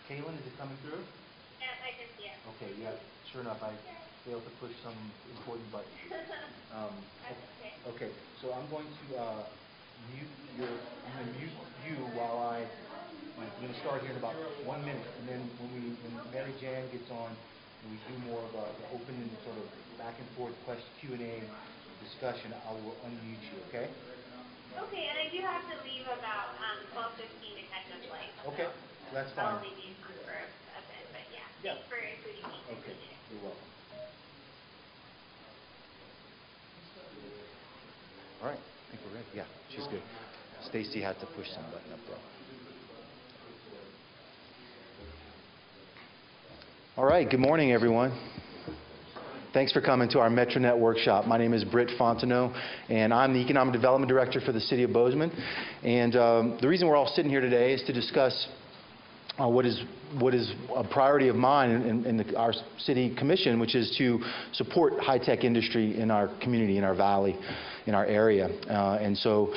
Kaylin, is it coming through? Yes, I can see it. Okay, yeah, sure enough, I failed to push some important button. Okay, so I'm going to mute you while I'm going to start here in about 1 minute, and then when Mary Jan gets on, and we do more of the open and sort of back and forth question Q&A discussion, I will unmute you. Okay? Okay, and I do have to leave about 12:15 to catch up late. Okay, so that's fine. I'll leave you for a bit, but yeah. Thanks for including me. Okay, you're welcome. All right, I think we're ready. Yeah, she's good. Stacy had to push some button up there. All right, good morning, everyone. Thanks for coming to our MetroNet workshop. My name is Britt Fontenot, and I'm the Economic Development Director for the City of Bozeman. And the reason we're all sitting here today is to discuss what is a priority of mine in our City Commission, which is to support high-tech industry in our community, in our valley, in our area. And so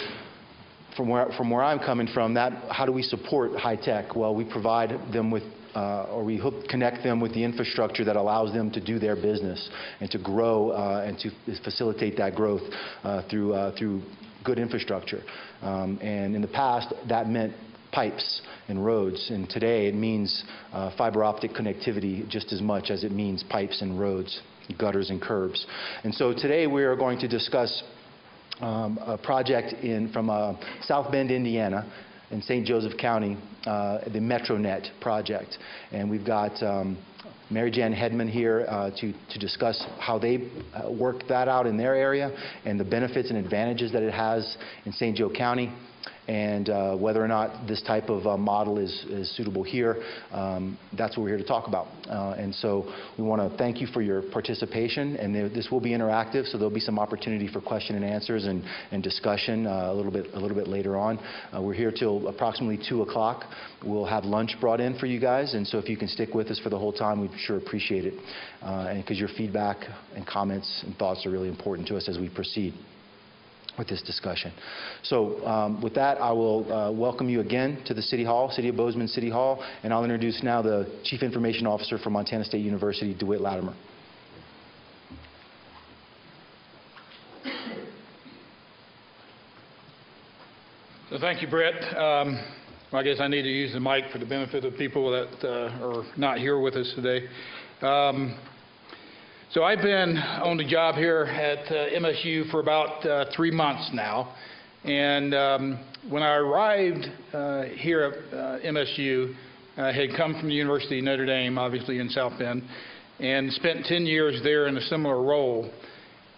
from where I'm coming from, how do we support high-tech? Well, we provide them with we connect them with the infrastructure that allows them to do their business and to grow and to facilitate that growth through good infrastructure. And in the past, that meant pipes and roads, and today it means fiber optic connectivity just as much as it means pipes and roads, gutters and curbs. And so today we are going to discuss a project from South Bend, Indiana, in St. Joseph County, the MetroNet project. And we've got Mary Jan Hedman here to discuss how they work that out in their area and the benefits and advantages that it has in St. Joe County, and whether or not this type of model is suitable here. That's what we're here to talk about. And so we want to thank you for your participation, and this will be interactive, so there'll be some opportunity for question and answers and discussion a little bit later on. We're here till approximately 2 o'clock. We'll have lunch brought in for you guys, and so if you can stick with us for the whole time, we'd sure appreciate it, and because your feedback and comments and thoughts are really important to us as we proceed with this discussion. So with that, I will welcome you again to the City Hall, City of Bozeman City Hall, and I'll introduce now the Chief Information Officer from Montana State University, DeWitt Latimer. So thank you, Brett. I guess I need to use the mic for the benefit of people that are not here with us today. So I've been on the job here at MSU for about 3 months now, and when I arrived here at MSU, I had come from the University of Notre Dame, obviously in South Bend, and spent 10 years there in a similar role.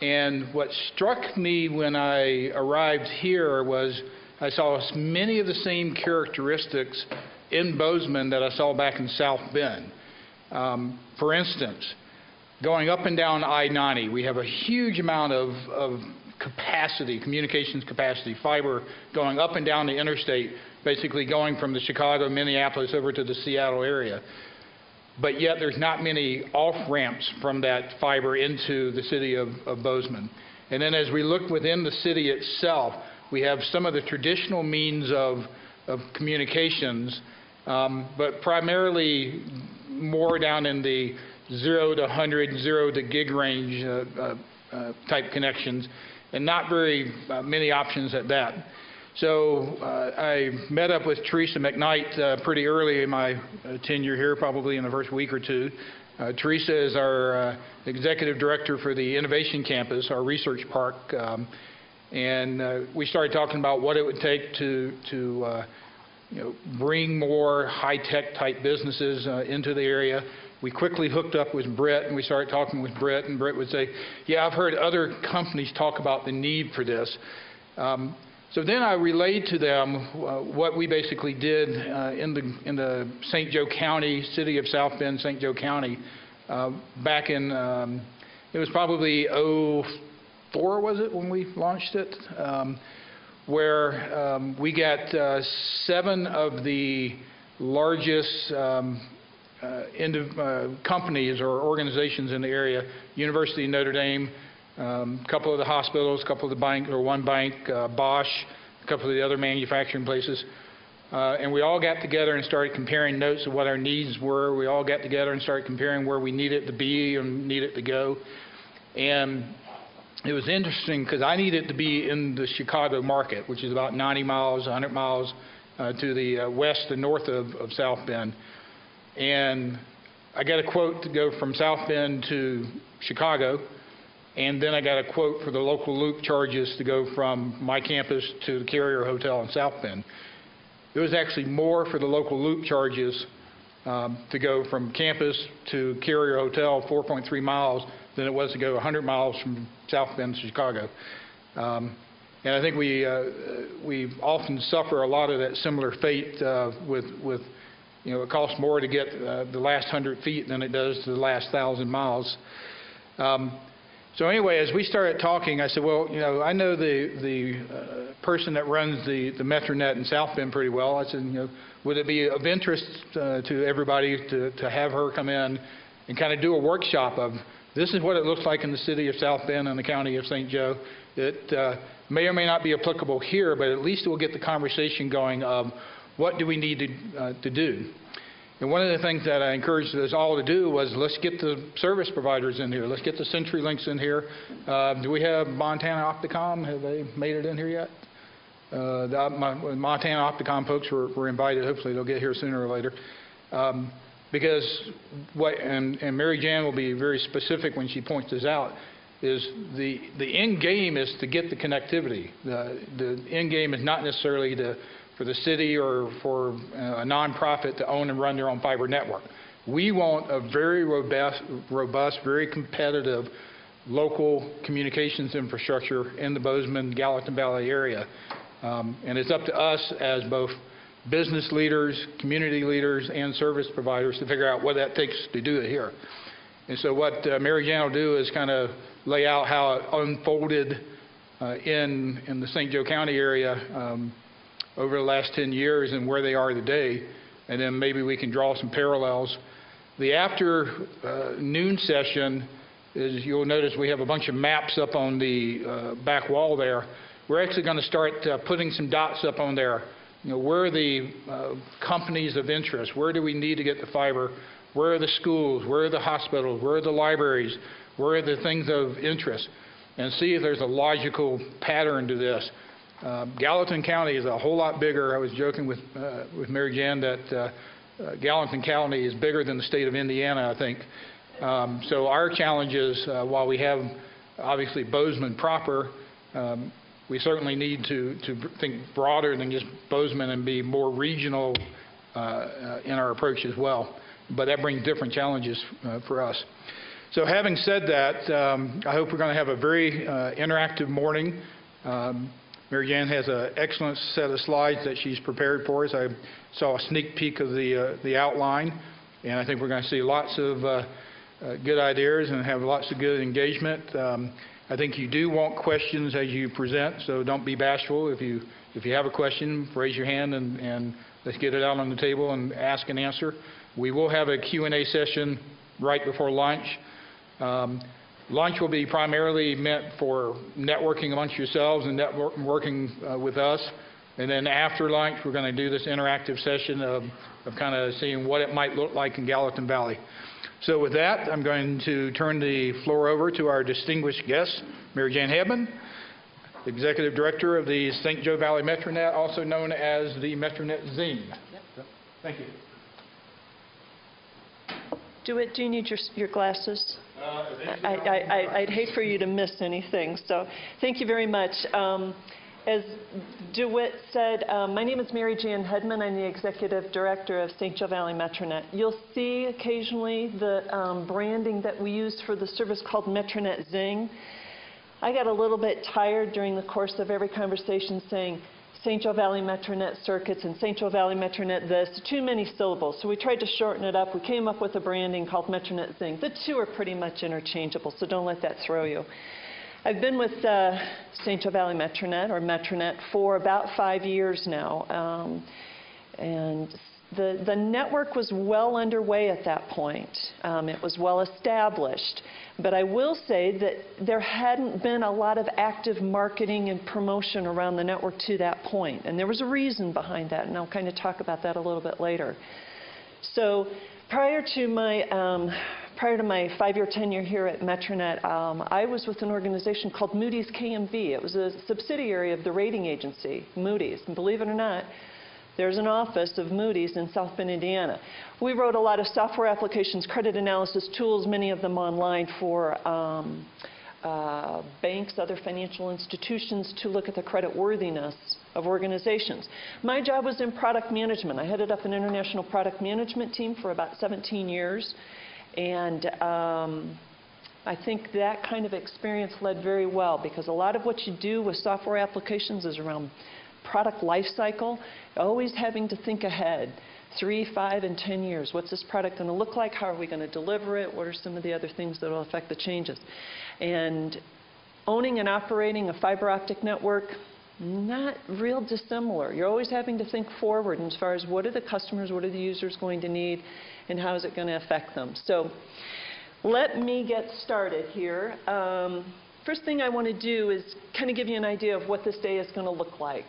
And what struck me when I arrived here was I saw many of the same characteristics in Bozeman that I saw back in South Bend. For instance, going up and down I-90, we have a huge amount of capacity, communications capacity, fiber going up and down the interstate, basically going from the Chicago, Minneapolis over to the Seattle area. But yet there's not many off-ramps from that fiber into the city of Bozeman. And then as we look within the city itself, we have some of the traditional means of communications, but primarily more down in the 0 to 100, 0 to gig range type connections, and not very many options at that. So I met up with Teresa McKnight pretty early in my tenure here, probably in the first week or two. Teresa is our Executive Director for the Innovation Campus, our research park, and we started talking about what it would take to bring more high-tech type businesses into the area. We quickly hooked up with Brett, and we started talking with Brett, and Brett would say, yeah, I've heard other companies talk about the need for this. So then I relayed to them what we basically did in the St. Joe County, city of South Bend, St. Joe County, back in, it was probably 2004, was it, when we launched it, where we got 7 of the largest companies or organizations in the area: University of Notre Dame, a couple of the hospitals, a couple of the bank, or one bank, Bosch, a couple of the other manufacturing places, And we all got together and started comparing notes of what our needs were. We all got together and started comparing where we needed to be and needed to go. And it was interesting because I needed to be in the Chicago market, which is about 90 miles, 100 miles to the west and north of South Bend. And I got a quote to go from South Bend to Chicago, and then I got a quote for the local loop charges to go from my campus to the Carrier Hotel in South Bend. It was actually more for the local loop charges to go from campus to Carrier Hotel, 4.3 miles, than it was to go 100 miles from South Bend to Chicago. And I think we often suffer a lot of that similar fate with it costs more to get the last 100 feet than it does to the last 1,000 miles. So anyway, as we started talking, I said, well, I know the person that runs the Metronet in South Bend pretty well. I said, would it be of interest to everybody to have her come in and kind of do a workshop of this is what it looks like in the city of South Bend and the county of St. Joe. It may or may not be applicable here, but at least it will get the conversation going of what do we need to do. And one of the things that I encouraged us all to do was let's get the service providers in here. Let's get the CenturyLinks in here. Do we have Montana Opticom? Have they made it in here yet? The Montana Opticom folks were invited. Hopefully they'll get here sooner or later. Because and Mary Jan will be very specific when she points this out, is the end game is to get the connectivity. The end game is not necessarily for the city or for a nonprofit to own and run their own fiber network. We want a very robust, very competitive local communications infrastructure in the Bozeman, Gallatin Valley area. And it's up to us as both business leaders, community leaders, and service providers to figure out what that takes to do it here. And so what Mary Jan will do is kind of lay out how it unfolded in the St. Joe County area over the last 10 years and where they are today, and then maybe we can draw some parallels. The afternoon session is, you'll notice we have a bunch of maps up on the back wall there. We're actually going to start putting some dots up on there. Where are the companies of interest? Where do we need to get the fiber? Where are the schools? Where are the hospitals? Where are the libraries? Where are the things of interest? And see if there's a logical pattern to this. Gallatin County is a whole lot bigger. I was joking with Mary Jan that Gallatin County is bigger than the state of Indiana, I think. So our challenge is, while we have obviously Bozeman proper, we certainly need to think broader than just Bozeman and be more regional in our approach as well. But that brings different challenges for us. So having said that, I hope we're going to have a very interactive morning. Mary Jan has an excellent set of slides that she's prepared for us. I saw a sneak peek of the outline, and I think we're going to see lots of good ideas and have lots of good engagement. I think you do want questions as you present, so don't be bashful. If you have a question, raise your hand and let's get it out on the table and ask and answer. We will have a Q&A session right before lunch. Lunch will be primarily meant for networking amongst yourselves and networking with us. And then after lunch, we're going to do this interactive session of kind of seeing what it might look like in Gallatin Valley. So with that, I'm going to turn the floor over to our distinguished guest, Mary Jan Hedman, Executive Director of the St. Joe Valley Metronet, also known as the Metronet Zing. Yep. Thank you. Do you need your glasses? I'd hate for you to miss anything. So thank you very much. As DeWitt said, my name is Mary Jan Hedman. I'm the Executive Director of St. Joe Valley Metronet. You'll see occasionally the branding that we use for the service called Metronet Zing. I got a little bit tired during the course of every conversation saying St. Joe Valley Metronet circuits and St. Joe Valley Metronet this, too many syllables. So we tried to shorten it up. We came up with a branding called Metronet Zing. The two are pretty much interchangeable, so don't let that throw you. I've been with St. Joe Valley Metronet, or Metronet, for about 5 years now. And The network was well underway at that point. It was well established. But I will say that there hadn't been a lot of active marketing and promotion around the network to that point. And there was a reason behind that, and I'll kind of talk about that a little bit later. So prior to my 5-year tenure here at Metronet, I was with an organization called Moody's KMV. It was a subsidiary of the rating agency, Moody's. And believe it or not, there's an office of Moody's in South Bend, Indiana. We wrote a lot of software applications, credit analysis tools, many of them online for banks, other financial institutions to look at the credit worthiness of organizations. My job was in product management. I headed up an international product management team for about 17 years. And I think that kind of experience led very well, because a lot of what you do with software applications is around product life cycle, always having to think ahead, 3, 5, and 10 years. What's this product going to look like? How are we going to deliver it? What are some of the other things that will affect the changes? And owning and operating a fiber optic network, not real dissimilar. You're always having to think forward as far as what are the customers, what are the users going to need, and how is it going to affect them. So let me get started here. First thing I want to do is kind of give you an idea of what this day is going to look like.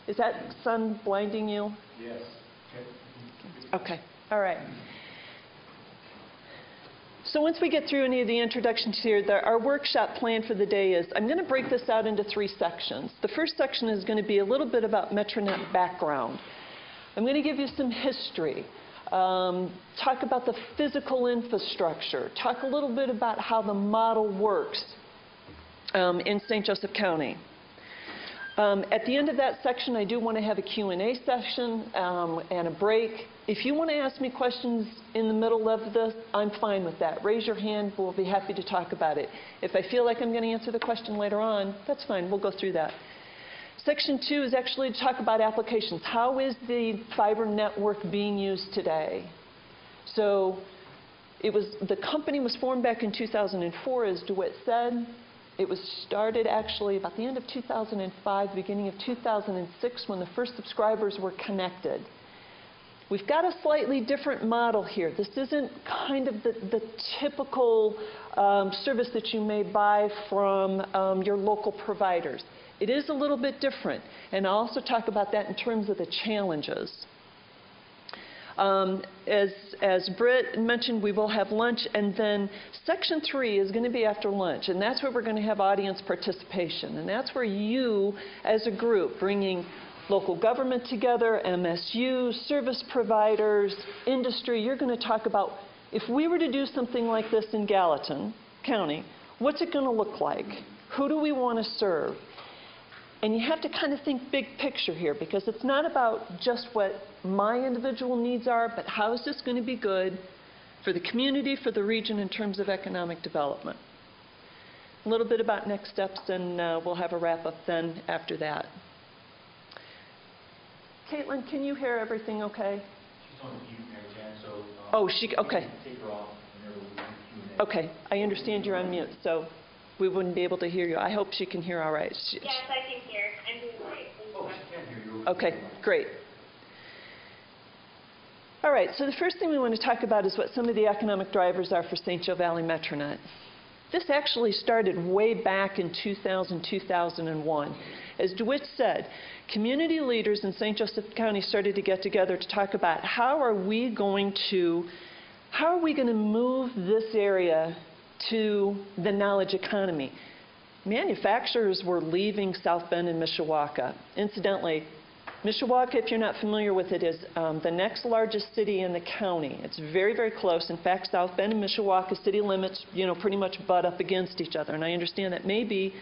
Is that sun blinding you? Yes. Okay. All right. So once we get through any of the introductions here, our workshop plan for the day is, I'm going to break this out into 3 sections. The first section is going to be a little bit about Metronet background. I'm going to give you some history, talk about the physical infrastructure, talk a little bit about how the model works in St. Joseph County. At the end of that section, I do want to have a Q&A session and a break. If you want to ask me questions in the middle of this, I'm fine with that. Raise your hand. We'll be happy to talk about it. If I feel like I'm going to answer the question later on, that's fine. We'll go through that. Section 2 is actually to talk about applications. How is the fiber network being used today? So the company was formed back in 2004, as DeWitt said. It was started actually about the end of 2005, beginning of 2006, when the first subscribers were connected. We've got a slightly different model here. This isn't kind of the typical service that you may buy from your local providers. It is a little bit different, and I'll also talk about that in terms of the challenges. As Britt mentioned, we will have lunch, and then section 3 is going to be after lunch, and that's where we're going to have audience participation, and that's where you, as a group, bringing local government together, MSU, service providers, industry, you're going to talk about, if we were to do something like this in Gallatin County, what's it going to look like? Who do we want to serve? And you have to kind of think big picture here, because it's not about just what my individual needs are, but how is this going to be good for the community, for the region in terms of economic development. A little bit about next steps, and we'll have a wrap up then after that. Caitlin, can you hear everything okay? She's on mute, Mary Jan, so... Oh, okay. Take her off whenever we do Q&A. Okay, I understand you're on mute, so we wouldn't be able to hear you. I hope she can hear all right. Yes, I can hear. I'm doing great. Oh, she can hear you. Okay, great. All right, so the first thing we want to talk about is what some of the economic drivers are for St. Joe Valley Metronet. This actually started way back in 2000, 2001. As DeWitt said, community leaders in St. Joseph County started to get together to talk about how are we going to move this area to the knowledge economy. Manufacturers were leaving South Bend and Mishawaka. Incidentally, Mishawaka, if you're not familiar with it, is the next largest city in the county. It's very, very close. In fact, South Bend and Mishawaka city limits, pretty much butt up against each other. And I understand that may be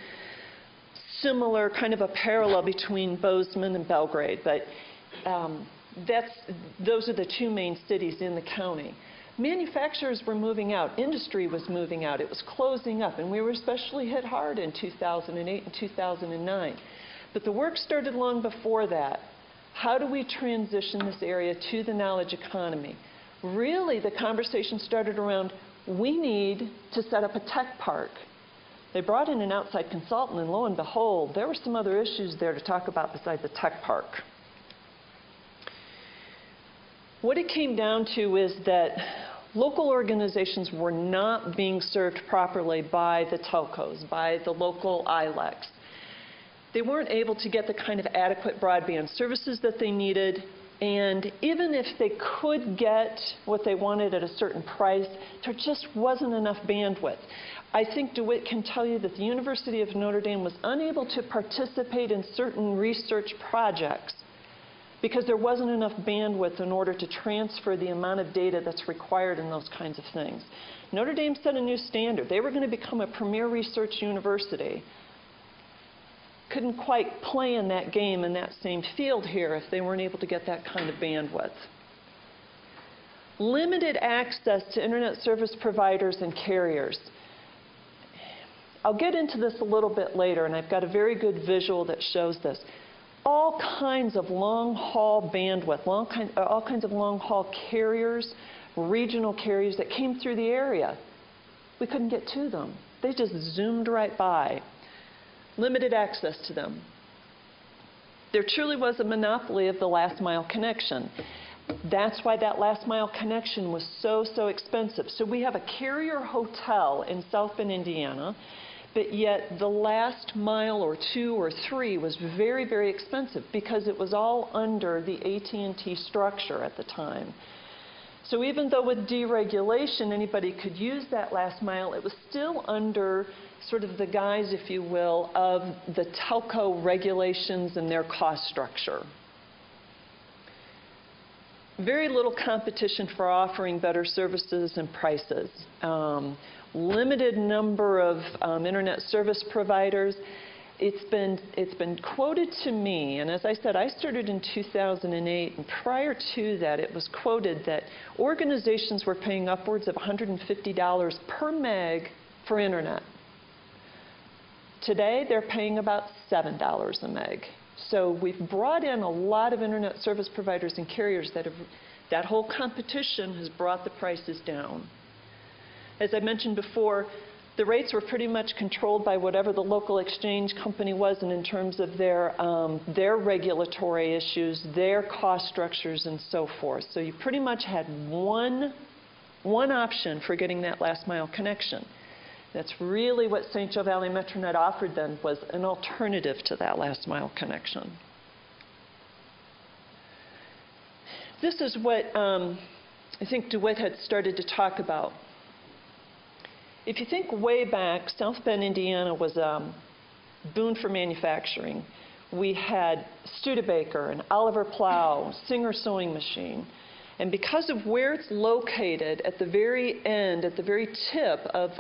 similar, kind of a parallel between Bozeman and Belgrade, but those are the 2 main cities in the county. Manufacturers were moving out. Industry was moving out. It was closing up, and we were especially hit hard in 2008 and 2009. But the work started long before that. How do we transition this area to the knowledge economy? Really, the conversation started around, we need to set up a tech park. They brought in an outside consultant, and lo and behold, there were some other issues there to talk about besides the tech park. What it came down to is that local organizations were not being served properly by the telcos, by the local ILECs. They weren't able to get the kind of adequate broadband services that they needed, and even if they could get what they wanted at a certain price, there just wasn't enough bandwidth. I think DeWitt can tell you that the University of Notre Dame was unable to participate in certain research projects because there wasn't enough bandwidth in order to transfer the amount of data that's required in those kinds of things. Notre Dame set a new standard. They were going to become a premier research university. Couldn't quite play in that game in that same field here if they weren't able to get that kind of bandwidth. Limited access to internet service providers and carriers. I'll get into this a little bit later, and I've got a very good visual that shows this. All kinds of long-haul bandwidth, all kinds of long-haul carriers, regional carriers that came through the area. We couldn't get to them. They just zoomed right by. Limited access to them. There truly was a monopoly of the last mile connection. That's why that last mile connection was so expensive. So we have a carrier hotel in South Bend, Indiana, but yet the last mile or two or three was very expensive because it was all under the AT&T structure at the time. So even though with deregulation anybody could use that last mile, it was still under sort of the guise, if you will, of the telco regulations and their cost structure. Very little competition for offering better services and prices. Limited number of internet service providers. It's been quoted to me, and as I said, I started in 2008, and prior to that, it was quoted that organizations were paying upwards of $150 per meg for internet. Today, they're paying about $7 a meg. So we've brought in a lot of internet service providers and carriers that whole competition has brought the prices down. As I mentioned before, the rates were pretty much controlled by whatever the local exchange company was, and in terms of their regulatory issues, their cost structures, and so forth. So you pretty much had one option for getting that last mile connection. That's really what St. Joe Valley Metronet offered them, was an alternative to that last mile connection. This is what I think DeWitt had started to talk about. If you think way back, South Bend, Indiana was a boon for manufacturing. We had Studebaker and Oliver Plow, Singer Sewing Machine. And because of where it's located at the very end, at the very tip of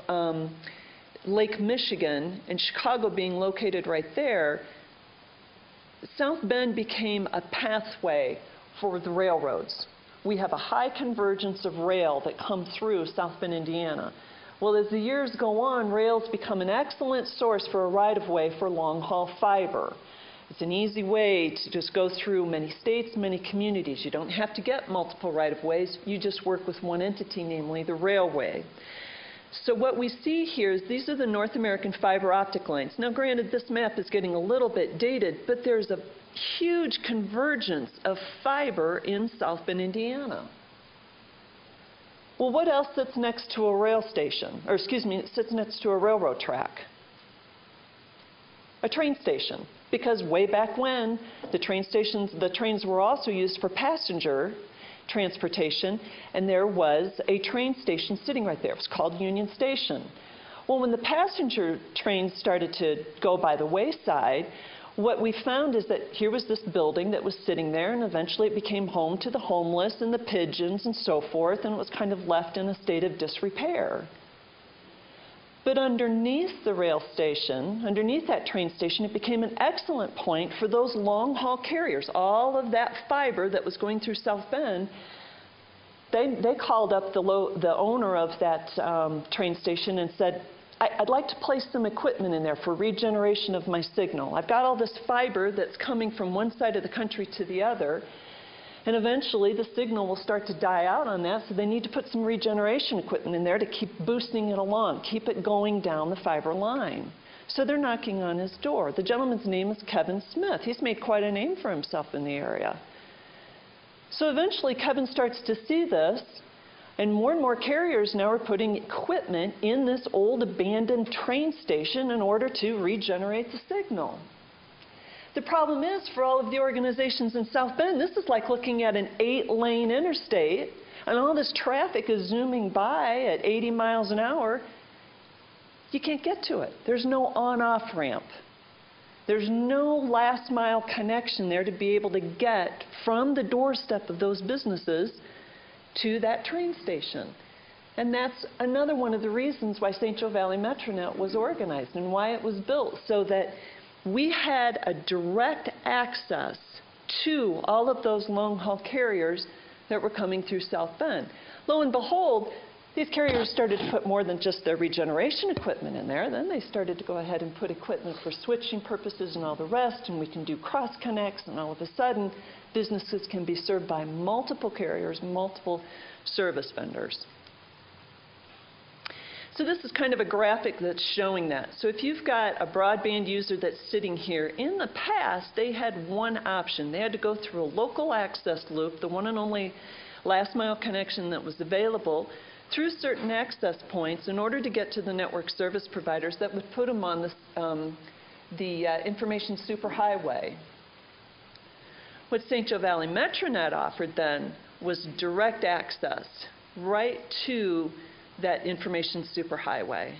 Lake Michigan, and Chicago being located right there, South Bend became a pathway for the railroads. We have a high convergence of rail that come through South Bend, Indiana. Well, as the years go on, rails become an excellent source for a right-of-way for long-haul fiber. It's an easy way to just go through many states, many communities. You don't have to get multiple right-of-ways. You just work with one entity, namely the railway. So what we see here is these are the North American fiber optic lines. Now, granted, this map is getting a little bit dated, but there's a huge convergence of fiber in South Bend, Indiana. Well, what else sits next to a rail station? Or excuse me, it sits next to a railroad track? A train station. Because way back when, the trains were also used for passenger transportation, and there was a train station sitting right there. It was called Union Station. Well, when the passenger trains started to go by the wayside, what we found is that here was this building that was sitting there, and eventually it became home to the homeless and the pigeons and so forth, and it was kind of left in a state of disrepair. But underneath the rail station, underneath that train station, it became an excellent point for those long-haul carriers. All of that fiber that was going through South Bend, they called up the owner of that train station and said, I'd like to place some equipment in there for regeneration of my signal. I've got all this fiber that's coming from one side of the country to the other, and eventually the signal will start to die out on that, so they need to put some regeneration equipment in there to keep boosting it along, keep it going down the fiber line. So they're knocking on his door. The gentleman's name is Kevin Smith. He's made quite a name for himself in the area. So eventually Kevin starts to see this, and more carriers now are putting equipment in this old abandoned train station in order to regenerate the signal. The problem is, for all of the organizations in South Bend, this is like looking at an 8-lane interstate, and all this traffic is zooming by at 80 miles an hour. You can't get to it. There's no on-off ramp. There's no last mile connection there to be able to get from the doorstep of those businesses to that train station. And that's another one of the reasons why St. Joe Valley MetroNet was organized and why it was built, so that we had a direct access to all of those long-haul carriers that were coming through South Bend. Lo and behold, these carriers started to put more than just their regeneration equipment in there. Then they started to go ahead and put equipment for switching purposes and all the rest, and we can do cross connects, and all of a sudden, businesses can be served by multiple carriers, multiple service vendors. So this is kind of a graphic that's showing that. So if you've got a broadband user that's sitting here, in the past, they had one option. They had to go through a local access loop, the one and only last mile connection that was available, through certain access points in order to get to the network service providers that would put them on the information superhighway. What St. Joe Valley MetroNet offered then was direct access right to that information superhighway.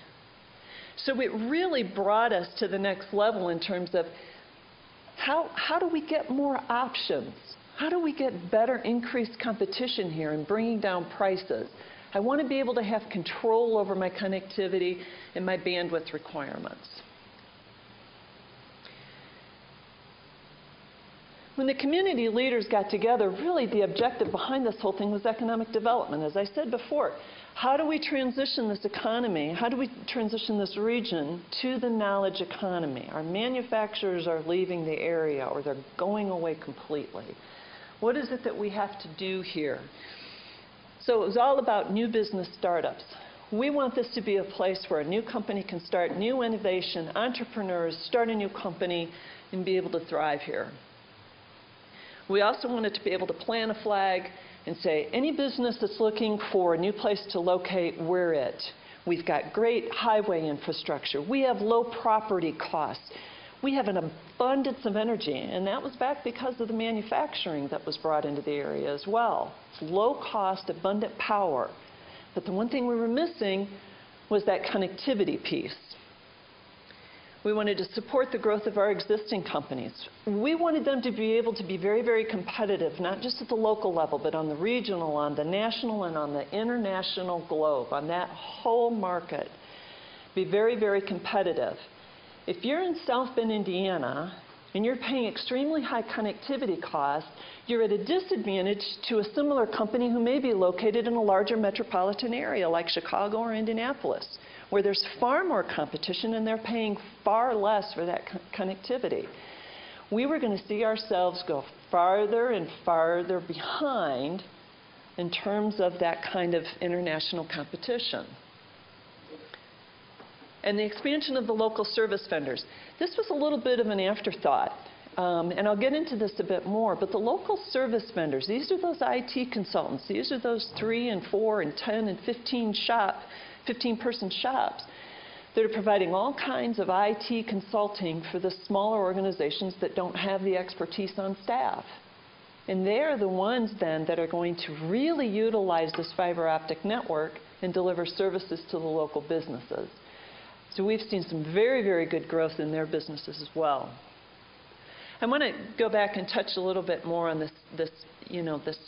So it really brought us to the next level in terms of how do we get more options? How do we get better increased competition here and bringing down prices? I want to be able to have control over my connectivity and my bandwidth requirements. When the community leaders got together, really the objective behind this whole thing was economic development. As I said before, how do we transition this economy, how do we transition this region to the knowledge economy? Our manufacturers are leaving the area or they're going away completely. What is it that we have to do here? So it was all about new business startups. We want this to be a place where a new company can start new innovation, entrepreneurs start a new company and be able to thrive here. We also wanted to be able to plant a flag and say, any business that's looking for a new place to locate, we're it. We've got great highway infrastructure. We have low property costs. We have an abundance of energy, and that was back because of the manufacturing that was brought into the area as well. It's low cost, abundant power. But the one thing we were missing was that connectivity piece. We wanted to support the growth of our existing companies. We wanted them to be able to be very, very competitive, not just at the local level, but on the regional, on the national, and on the international globe, on that whole market. Be very, very competitive. If you're in South Bend, Indiana, and you're paying extremely high connectivity costs, you're at a disadvantage to a similar company who may be located in a larger metropolitan area like Chicago or Indianapolis, where there's far more competition and they're paying far less for that connectivity. We were going to see ourselves go farther and farther behind in terms of that kind of international competition. And the expansion of the local service vendors. This was a little bit of an afterthought, and I'll get into this a bit more, but the local service vendors, these are those IT consultants. These are those 3 and 4 and 10 and 15-person shops that are providing all kinds of IT consulting for the smaller organizations that don't have the expertise on staff. And they're the ones then that are going to really utilize this fiber optic network and deliver services to the local businesses. So we've seen some very, very good growth in their businesses as well. I want to go back and touch a little bit more on this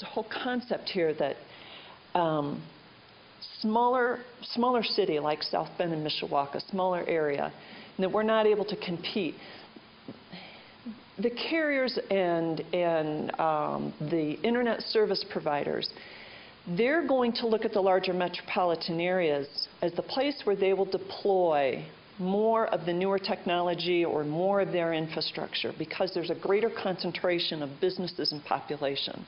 whole concept here that smaller city like South Bend and Mishawaka, smaller area, and that we're not able to compete. The carriers and the internet service providers, they're going to look at the larger metropolitan areas as the place where they will deploy more of the newer technology or more of their infrastructure because there's a greater concentration of businesses and population.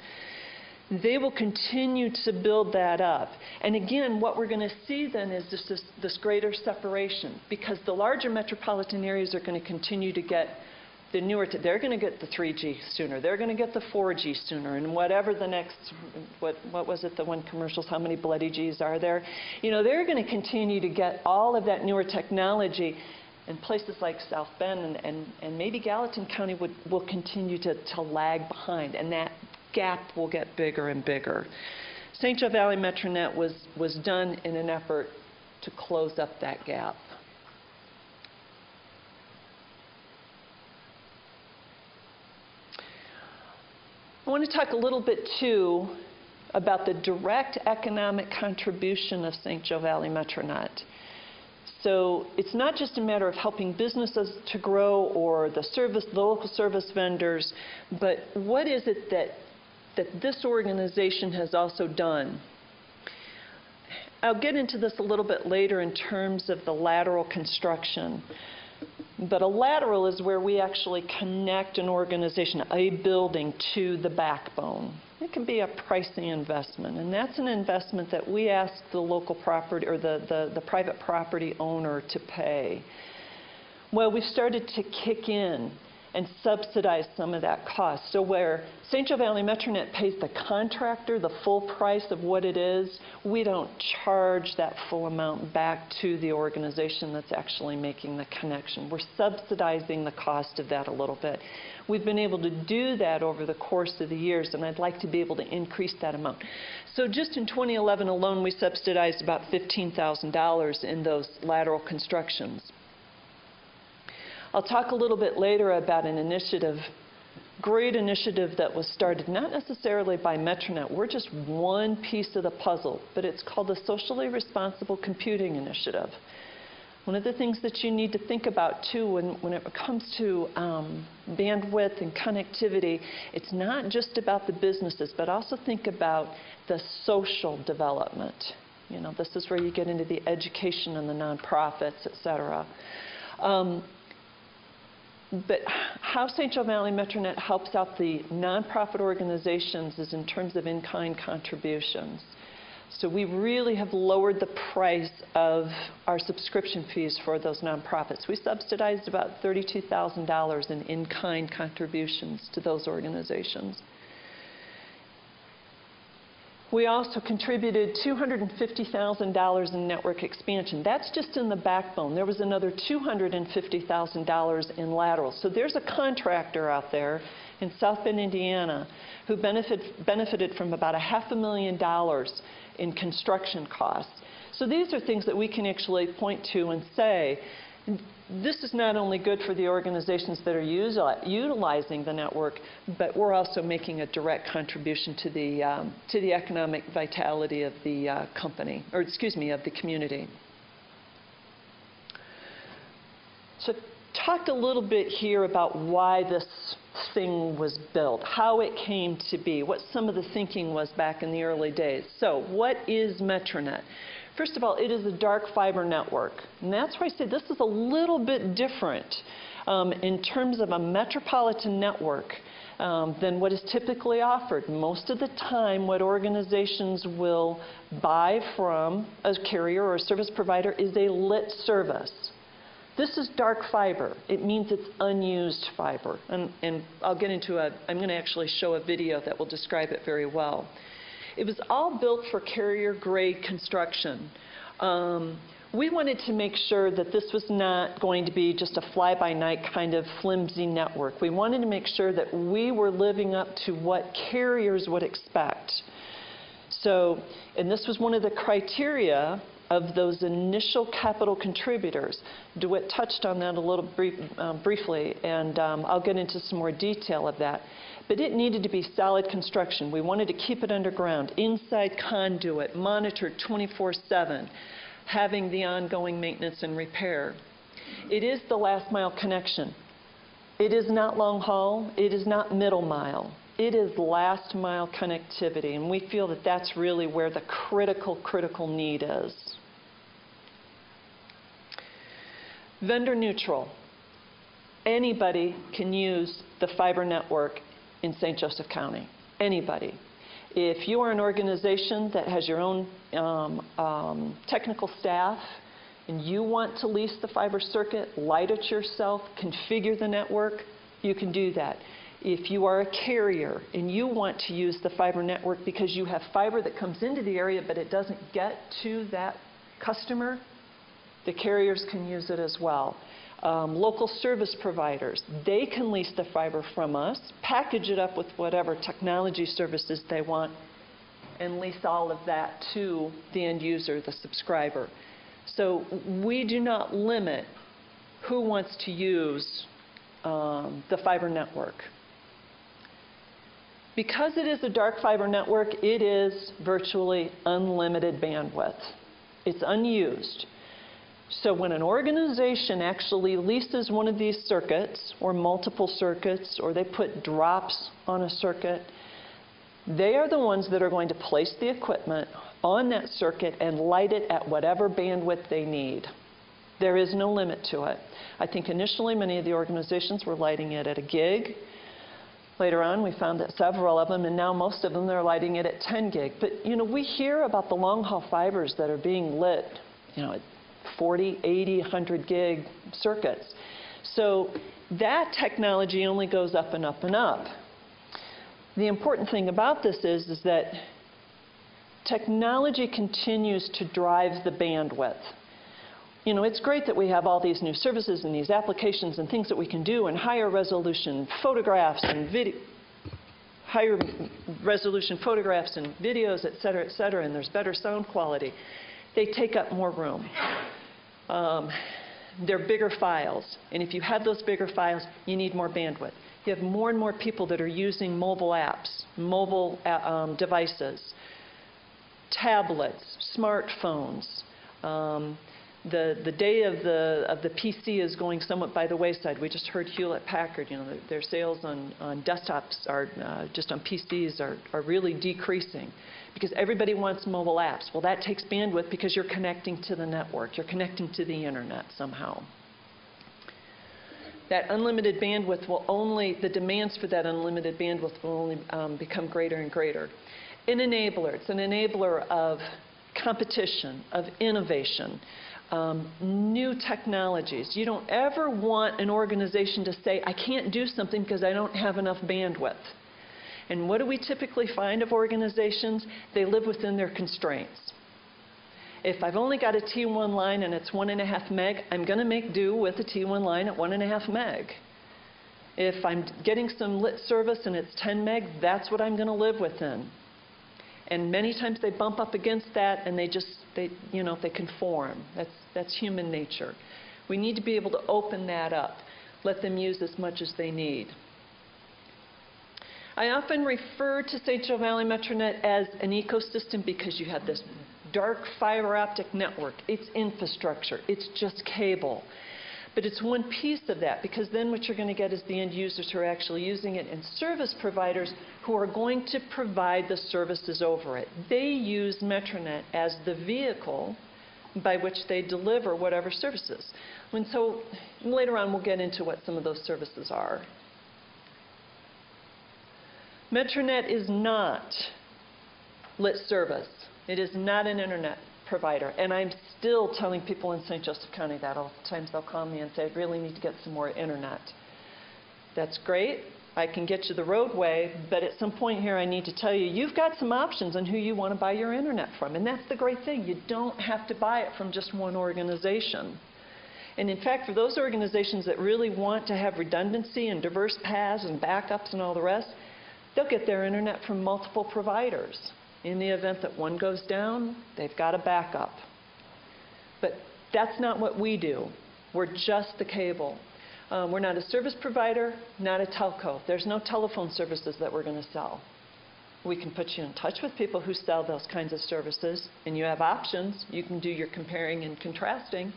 They will continue to build that up. And again, what we're going to see then is this greater separation because the larger metropolitan areas are going to continue to get the newer, they're going to get the 3G sooner. They're going to get the 4G sooner, and whatever the next, what was it, the one commercials, how many bloody Gs are there? You know, they're going to continue to get all of that newer technology, and places like South Bend and maybe Gallatin County will continue to lag behind, and that gap will get bigger and bigger. St. Joe Valley MetroNet was done in an effort to close up that gap. I want to talk a little bit, too, about the direct economic contribution of St. Joe Valley MetroNet. So it's not just a matter of helping businesses to grow or the local service vendors, but what is it that this organization has also done? I'll get into this a little bit later in terms of the lateral construction. But a lateral is where we actually connect an organization, a building, to the backbone. It can be a pricey investment, and that's an investment that we ask the local property or the private property owner to pay. Well, we've started to kick in and subsidize some of that cost. So where St. Joe Valley MetroNet pays the contractor the full price of what it is, we don't charge that full amount back to the organization that's actually making the connection. We're subsidizing the cost of that a little bit. We've been able to do that over the course of the years, and I'd like to be able to increase that amount. So just in 2011 alone, we subsidized about $15,000 in those lateral constructions. I'll talk a little bit later about an initiative, great initiative that was started not necessarily by MetroNet. We're just one piece of the puzzle, but it's called the Socially Responsible Computing Initiative. One of the things that you need to think about, too, when it comes to bandwidth and connectivity, it's not just about the businesses, but also think about the social development. You know, this is where you get into the education and the nonprofits, et cetera. But how St. Joe Valley MetroNet helps out the nonprofit organizations is in terms of in-kind contributions. So we really have lowered the price of our subscription fees for those nonprofits. We subsidized about $32,000 in in-kind contributions to those organizations. We also contributed $250,000 in network expansion. That's just in the backbone. There was another $250,000 in laterals. So there's a contractor out there in South Bend, Indiana, who benefited from about $500,000 in construction costs. So these are things that we can actually point to and say, this is not only good for the organizations that are utilizing the network, but we're also making a direct contribution to the economic vitality of the company, or excuse me, of the community. So talked a little bit here about why this thing was built, how it came to be, what some of the thinking was back in the early days. So what is MetroNet? First of all, it is a dark fiber network, and that's why I say this is a little bit different in terms of a metropolitan network than what is typically offered. Most of the time, what organizations will buy from a carrier or a service provider is a lit service. This is dark fiber. It means it's unused fiber, and I'll get into I'm going to actually show a video that will describe it very well. It was all built for carrier-grade construction. We wanted to make sure that this was not going to be just a fly-by-night kind of flimsy network. We wanted to make sure that we were living up to what carriers would expect. So, and this was one of the criteria of those initial capital contributors. DeWitt touched on that a little briefly, and I'll get into some more detail of that. But it needed to be solid construction. We wanted to keep it underground, inside conduit, monitored 24/7, having the ongoing maintenance and repair. It is the last mile connection. It is not long haul. It is not middle mile. It is last mile connectivity, and we feel that that's really where the critical need is. Vendor neutral. Anybody can use the fiber network in St. Joseph County. Anybody. If you are an organization that has your own technical staff and you want to lease the fiber circuit, light it yourself, configure the network, you can do that. If you are a carrier and you want to use the fiber network because you have fiber that comes into the area but it doesn't get to that customer, the carriers can use it as well. Local service providers, they can lease the fiber from us, package it up with whatever technology services they want, and lease all of that to the end user, the subscriber. So we do not limit who wants to use the fiber network. Because it is a dark fiber network, it is virtually unlimited bandwidth. It's unused. So when an organization actually leases one of these circuits, or multiple circuits, or they put drops on a circuit, they are the ones that are going to place the equipment on that circuit and light it at whatever bandwidth they need. There is no limit to it. I think initially many of the organizations were lighting it at a gig. Later on, we found that several of them, and now most of them, they're lighting it at 10 gig. But, you know, we hear about the long-haul fibers that are being lit, you know, at 40, 80, 100 gig circuits. So that technology only goes up and up and up. The important thing about this is that technology continues to drive the bandwidth. You know, it's great that we have all these new services and these applications and things that we can do, and higher resolution photographs and higher resolution photographs and videos, et cetera, and there's better sound quality. They take up more room. They're bigger files, and if you have those bigger files, you need more bandwidth. You have more and more people that are using mobile apps, mobile devices, tablets, smartphones. The day of the PC is going somewhat by the wayside. We just heard Hewlett-Packard, you know, their sales on desktops are just on PCs are really decreasing because everybody wants mobile apps. Well, that takes bandwidth because you're connecting to the network. You're connecting to the internet somehow. That unlimited bandwidth will only, the demands for that unlimited bandwidth will only become greater and greater. An enabler, it's an enabler of competition, of innovation. New technologies. You don't ever want an organization to say, I can't do something because I don't have enough bandwidth. And what do we typically find of organizations? They live within their constraints. If I've only got a T1 line and it's 1.5 meg, I'm going to make do with a T1 line at 1.5 meg. If I'm getting some lit service and it's 10 meg, that's what I'm going to live within. And many times they bump up against that and they conform. That's human nature. We need to be able to open that up, let them use as much as they need. I often refer to St. Joe Valley Metronet as an ecosystem because you have this dark fiber optic network. It's infrastructure. It's just cable. But it's one piece of that, because then what you're going to get is the end users who are actually using it and service providers who are going to provide the services over it. They use Metronet as the vehicle by which they deliver whatever services. And so later on we'll get into what some of those services are. Metronet is not lit service. It is not an internet provider. And I'm still telling people in St. Joseph County that all the times they'll call me and say, I really need to get some more internet. That's great. I can get you the roadway, but at some point here I need to tell you, you've got some options on who you want to buy your internet from. And that's the great thing. You don't have to buy it from just one organization. And in fact, for those organizations that really want to have redundancy and diverse paths and backups and all the rest, they'll get their internet from multiple providers. In the event that one goes down, they've got a backup. But that's not what we do. We're just the cable. We're not a service provider, not a telco. There's no telephone services that we're going to sell. We can put you in touch with people who sell those kinds of services, and you have options. You can do your comparing and contrasting,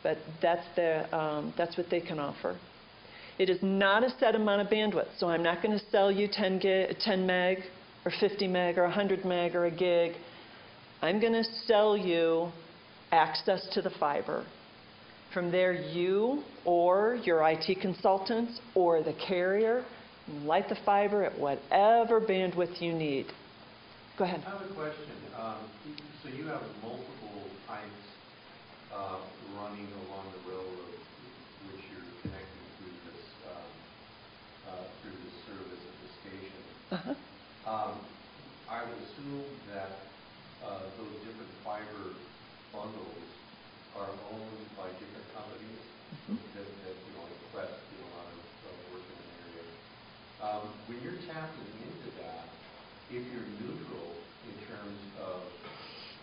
but that's what they can offer. It is not a set amount of bandwidth, so I'm not going to sell you 10 meg, or 50 meg, or 100 meg, or a gig. I'm going to sell you access to the fiber. From there, you or your IT consultants or the carrier light the fiber at whatever bandwidth you need. Go ahead. I have a question. So you have multiple pipes running along the railroad, which you're connecting through this I would assume that those different fiber bundles are owned by different companies that Quest do a lot of work in the area. When you're tapping into that, if you're neutral in terms of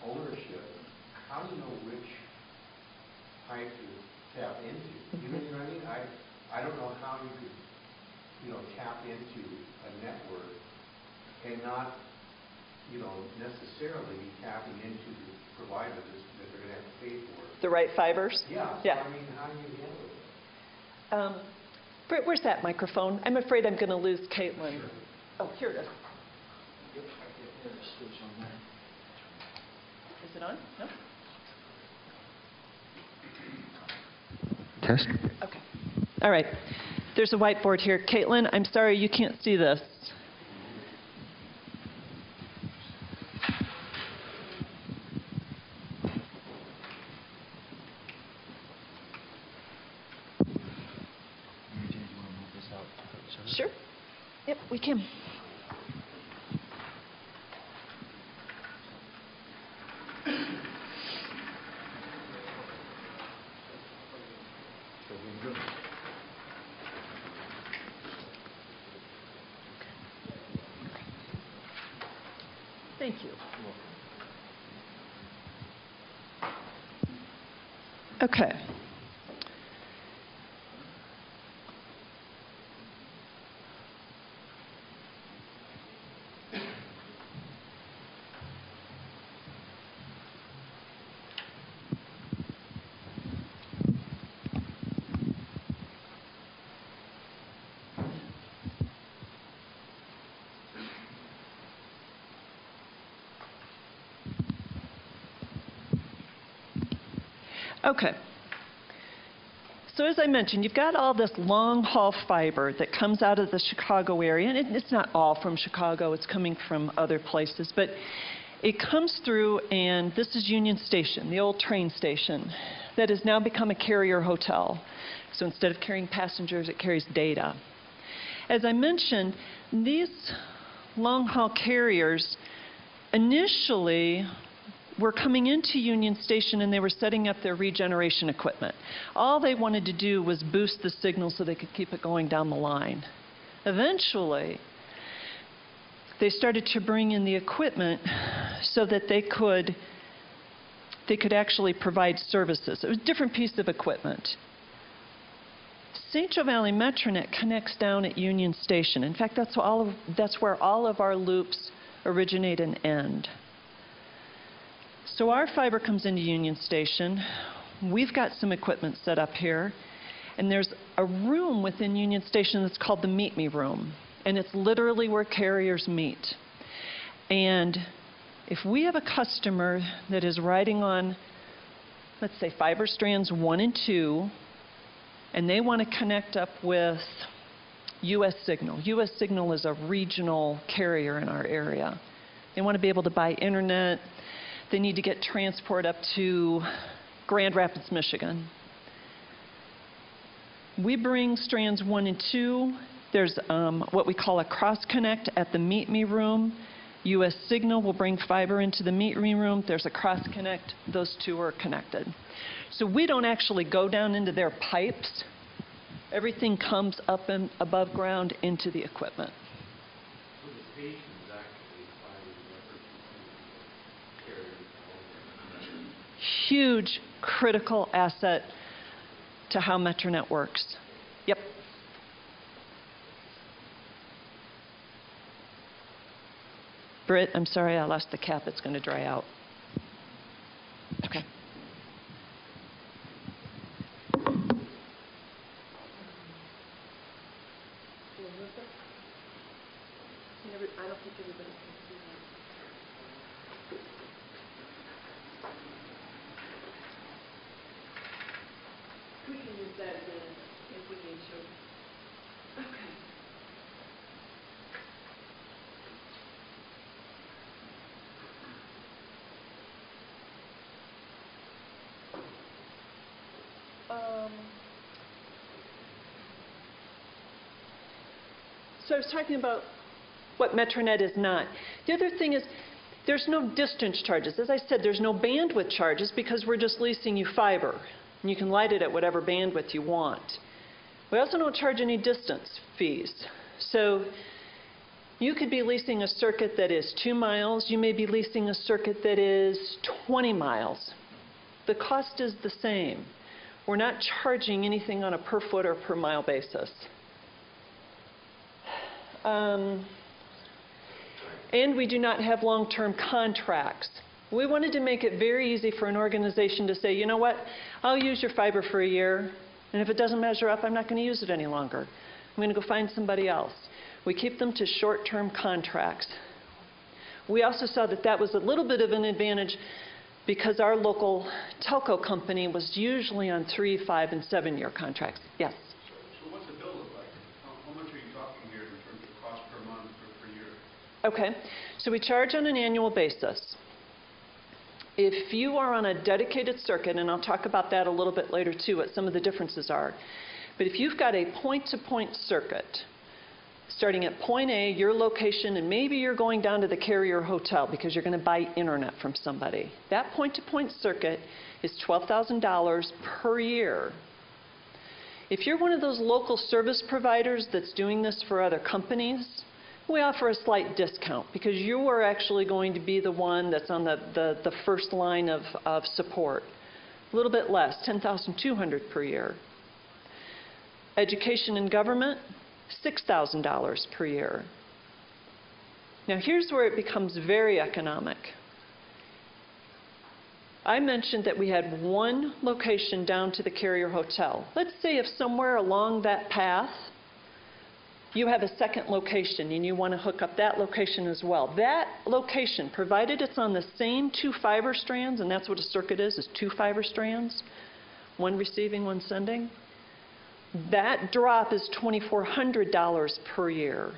ownership, how do you know which pipe to tap into? You know what I mean? I don't know how you could, tap into a network and not, necessarily be tapping into the provider that they're going to have to pay for. The right fibers? Yeah. Yeah. So, I mean, how do you handle it? Britt, where's that microphone? I'm afraid I'm going to lose Caitlin. Sure. Oh, here it is. Is it on? No? Test. Okay. All right. There's a whiteboard here. Caitlin, I'm sorry you can't see this. Sure. Yep, we can. Thank you. Okay. Okay. So as I mentioned, you've got all this long-haul fiber that comes out of the Chicago area, and it's not all from Chicago, it's coming from other places, but it comes through, and this is Union Station, the old train station, that has now become a carrier hotel. So instead of carrying passengers, it carries data. As I mentioned, these long-haul carriers initially were coming into Union Station and they were setting up their regeneration equipment. All they wanted to do was boost the signal so they could keep it going down the line. Eventually, they started to bring in the equipment so that they could actually provide services. It was a different piece of equipment. St. Joe Valley Metronet connects down at Union Station. In fact, that's where all of our loops originate and end. So our fiber comes into Union Station. We've got some equipment set up here. And there's a room within Union Station that's called the Meet Me Room. And it's literally where carriers meet. And if we have a customer that is riding on, let's say, fiber strands 1 and 2, and they want to connect up with U.S. Signal. U.S. Signal is a regional carrier in our area. They want to be able to buy internet. They need to get transport up to Grand Rapids, Michigan. We bring strands 1 and 2. There's what we call a cross-connect at the Meet Me Room. U.S. Signal will bring fiber into the Meet Me Room. There's a cross-connect. Those two are connected. So we don't actually go down into their pipes. Everything comes up and above ground into the equipment. So the station is actually fiber network between carriers. Huge, critical asset to how Metronet works. Yep. Britt, I'm sorry I lost the cap. It's going to dry out. Okay. I don't think everybody can see that. We can use that again if we need to. Okay. So I was talking about what Metronet is not. The other thing is there's no distance charges. As I said, there's no bandwidth charges because we're just leasing you fiber. And you can light it at whatever bandwidth you want. We also don't charge any distance fees. So you could be leasing a circuit that is 2 miles. You may be leasing a circuit that is 20 miles. The cost is the same. We're not charging anything on a per foot or per mile basis. And we do not have long-term contracts. We wanted to make it very easy for an organization to say, you know what, I'll use your fiber for a year, and if it doesn't measure up, I'm not going to use it any longer. I'm going to go find somebody else. We keep them to short-term contracts. We also saw that that was a little bit of an advantage because our local telco company was usually on 3, 5, and 7-year contracts. Yes? So what's the bill look like? How much are you talking here in terms of cost per month or per year? Okay, so we charge on an annual basis. If you are on a dedicated circuit, and I'll talk about that a little bit later too, what some of the differences are, but if you've got a point-to-point circuit, starting at point A, your location, and maybe you're going down to the carrier hotel because you're going to buy internet from somebody, that point-to-point circuit is $12,000 per year. If you're one of those local service providers that's doing this for other companies, we offer a slight discount because you are actually going to be the one that's on the first line of support. A little bit less, $10,200 per year. Education and government, $6,000 per year. Now here's where it becomes very economic. I mentioned that we had one location down to the carrier hotel. Let's say if somewhere along that path you have a second location and you want to hook up that location as well. That location, provided it's on the same 2 fiber strands, and that's what a circuit is 2 fiber strands, one receiving, one sending, that drop is $2,400 per year.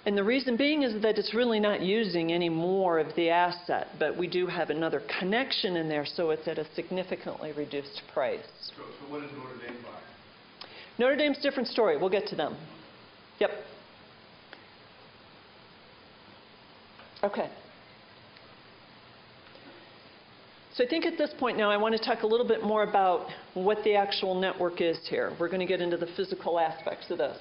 And the reason being is that it's really not using any more of the asset, but we do have another connection in there, so it's at a significantly reduced price. So what does Notre Dame buy? Notre Dame's a different story. We'll get to them. Yep. Okay. So I think at this point now I want to talk a little bit more about what the actual network is here. We're going to get into the physical aspects of this.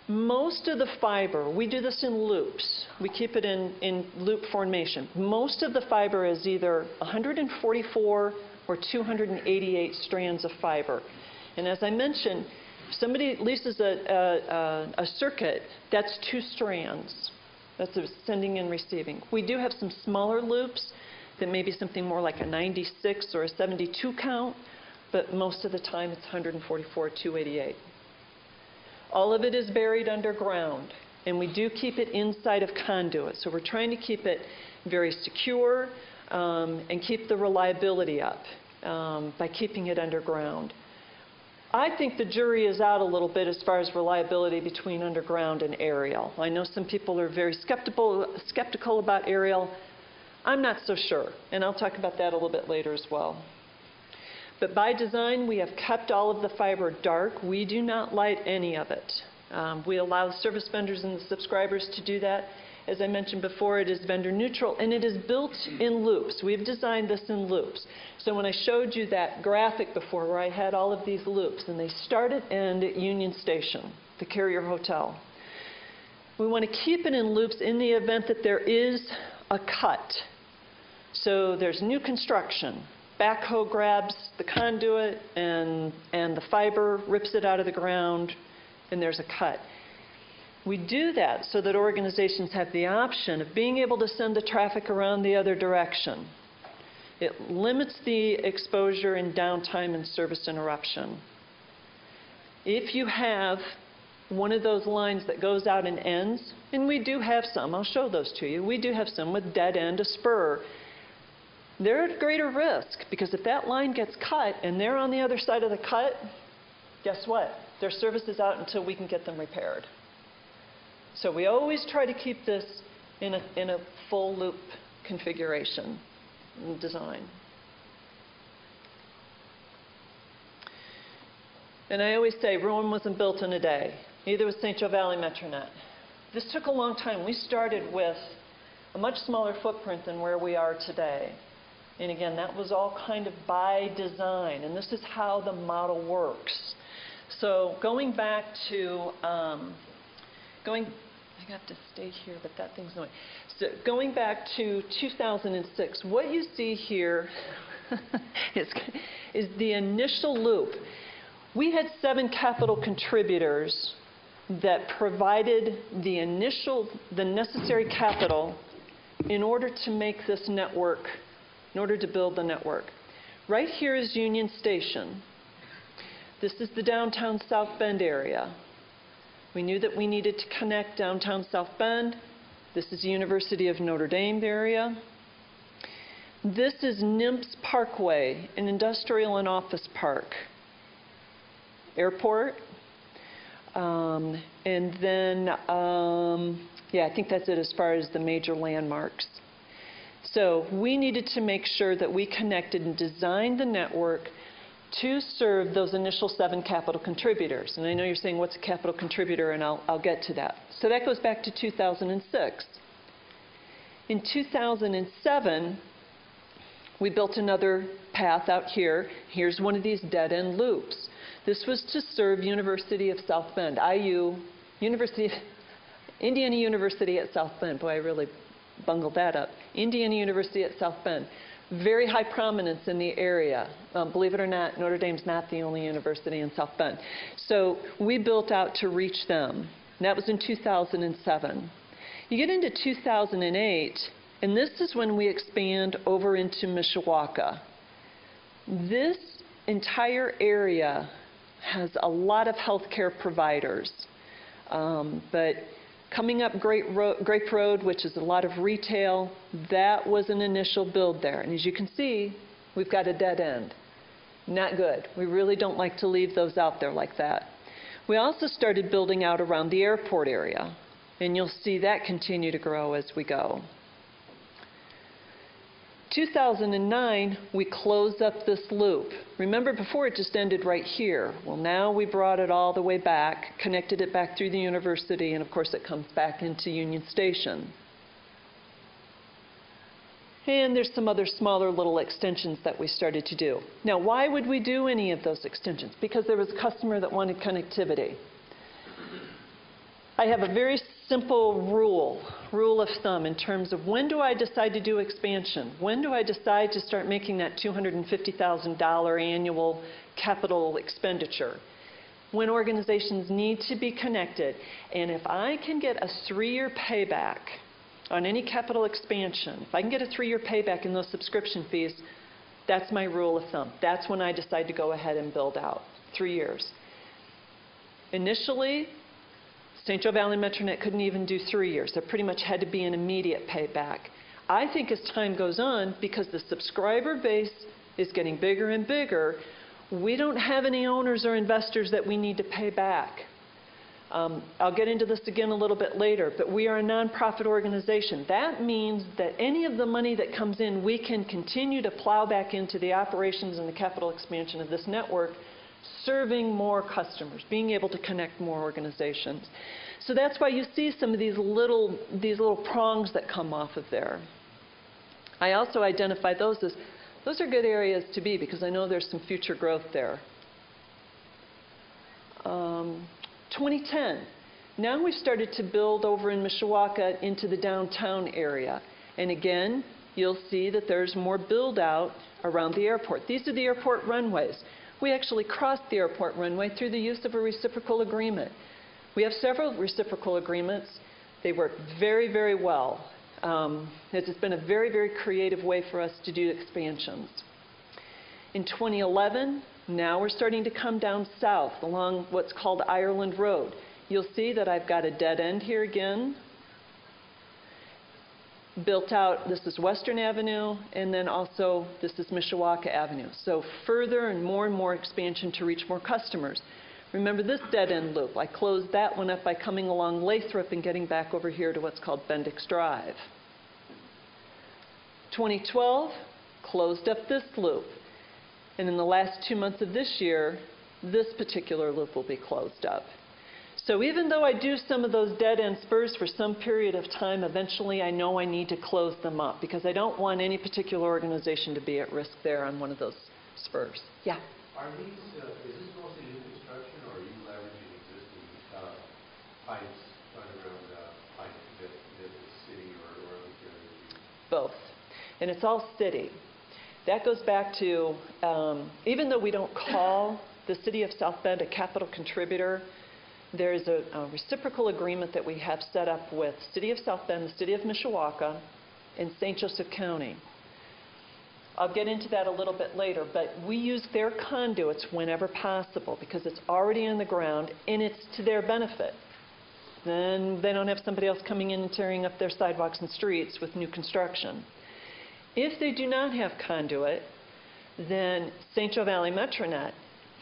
Most of the fiber, we do this in loops. We keep it in loop formation. Most of the fiber is either 144 or 288 strands of fiber. And as I mentioned, if somebody leases a circuit, that's 2 strands. That's a sending and receiving. We do have some smaller loops that may be something more like a 96 or a 72 count, but most of the time it's 144, 288. All of it is buried underground, and we do keep it inside of conduit. So we're trying to keep it very secure and keep the reliability up by keeping it underground. I think the jury is out a little bit as far as reliability between underground and aerial. I know some people are very skeptical about aerial. I'm not so sure, and I'll talk about that a little bit later as well. But by design, we have kept all of the fiber dark. We do not light any of it. We allow service vendors and the subscribers to do that. As I mentioned before, it is vendor neutral, and it is built in loops. We've designed this in loops. So when I showed you that graphic before where I had all of these loops, and they start and end at Union Station, the carrier hotel, we want to keep it in loops in the event that there is a cut. So there's new construction. Backhoe grabs the conduit and the fiber, rips it out of the ground, and there's a cut. We do that so that organizations have the option of being able to send the traffic around the other direction. It limits the exposure and downtime and service interruption. If you have one of those lines that goes out and ends, and we do have some, I'll show those to you, we do have some with dead end, a spur, they're at greater risk because if that line gets cut and they're on the other side of the cut, guess what? Their service is out until we can get them repaired. So we always try to keep this in a full loop configuration and design. And I always say Rome wasn't built in a day. Neither was St. Joe Valley Metronet. This took a long time. We started with a much smaller footprint than where we are today. And again, that was all kind of by design, and this is how the model works. So going back to, I got to stay here, but that thing's annoying. So going back to 2006, what you see here is the initial loop. We had 7 capital contributors that provided the necessary capital in order to make this network, in order to build the network. Right here is Union Station. This is the downtown South Bend area. We knew that we needed to connect downtown South Bend. This is the University of Notre Dame area. This is Nimps Parkway, an industrial and office park. Airport. And then, yeah, I think that's it as far as the major landmarks. So we needed to make sure that we connected and designed the network to serve those initial 7 capital contributors. And I know you're saying, what's a capital contributor? And I'll get to that. So that goes back to 2006. In 2007, we built another path out here. Here's one of these dead-end loops. This was to serve University of South Bend, IU, Indiana University at South Bend. Boy, I really bungled that up. Indiana University at South Bend. Very high prominence in the area. Believe it or not, Notre Dame's not the only university in South Bend. So we built out to reach them. And that was in 2007. You get into 2008, and this is when we expand over into Mishawaka. This entire area has a lot of healthcare providers. But coming up Grape Road, which is a lot of retail, that was an initial build there. And as you can see, we've got a dead end. Not good. We really don't like to leave those out there like that. We also started building out around the airport area, and you'll see that continue to grow as we go. 2009, we closed up this loop. Remember, before it just ended right here. Well, now we brought it all the way back, connected it back through the university, and of course it comes back into Union Station. And there's some other smaller little extensions that we started to do. Now, why would we do any of those extensions? Because there was a customer that wanted connectivity. I have a very simple rule of thumb in terms of when do I decide to do expansion? When do I decide to start making that $250,000 annual capital expenditure? When organizations need to be connected. And if I can get a 3-year payback on any capital expansion, if I can get a 3-year payback in those subscription fees, that's my rule of thumb. That's when I decide to go ahead and build out. 3 years. Initially, St. Joe Valley Metronet couldn't even do 3 years. There pretty much had to be an immediate payback. I think as time goes on, because the subscriber base is getting bigger and bigger, we don't have any owners or investors that we need to pay back. I'll get into this again a little bit later, but we are a nonprofit organization. That means that any of the money that comes in, we can continue to plow back into the operations and the capital expansion of this network, serving more customers, being able to connect more organizations. So that's why you see some of these little prongs that come off of there. I also identify those as, those are good areas to be because I know there's some future growth there. 2010, now we've started to build over in Mishawaka into the downtown area. And again, you'll see that there's more build out around the airport. These are the airport runways. We actually crossed the airport runway through the use of a reciprocal agreement. We have several reciprocal agreements. They work very, very well. It has been a very, very creative way for us to do expansions. In 2011, now we're starting to come down south along what's called Ireland Road. You'll see that I've got a dead end here again. Built out, this is Western Avenue, and then also this is Mishawaka Avenue. So further and more expansion to reach more customers. Remember this dead-end loop. I closed that one up by coming along Lathrop and getting back over here to what's called Bendix Drive. 2012, closed up this loop. And in the last 2 months of this year, this particular loop will be closed up. So even though I do some of those dead-end spurs for some period of time, eventually I know I need to close them up because I don't want any particular organization to be at risk there on one of those spurs. Yeah? Are these, is this mostly new construction, or are you leveraging existing pipes, underground pipes that the city or other carriers use? Both. And it's all city. That goes back to, even though we don't call the city of South Bend a capital contributor, there is a reciprocal agreement that we have set up with the city of South Bend, the city of Mishawaka, and St. Joseph County. I'll get into that a little bit later, but we use their conduits whenever possible because it's already in the ground and it's to their benefit. Then they don't have somebody else coming in and tearing up their sidewalks and streets with new construction. If they do not have conduit, then St. Joe Valley Metronet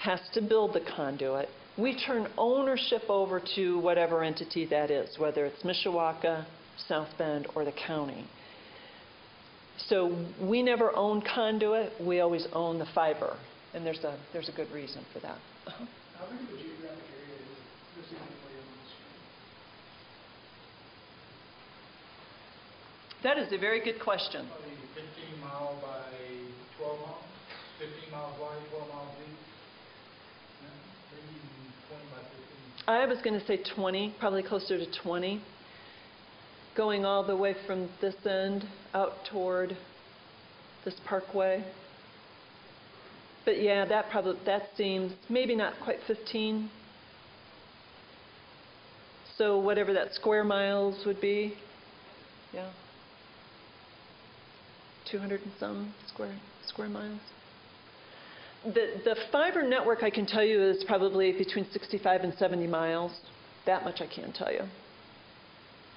has to build the conduit. We turn ownership over to whatever entity that is, whether it's Mishawaka, South Bend, or the county. So we never own conduit, we always own the fiber, and there's a good reason for that. How big of a geographic area is this exactly on the screen? That is a very good question. Probably 15 miles by 12 miles, 15 miles wide, 12 miles deep. Maybe 20 by 15. I was going to say 20, probably closer to 20, going all the way from this end out toward this parkway. But yeah, that seems maybe not quite 15. So whatever that square miles would be, yeah, 200 and some square miles. The fiber network, I can tell you, is probably between 65 and 70 miles. That much I can tell you.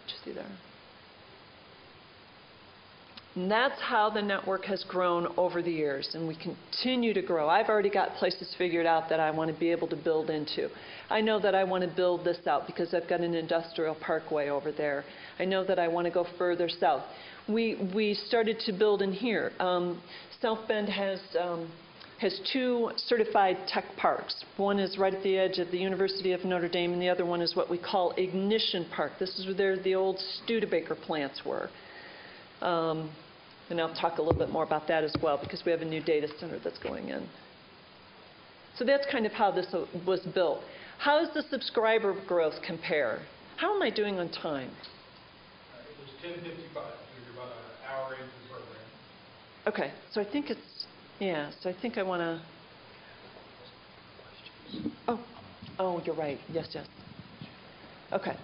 Just see there. And that's how the network has grown over the years, and we continue to grow. I've already got places figured out that I want to be able to build into. I know that I want to build this out because I've got an industrial parkway over there. I know that I want to go further south. We started to build in here. South Bend has two certified tech parks. One is right at the edge of the University of Notre Dame, and the other one is what we call Ignition Park. This is where the old Studebaker plants were. And I'll talk a little bit more about that as well because we have a new data center that's going in. So that's kind of how this was built. How does the subscriber growth compare? How am I doing on time? It was 10:55, so you're about an hour into the program. Okay, so I think it's, yeah, so I think I want to, oh, you're right, yes. Okay.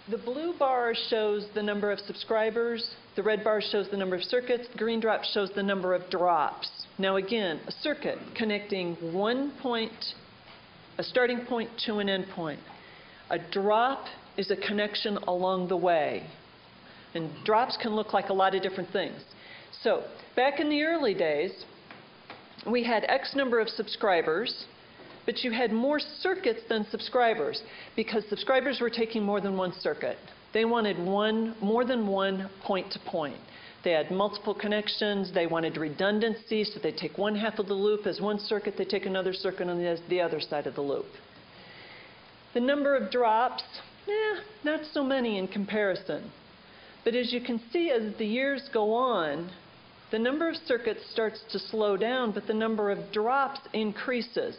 The blue bar shows the number of subscribers, the red bar shows the number of circuits, the green drop shows the number of drops. Now again, a circuit connecting one point, a starting point to an end point. A drop is a connection along the way. And drops can look like a lot of different things. So back in the early days, we had X number of subscribers, but you had more circuits than subscribers because subscribers were taking more than one circuit. They wanted more than one point-to-point. They had multiple connections. They wanted redundancy, so they'd take one half of the loop as one circuit. They'd take another circuit on the other side of the loop. The number of drops, not so many in comparison. But as you can see, as the years go on, the number of circuits starts to slow down, but the number of drops increases.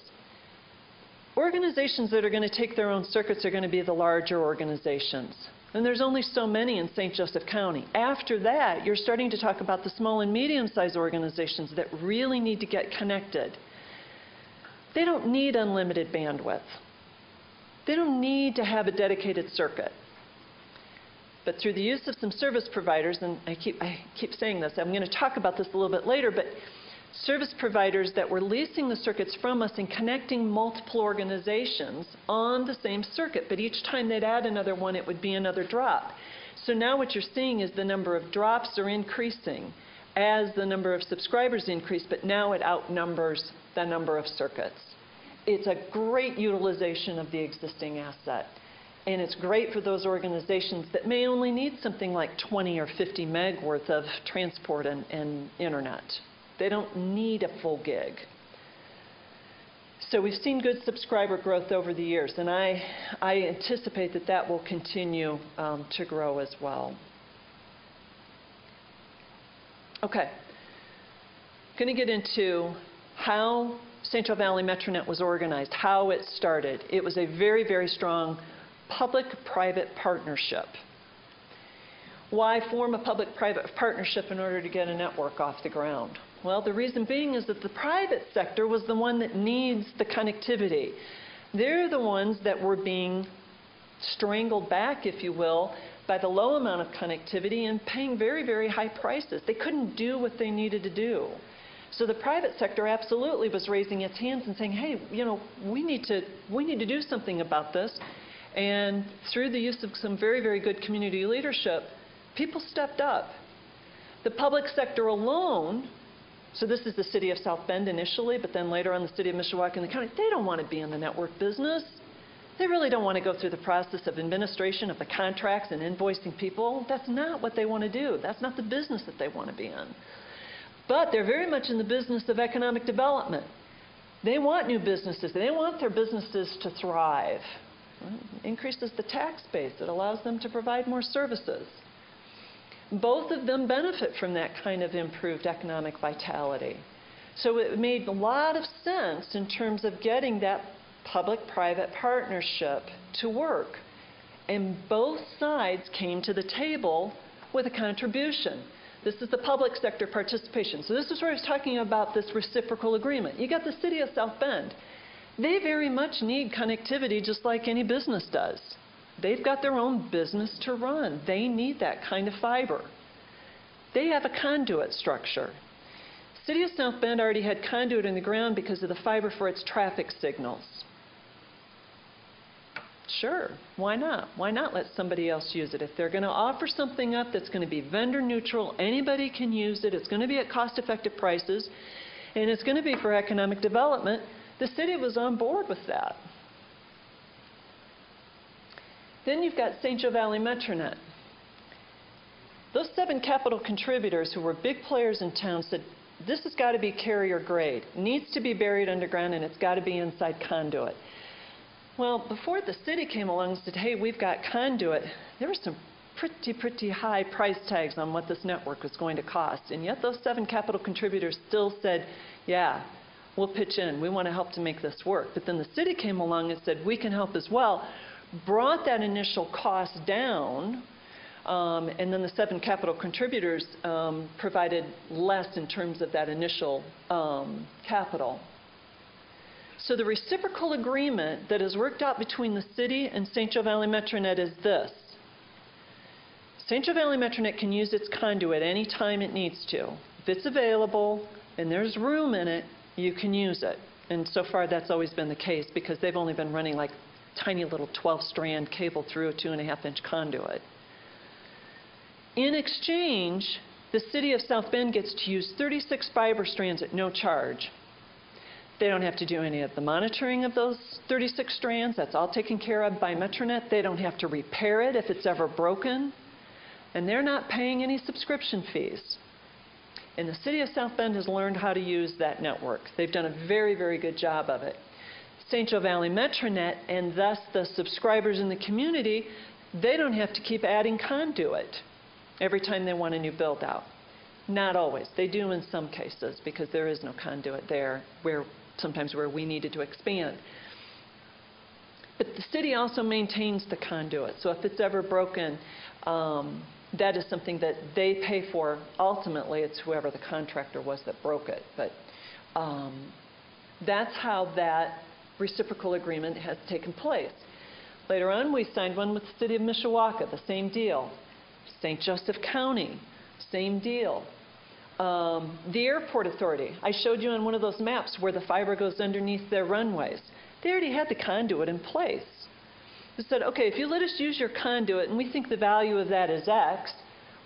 Organizations that are going to take their own circuits are going to be the larger organizations. And there's only so many in St. Joseph County. After that, you're starting to talk about the small and medium-sized organizations that really need to get connected. They don't need unlimited bandwidth. They don't need to have a dedicated circuit. But through the use of some service providers, and I keep saying this, I'm going to talk about this a little bit later, but service providers that were leasing the circuits from us and connecting multiple organizations on the same circuit, but each time they'd add another one, it would be another drop. So now what you're seeing is the number of drops are increasing as the number of subscribers increase, but now it outnumbers the number of circuits. It's a great utilization of the existing asset. And it's great for those organizations that may only need something like 20 or 50 meg worth of transport and internet. They don't need a full gig. So we've seen good subscriber growth over the years, and I anticipate that that will continue to grow as well. Okay. Going to get into how Central Valley Metronet was organized, how it started. It was a very, very strong public-private partnership. Why form a public-private partnership in order to get a network off the ground? Well, the reason being is that the private sector was the one that needs the connectivity. They're the ones that were being strangled back, if you will, by the low amount of connectivity and paying very, very high prices. They couldn't do what they needed to do. So the private sector absolutely was raising its hands and saying, hey, you know, we need to do something about this. And through the use of some very, very good community leadership, people stepped up. The public sector alone, so this is the city of South Bend initially, but then later on the city of Mishawaka and the county, they don't want to be in the network business. They really don't want to go through the process of administration of the contracts and invoicing people. That's not what they want to do. That's not the business that they want to be in. But they're very much in the business of economic development. They want new businesses. They want their businesses to thrive. It increases the tax base. It allows them to provide more services. Both of them benefit from that kind of improved economic vitality. So it made a lot of sense in terms of getting that public-private partnership to work. And both sides came to the table with a contribution. This is the public sector participation. So this is where I was talking about this reciprocal agreement. You got the city of South Bend. They very much need connectivity just like any business does. They've got their own business to run. They need that kind of fiber. They have a conduit structure. City of South Bend already had conduit in the ground because of the fiber for its traffic signals. Sure, why not? Why not let somebody else use it? If they're going to offer something up that's going to be vendor neutral, anybody can use it, it's going to be at cost-effective prices, and it's going to be for economic development, the city was on board with that. Then you've got St. Joe Valley Metronet. Those 7 capital contributors who were big players in town said, this has got to be carrier grade. It needs to be buried underground and it's got to be inside conduit. Well, before the city came along and said, hey, we've got conduit, there were some pretty high price tags on what this network was going to cost. And yet those 7 capital contributors still said, yeah, we'll pitch in. We want to help to make this work. But then the city came along and said, we can help as well. Brought that initial cost down, and then the 7 capital contributors provided less in terms of that initial capital. So the reciprocal agreement that is worked out between the city and St. Joe Valley Metronet is this. St. Joe Valley Metronet can use its conduit any time it needs to. If it's available and there's room in it, you can use it. And so far that's always been the case because they've only been running like tiny little 12-strand cable through a 2.5-inch conduit. In exchange, the city of South Bend gets to use 36 fiber strands at no charge. They don't have to do any of the monitoring of those 36 strands. That's all taken care of by Metronet. They don't have to repair it if it's ever broken. And they're not paying any subscription fees. And the city of South Bend has learned how to use that network. They've done a very, very good job of it. St. Joe Valley Metronet, and thus the subscribers in the community, they don't have to keep adding conduit every time they want a new build out. Not always. They do in some cases because there is no conduit there sometimes where we needed to expand. But the city also maintains the conduit. So if it's ever broken, that is something that they pay for. Ultimately, it's whoever the contractor was that broke it. But that's how that reciprocal agreement has taken place. Later on, we signed one with the city of Mishawaka, the same deal. St. Joseph County, same deal. The airport authority, I showed you on one of those maps where the fiber goes underneath their runways. They already had the conduit in place. They said, okay, if you let us use your conduit and we think the value of that is X,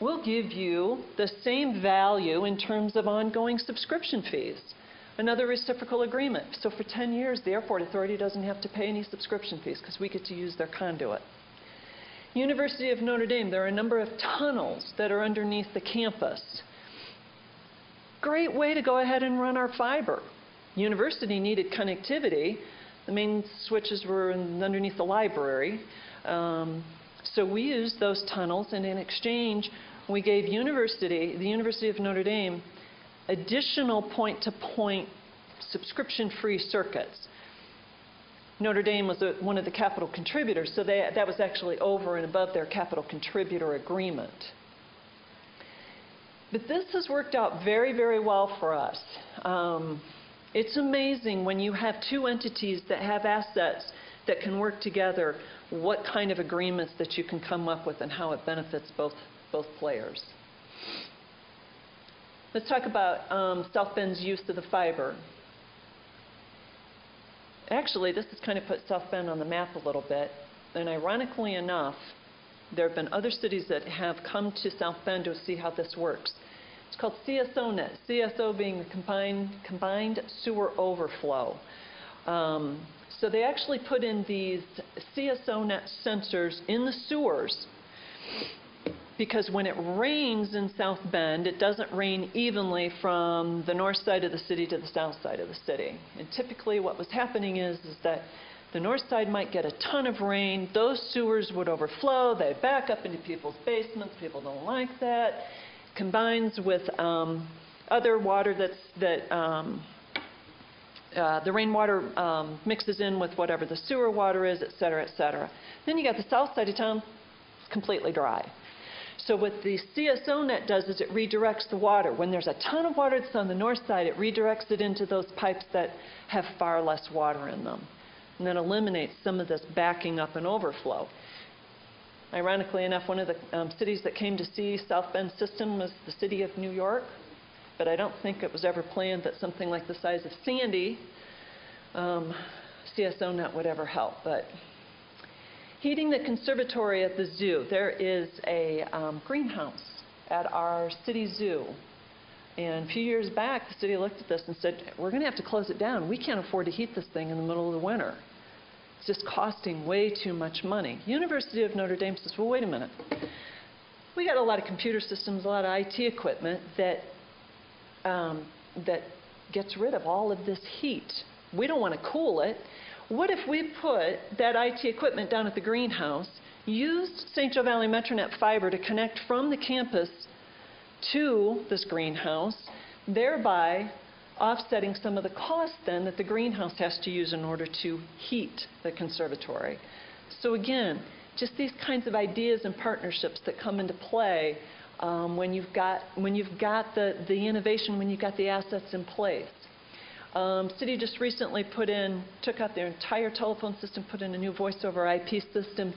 we'll give you the same value in terms of ongoing subscription fees. Another reciprocal agreement. So for 10 years, the airport authority doesn't have to pay any subscription fees because we get to use their conduit. University of Notre Dame, there are a number of tunnels that are underneath the campus. Great way to go ahead and run our fiber. University needed connectivity. The main switches were underneath the library. So we used those tunnels, and in exchange, we gave the University of Notre Dame, additional point-to-point subscription-free circuits. Notre Dame was one of the capital contributors, so that was actually over and above their capital contributor agreement. But this has worked out very, very well for us. It's amazing when you have two entities that have assets that can work together, what kind of agreements that you can come up with and how it benefits both players. Let's talk about South Bend's use of the fiber. Actually, this has kind of put South Bend on the map a little bit. And ironically enough, there have been other cities that have come to South Bend to see how this works. It's called CSONet, CSO being the combined sewer overflow. So they actually put in these CSONet sensors in the sewers, because when it rains in South Bend, it doesn't rain evenly from the north side of the city to the south side of the city. And typically what was happening is that the north side might get a ton of rain, those sewers would overflow, they back up into people's basements, people don't like that. Combines with other water the rainwater mixes in with whatever the sewer water is, et cetera, et cetera. Then you got the south side of town, it's completely dry. So what the CSONet does is it redirects the water. When there's a ton of water that's on the north side, it redirects it into those pipes that have far less water in them. And that eliminates some of this backing up and overflow. Ironically enough, one of the cities that came to see South Bend's system was the city of New York. But I don't think it was ever planned that something like the size of Sandy, CSONet would ever help. But heating the conservatory at the zoo. There is a greenhouse at our city zoo. And a few years back, the city looked at this and said, we're going to have to close it down. We can't afford to heat this thing in the middle of the winter. It's just costing way too much money. University of Notre Dame says, well, wait a minute. We got a lot of computer systems, a lot of IT equipment that gets rid of all of this heat. We don't want to cool it. What if we put that IT equipment down at the greenhouse, used St. Joe Valley Metronet fiber to connect from the campus to this greenhouse, thereby offsetting some of the cost then that the greenhouse has to use in order to heat the conservatory. So again, just these kinds of ideas and partnerships that come into play when you've got the innovation, when you've got the assets in place. City just recently took out their entire telephone system, put in a new voice over IP system.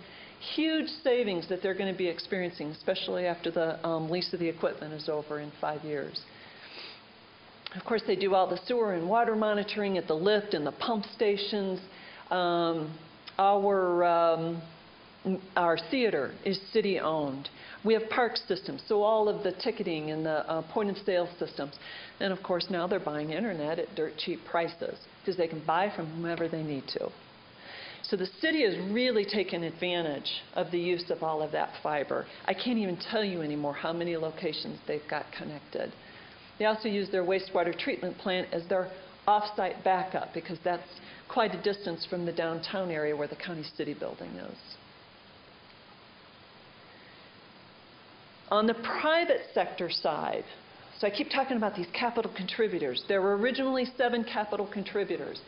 Huge savings that they're going to be experiencing, especially after the lease of the equipment is over in 5 years. Of course, they do all the sewer and water monitoring at the lift and the pump stations. Our theater is city-owned. We have park systems, so all of the ticketing and the point-of-sale systems. And of course, now they're buying internet at dirt cheap prices because they can buy from whomever they need to. So the city has really taken advantage of the use of all of that fiber. I can't even tell you anymore how many locations they've got connected. They also use their wastewater treatment plant as their off-site backup because that's quite a distance from the downtown area where the county city building is. On the private sector side, so I keep talking about these capital contributors. There were originally 7 capital contributors.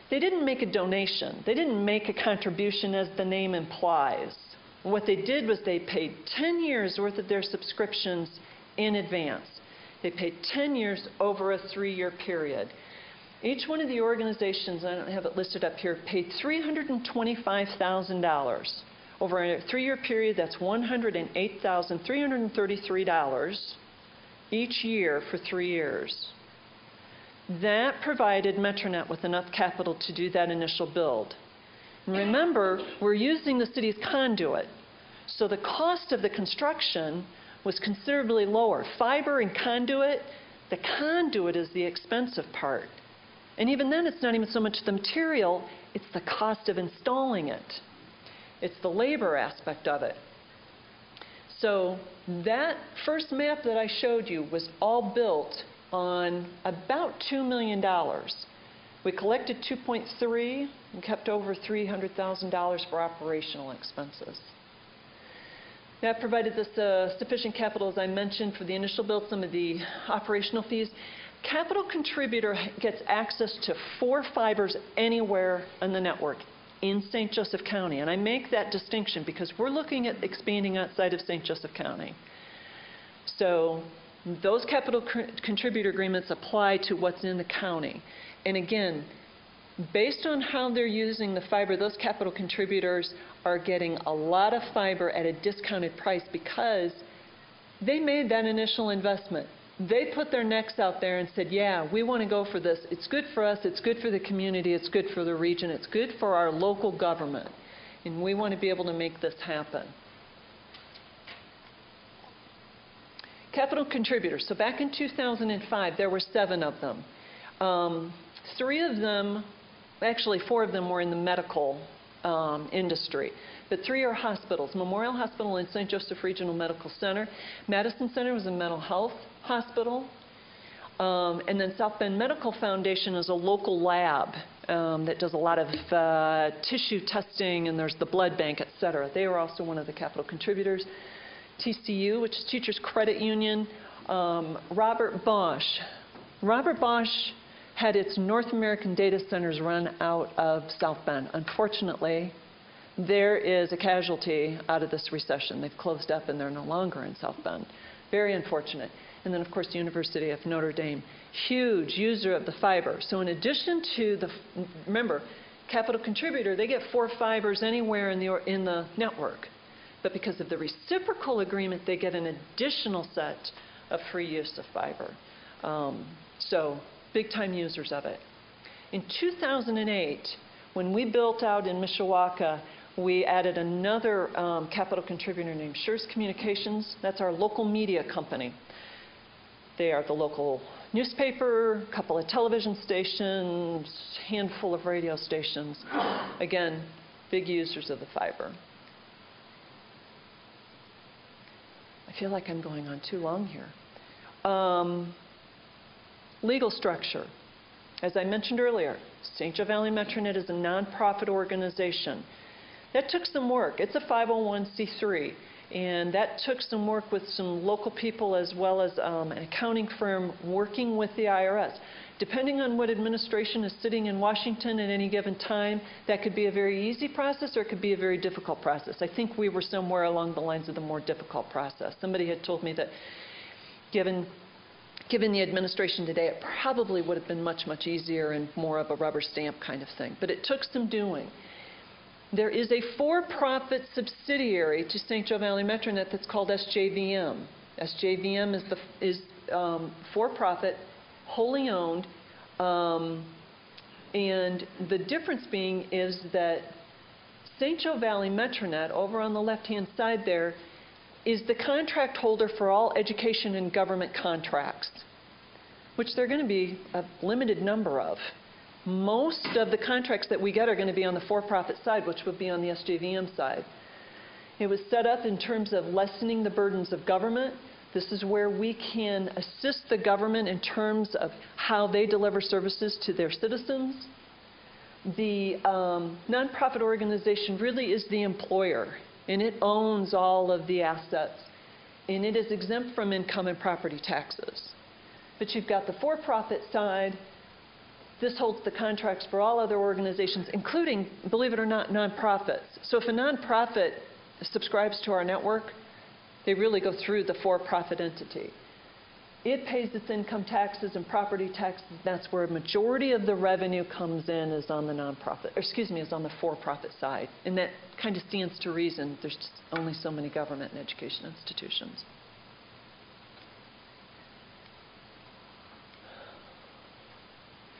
They didn't make a donation. They didn't make a contribution as the name implies. What they did was they paid 10 years worth of their subscriptions in advance. They paid 10 years over a 3-year period. Each one of the organizations, I don't have it listed up here, paid $325,000. Over a 3-year period, that's $108,333 each year for 3 years. That provided Metronet with enough capital to do that initial build. And remember, we're using the city's conduit, so the cost of the construction was considerably lower. Fiber and conduit, the conduit is the expensive part. And even then, it's not even so much the material, it's the cost of installing it. It's the labor aspect of it. So that first map that I showed you was all built on about $2 million. We collected 2.3 and kept over $300,000 for operational expenses. That provided us sufficient capital, as I mentioned, for the initial build, some of the operational fees. Capital contributor gets access to 4 fibers anywhere on the network in St. Joseph County. And I make that distinction because we're looking at expanding outside of St. Joseph County. So those capital contributor agreements apply to what's in the county. And again, based on how they're using the fiber, those capital contributors are getting a lot of fiber at a discounted price because they made that initial investment. They put their necks out there and said, yeah, we want to go for this. It's good for us. It's good for the community. It's good for the region. It's good for our local government. And we want to be able to make this happen. Capital contributors. So back in 2005, there were 7 of them. 3 of them, actually 4 of them were in the medical industry. But 3 are hospitals. Memorial Hospital and St. Joseph Regional Medical Center. Madison Center was a mental health hospital. And then South Bend Medical Foundation is a local lab that does a lot of tissue testing, and there's the blood bank, et cetera. They were also one of the capital contributors. TCU, which is Teachers Credit Union. Robert Bosch. Robert Bosch had its North American data centers run out of South Bend. Unfortunately, there is a casualty out of this recession. They've closed up and they're no longer in South Bend. Very unfortunate. And then, of course, the University of Notre Dame, huge user of the fiber. So in addition to the, remember, capital contributor, they get 4 fibers anywhere in the network. But because of the reciprocal agreement, they get an additional set of free use of fiber. So big-time users of it. In 2008, when we built out in Mishawaka, we added another capital contributor named Schurz Communications. That's our local media company. They are the local newspaper, a couple of television stations, handful of radio stations. Again, big users of the fiber. I feel like I'm going on too long here. Legal structure. As I mentioned earlier, St. Joe Valley Metronet is a nonprofit organization. That took some work. It's a 501c3, and that took some work with some local people as well as an accounting firm working with the IRS. Depending on what administration is sitting in Washington at any given time, that could be a very easy process or it could be a very difficult process. I think we were somewhere along the lines of the more difficult process. Somebody had told me that given the administration today, it probably would have been much, much easier and more of a rubber stamp kind of thing. But it took some doing. There is a for-profit subsidiary to St. Joe Valley Metronet that's called SJVM. SJVM is for-profit, wholly owned, and the difference being is that St. Joe Valley Metronet, over on the left-hand side there, is the contract holder for all education and government contracts, which there are going to be a limited number of. Most of the contracts that we get are going to be on the for-profit side, which would be on the SJVM side. It was set up in terms of lessening the burdens of government. This is where we can assist the government in terms of how they deliver services to their citizens. The nonprofit organization really is the employer, and it owns all of the assets, and it is exempt from income and property taxes. But you've got the for-profit side. This holds the contracts for all other organizations, including, believe it or not, nonprofits. So if a nonprofit subscribes to our network, they really go through the for-profit entity. It pays its income taxes and property taxes. That's where a majority of the revenue comes in, is on the nonprofit, or excuse me, is on the for-profit side. And that kind of stands to reason. There's just only so many government and education institutions.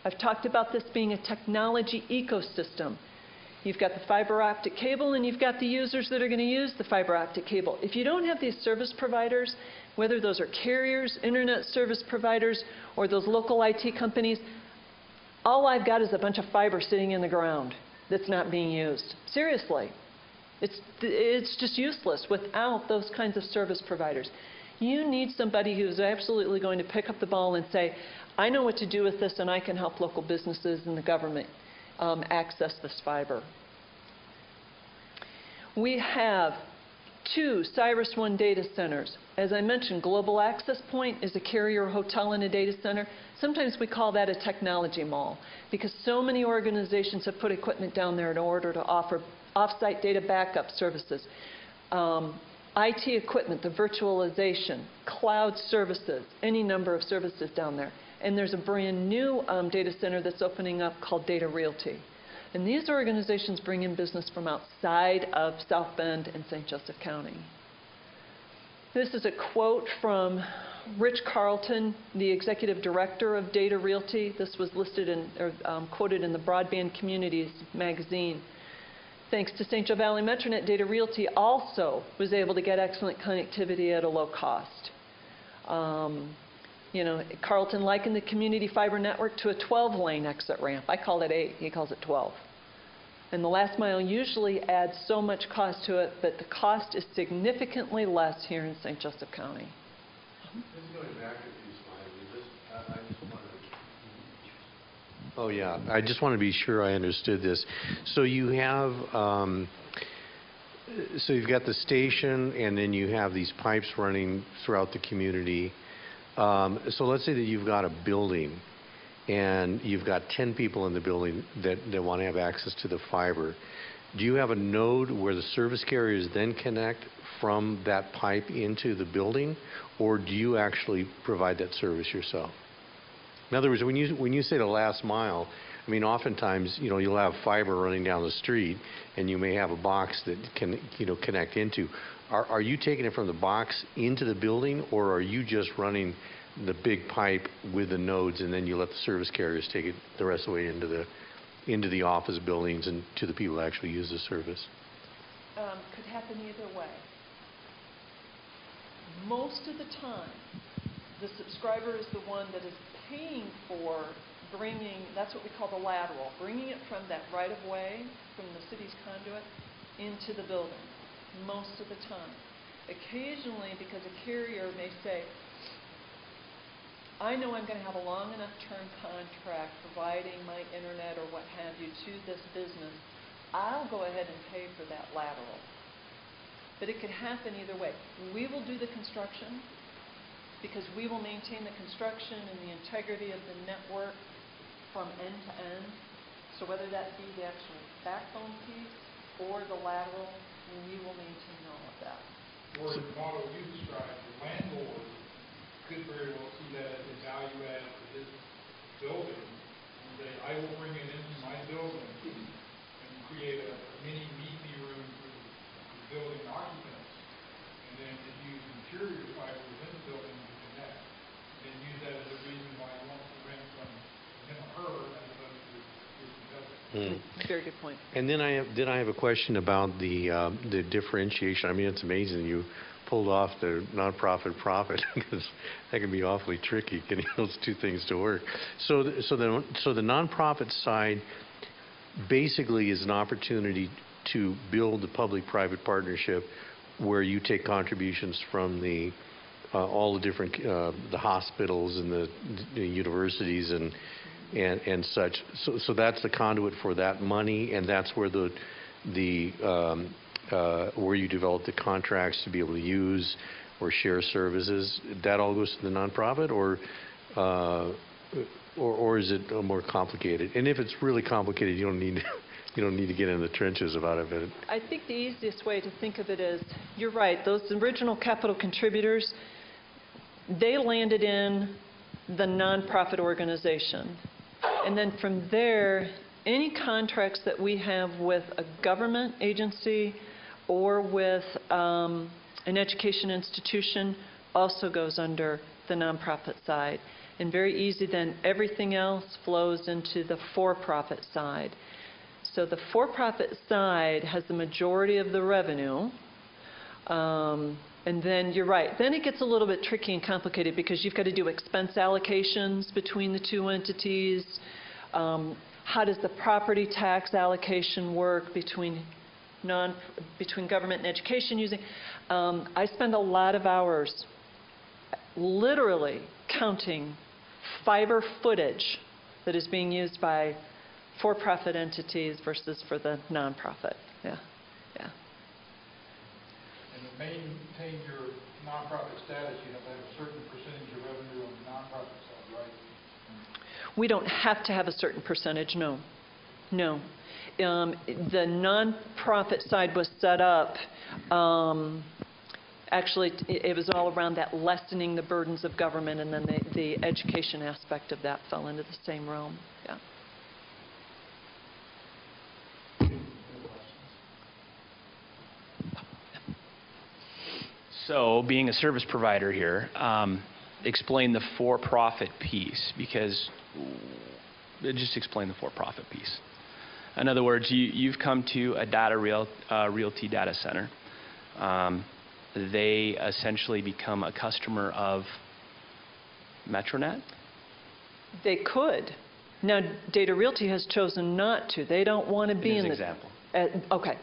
I've talked about this being a technology ecosystem. You've got the fiber optic cable, and you've got the users that are going to use the fiber optic cable. If you don't have these service providers, whether those are carriers, internet service providers, or those local IT companies, all I've got is a bunch of fiber sitting in the ground that's not being used. Seriously. It's just useless without those kinds of service providers. You need somebody who's absolutely going to pick up the ball and say, I know what to do with this, and I can help local businesses and the government access this fiber. We have 2 Cyrus One data centers. As I mentioned, Global Access Point is a carrier hotel and a data center. Sometimes we call that a technology mall because so many organizations have put equipment down there in order to offer off-site data backup services, IT equipment, the virtualization, cloud services, any number of services down there. And there's a brand new data center that's opening up called Data Realty. And these organizations bring in business from outside of South Bend and St. Joseph County. This is a quote from Rich Carlton, the executive director of Data Realty. This was listed in, or quoted in the Broadband Communities magazine. Thanks to St. Joe Valley Metronet, Data Realty also was able to get excellent connectivity at a low cost. You know, Carlton likened the community fiber network to a 12-lane exit ramp. I call it 8, he calls it 12. And the last mile usually adds so much cost to it, but the cost is significantly less here in St. Joseph County. Just going back a few slides, I just wanted to... Oh, yeah. I just want to be sure I understood this. So you have, so you've got the station, and then you have these pipes running throughout the community. So let's say that you've got a building, and you've got 10 people in the building that want to have access to the fiber. Do you have a node where the service carriers then connect from that pipe into the building, or do you actually provide that service yourself? In other words, when you say the last mile, I mean, oftentimes, you know, you'll have fiber running down the street, and you may have a box that can, you know, connect into. Are you taking it from the box into the building, or are you just running the big pipe with the nodes, and then you let the service carriers take it the rest of the way into the office buildings and to the people who actually use the service? Could happen either way. Most of the time, the subscriber is the one that is paying for bringing, that's what we call the lateral, bringing it from that right-of-way, from the city's conduit, into the building. Most of the time. Occasionally, because a carrier may say, I know I'm going to have a long enough term contract providing my internet or what have you to this business, I'll go ahead and pay for that lateral. But it could happen either way. We will do the construction because we will maintain the construction and the integrity of the network from end to end. So whether that be the actual backbone piece or the lateral, we will maintain all of that. Or the model you described, the landlord could very well see that as a value add to his building and say, I will bring it into my building and create a mini meet-me room for the building occupants, and then to use interior fiber within the building to connect, and use that as a reason why he wants to rent from him or her as opposed to his competitor. Very good point. And then I have a question about the differentiation. I mean, it's amazing you pulled off the nonprofit profit because that can be awfully tricky getting those two things to work. So the nonprofit side basically is an opportunity to build a public-private partnership where you take contributions from the all the different the hospitals and the universities and such. So that's the conduit for that money, and that's where where you develop the contracts to be able to use or share services. That all goes to the nonprofit, or is it more complicated? And if it's really complicated, you don't need to get in the trenches about it. I think the easiest way to think of it is, you're right, those original capital contributors, they landed in the nonprofit organization. And then from there, any contracts that we have with a government agency or with an education institution also goes under the nonprofit side. And very easy then, everything else flows into the for-profit side. So the for-profit side has the majority of the revenue. And then you're right, then it gets a little bit tricky and complicated because you've got to do expense allocations between the two entities. How does the property tax allocation work between government and education using? I spend a lot of hours literally counting fiber footage that is being used by for-profit entities versus for the nonprofit. Yeah, yeah. And to maintain your nonprofit status, you have to have a certain percentage of revenue on the nonprofit side, right? We don't have to have a certain percentage, no. No. The nonprofit side was set up, actually, it was all around that lessening the burdens of government, and then the education aspect of that fell into the same realm. Yeah. So, being a service provider here, explain the for-profit piece, because just explain the for-profit piece. In other words, you've come to a realty data center. They essentially become a customer of Metronet? They could. Now, Data Realty has chosen not to. They don't want to be in the... example. Okay.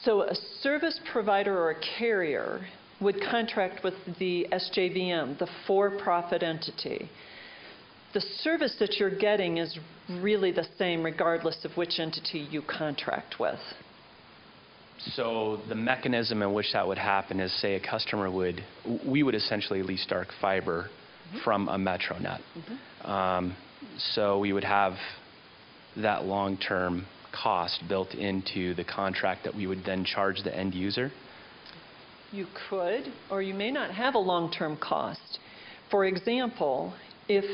So a service provider or a carrier would contract with the SJVM, the for-profit entity. The service that you're getting is really the same regardless of which entity you contract with. So the mechanism in which that would happen is, say, a customer we would essentially lease dark fiber from a Metronet. So we would have that long-term cost built into the contract that we would then charge the end user. You could, or you may not have a long-term cost. For example, if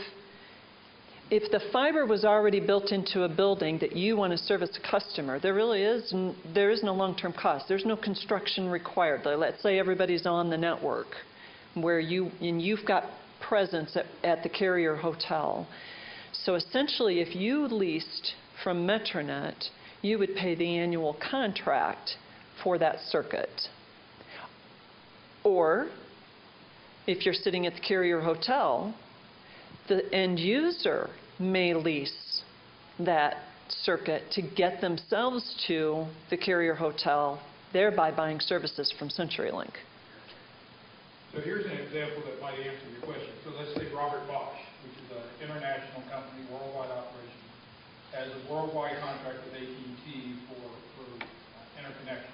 the fiber was already built into a building that you want to service a customer, there is no long-term cost. There's no construction required. Let's say everybody's on the network, where you've got presence at the carrier hotel. So essentially, if you leased from Metronet, you would pay the annual contract for that circuit. Or, if you're sitting at the carrier hotel, the end user may lease that circuit to get themselves to the carrier hotel, thereby buying services from CenturyLink. So here's an example that might answer your question. So let's say Robert Bosch, which is an international company, worldwide operation, has a worldwide contract with AT&T for interconnection.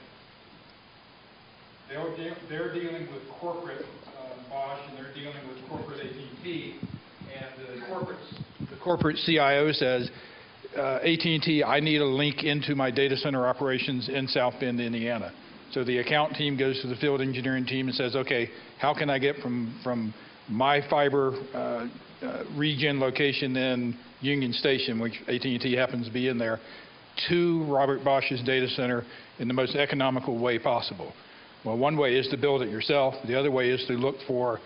They're dealing with corporate Bosch, and they're dealing with corporate AT&T, and the corporate CIO says, AT&T, I need a link into my data center operations in South Bend, Indiana. So the account team goes to the field engineering team and says, okay, how can I get from my fiber region location in Union Station, which AT&T happens to be in there, to Robert Bosch's data center in the most economical way possible? Well, one way is to build it yourself. The other way is to look for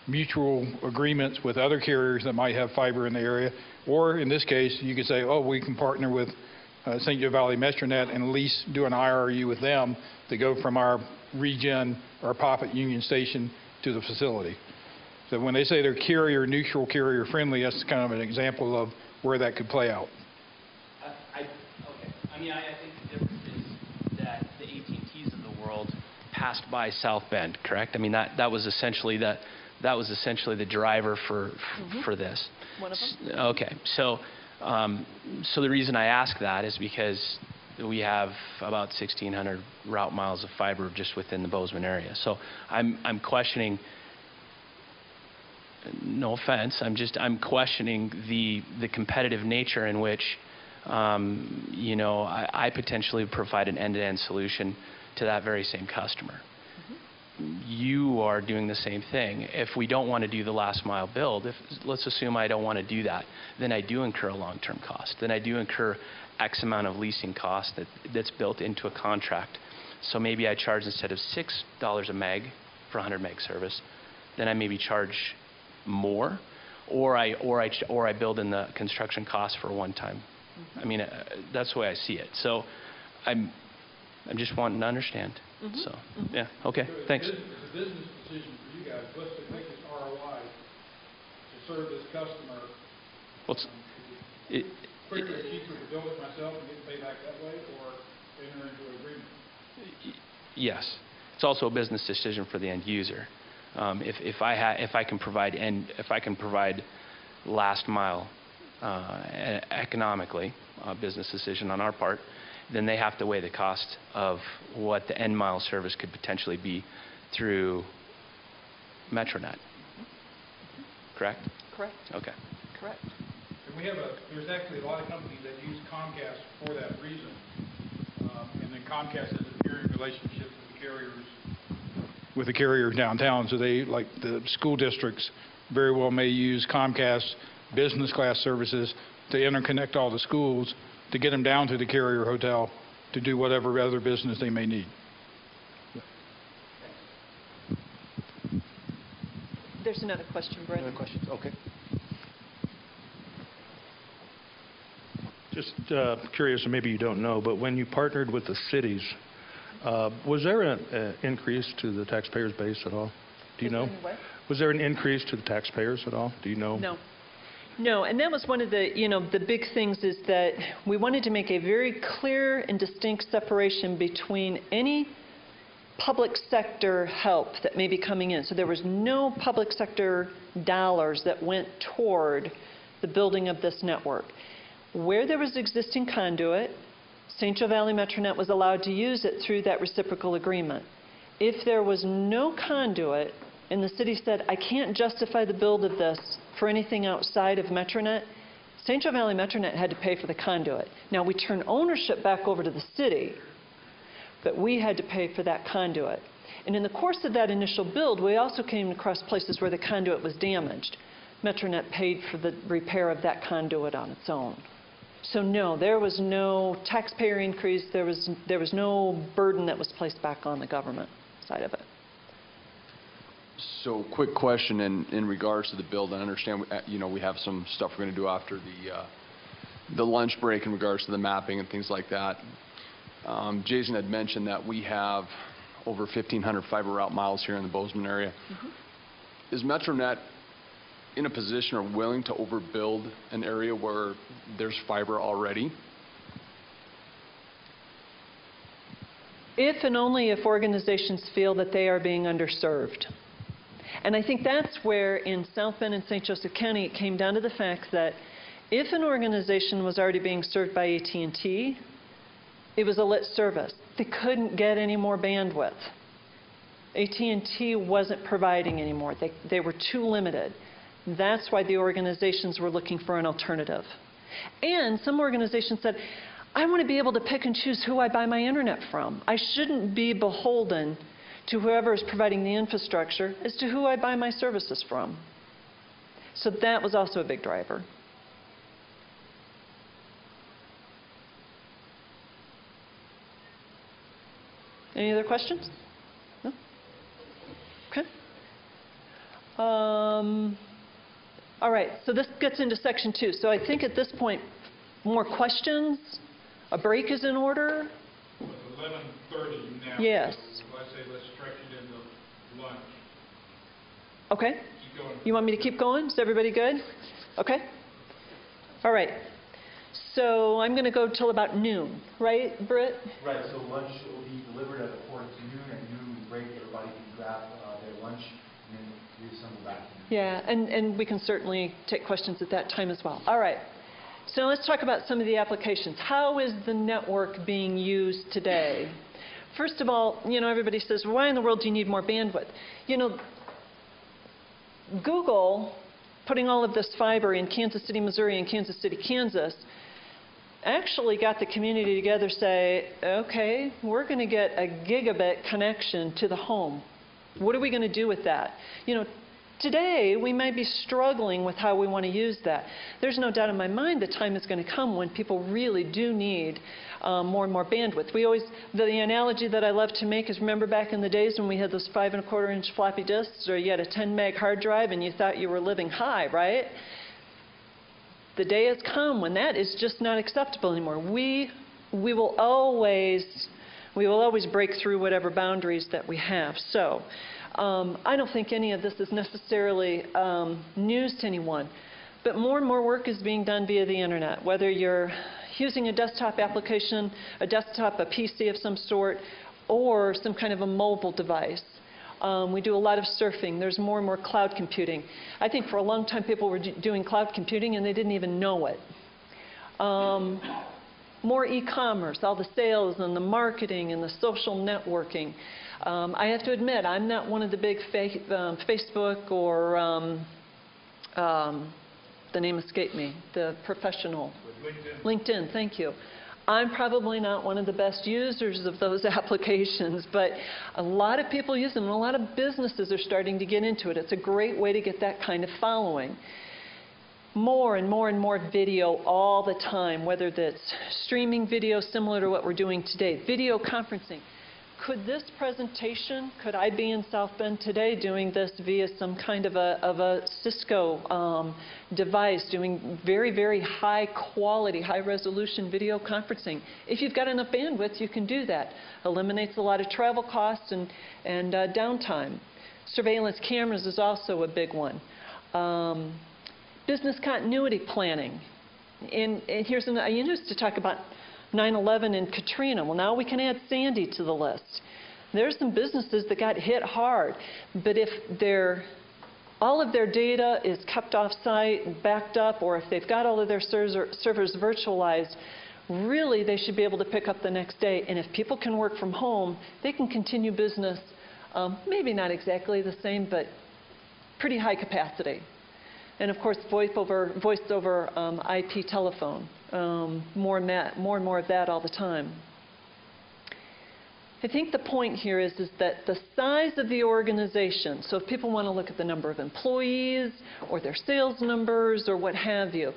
mutual agreements with other carriers that might have fiber in the area. Or in this case, you could say, oh, we can partner with St. Joe Valley Metronet and at least do an IRU with them to go from our region or POP at Union Station to the facility. So when they say they're carrier neutral, carrier friendly, that's kind of an example of where that could play out. Okay. I mean, I think the difference is that the AT&Ts of the world passed by South Bend, correct? I mean, that was essentially the driver for this. One of them. Okay. So the reason I ask that is because we have about 1,600 route miles of fiber just within the Bozeman area. So I'm questioning. No offense. I'm questioning the competitive nature in which, I potentially provide an end-to-end solution to that very same customer. You are doing the same thing. If we don't want to do the last mile build, let's assume I don't want to do that, then I do incur a long-term cost. Then I do incur X amount of leasing cost that's built into a contract. So maybe I charge, instead of $6 a meg for 100 meg service, then I maybe charge more, or I build in the construction cost for one time. I mean, that's the way I see it. So I'm just wanting to understand. So yeah, okay, thanks. It's a business decision for you guys. What's to make this ROI to serve this customer? Well, Quicker and cheaper to build it myself and get paid back that way, or enter into an agreement? Yes. It's also a business decision for the end user. If I can provide last mile economically, a business decision on our part, then they have to weigh the cost of what the end mile service could potentially be through Metronet. Correct? Correct. Okay. Correct. And there's actually a lot of companies that use Comcast for that reason. And then Comcast has a peering relationship with the carriers downtown. So they, like the school districts, very well may use Comcast business class services to interconnect all the schools to get them down to the carrier hotel to do whatever other business they may need. There's another question, Brett. Other questions? Okay. Just curious, and maybe you don't know, but when you partnered with the cities, was there an increase to the taxpayers' base at all? Do you know? Was there an increase to the taxpayers at all? Do you know? No. No, and that was one of the, the big things is that we wanted to make a very clear and distinct separation between any public sector help that may be coming in. So there was no public sector dollars that went toward the building of this network. Where there was existing conduit, St. Joe Valley Metronet was allowed to use it through that reciprocal agreement. If there was no conduit, and the city said, I can't justify the build of this for anything outside of Metronet, St. Joe Valley Metronet had to pay for the conduit. Now, we turned ownership back over to the city, but we had to pay for that conduit. And in the course of that initial build, we also came across places where the conduit was damaged. Metronet paid for the repair of that conduit on its own. So no, there was no taxpayer increase. There was no burden that was placed back on the government side of it. So, quick question in regards to the build. I understand, we have some stuff we're going to do after the lunch break in regards to the mapping and things like that. Jason had mentioned that we have over 1,500 fiber route miles here in the Bozeman area. Mm-hmm. Is Metronet in a position or willing to overbuild an area where there's fiber already? If and only if organizations feel that they are being underserved. And I think that's where in South Bend and St. Joseph County it came down to the fact that if an organization was already being served by AT&T, it was a lit service. They couldn't get any more bandwidth. AT&T wasn't providing anymore. They were too limited. That's why the organizations were looking for an alternative. And some organizations said, I want to be able to pick and choose who I buy my internet from. I shouldn't be beholden to whoever is providing the infrastructure as to who I buy my services from. So that was also a big driver. Any other questions? No? Okay. All right, so this gets into section 2. So I think at this point, more questions? A break is in order? Well, it's 11:30 now. Yes. So let's stretch it into lunch. Okay. Keep going. You want me to keep going? Is everybody good? Okay. All right. So I'm going to go till about noon, right, Britt? Right, so lunch will be delivered at 4 to noon. At noon, we break. Everybody can grab their lunch and then reassemble back. Yeah, and we can certainly take questions at that time as well. All right. So let's talk about some of the applications. How is the network being used today? First of all, everybody says, why in the world do you need more bandwidth? Google, putting all of this fiber in Kansas City, Missouri and Kansas City, Kansas, actually got the community together say, okay, we're going to get a gigabit connection to the home. What are we going to do with that? Today, we may be struggling with how we want to use that. There's no doubt in my mind the time is going to come when people really do need more and more bandwidth. The analogy that I love to make is, remember back in the days when we had those 5 1/4-inch floppy disks, or you had a 10 meg hard drive and you thought you were living high, right? The day has come when that is just not acceptable anymore. We will always break through whatever boundaries that we have. So I don't think any of this is necessarily news to anyone, but more and more work is being done via the internet, whether you're using a desktop application, a PC of some sort, or some kind of a mobile device. We do a lot of surfing. There's more and more cloud computing. I think for a long time people were doing cloud computing and they didn't even know it. More e-commerce, all the sales and the marketing and the social networking. I have to admit, I'm not one of the big Facebook or the name escaped me, the professional. LinkedIn, thank you. I'm probably not one of the best users of those applications, but a lot of people use them, and a lot of businesses are starting to get into it. It's a great way to get that kind of following. More and more and more video all the time, whether that's streaming video similar to what we're doing today, video conferencing. Could this presentation, could I be in South Bend today doing this via some kind of a Cisco device, doing very, very high quality, high resolution video conferencing? If you've got enough bandwidth, you can do that. Eliminates a lot of travel costs and downtime. Surveillance cameras is also a big one. Business continuity planning. And here's another, I used to talk about 9/11 and Katrina. Well, now we can add Sandy to the list. There's some businesses that got hit hard, but if all of their data is kept off-site, backed up, or if they've got all of their servers virtualized, really they should be able to pick up the next day. And if people can work from home, they can continue business, maybe not exactly the same, but pretty high capacity. And of course, voice over IP telephone. More and more of that all the time. I think the point here is that the size of the organization, so if people want to look at the number of employees or their sales numbers or what have you,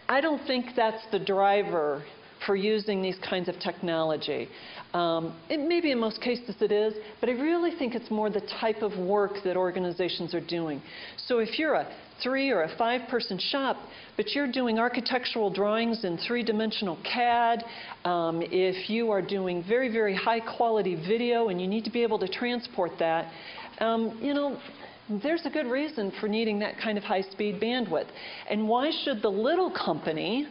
I don't think that's the driver for using these kinds of technology. It may be in most cases it is, but I really think it's more the type of work that organizations are doing. So if you're a 3 or a 5-person shop, but you're doing architectural drawings in 3-dimensional CAD, if you are doing very, very high quality video and you need to be able to transport that, you know, there's a good reason for needing that kind of high-speed bandwidth. And why should the little company,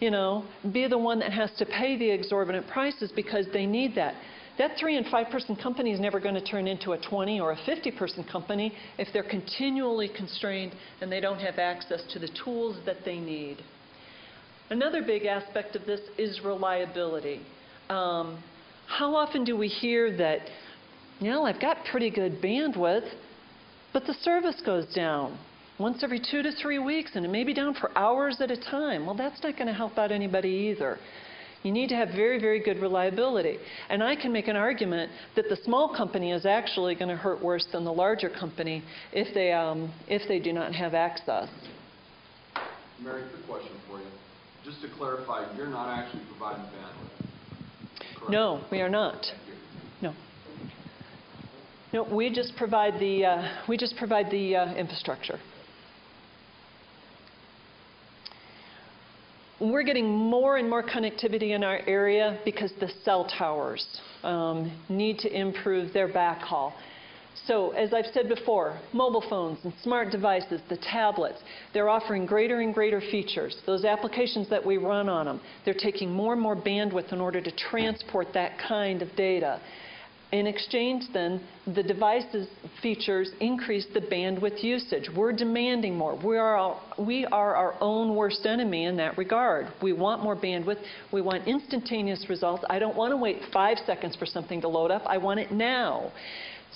you know, be the one that has to pay the exorbitant prices because they need that? That 3- and 5-person company is never going to turn into a 20 or a 50-person company if they're continually constrained and they don't have access to the tools that they need. Another big aspect of this is reliability. How often do we hear that, you know, I've got pretty good bandwidth, but the service goes down once every 2 to 3 weeks, and it may be down for hours at a time? Well, that's not going to help out anybody either. You need to have very, very good reliability. And I can make an argument that the small company is actually going to hurt worse than the larger company if they do not have access. Mary, quick question for you. Just to clarify, you're not actually providing bandwidth, correct? No, we are not. No. No, we just provide the infrastructure. We're getting more and more connectivity in our area because the cell towers need to improve their backhaul. So, as I've said before, mobile phones and smart devices, the tablets, they're offering greater and greater features. Those applications that we run on them, they're taking more and more bandwidth in order to transport that kind of data. In exchange, then, the devices features increase the bandwidth usage. We're demanding more. We are our own worst enemy in that regard. We want more bandwidth. We want instantaneous results. I don't want to wait 5 seconds for something to load up. I want it now.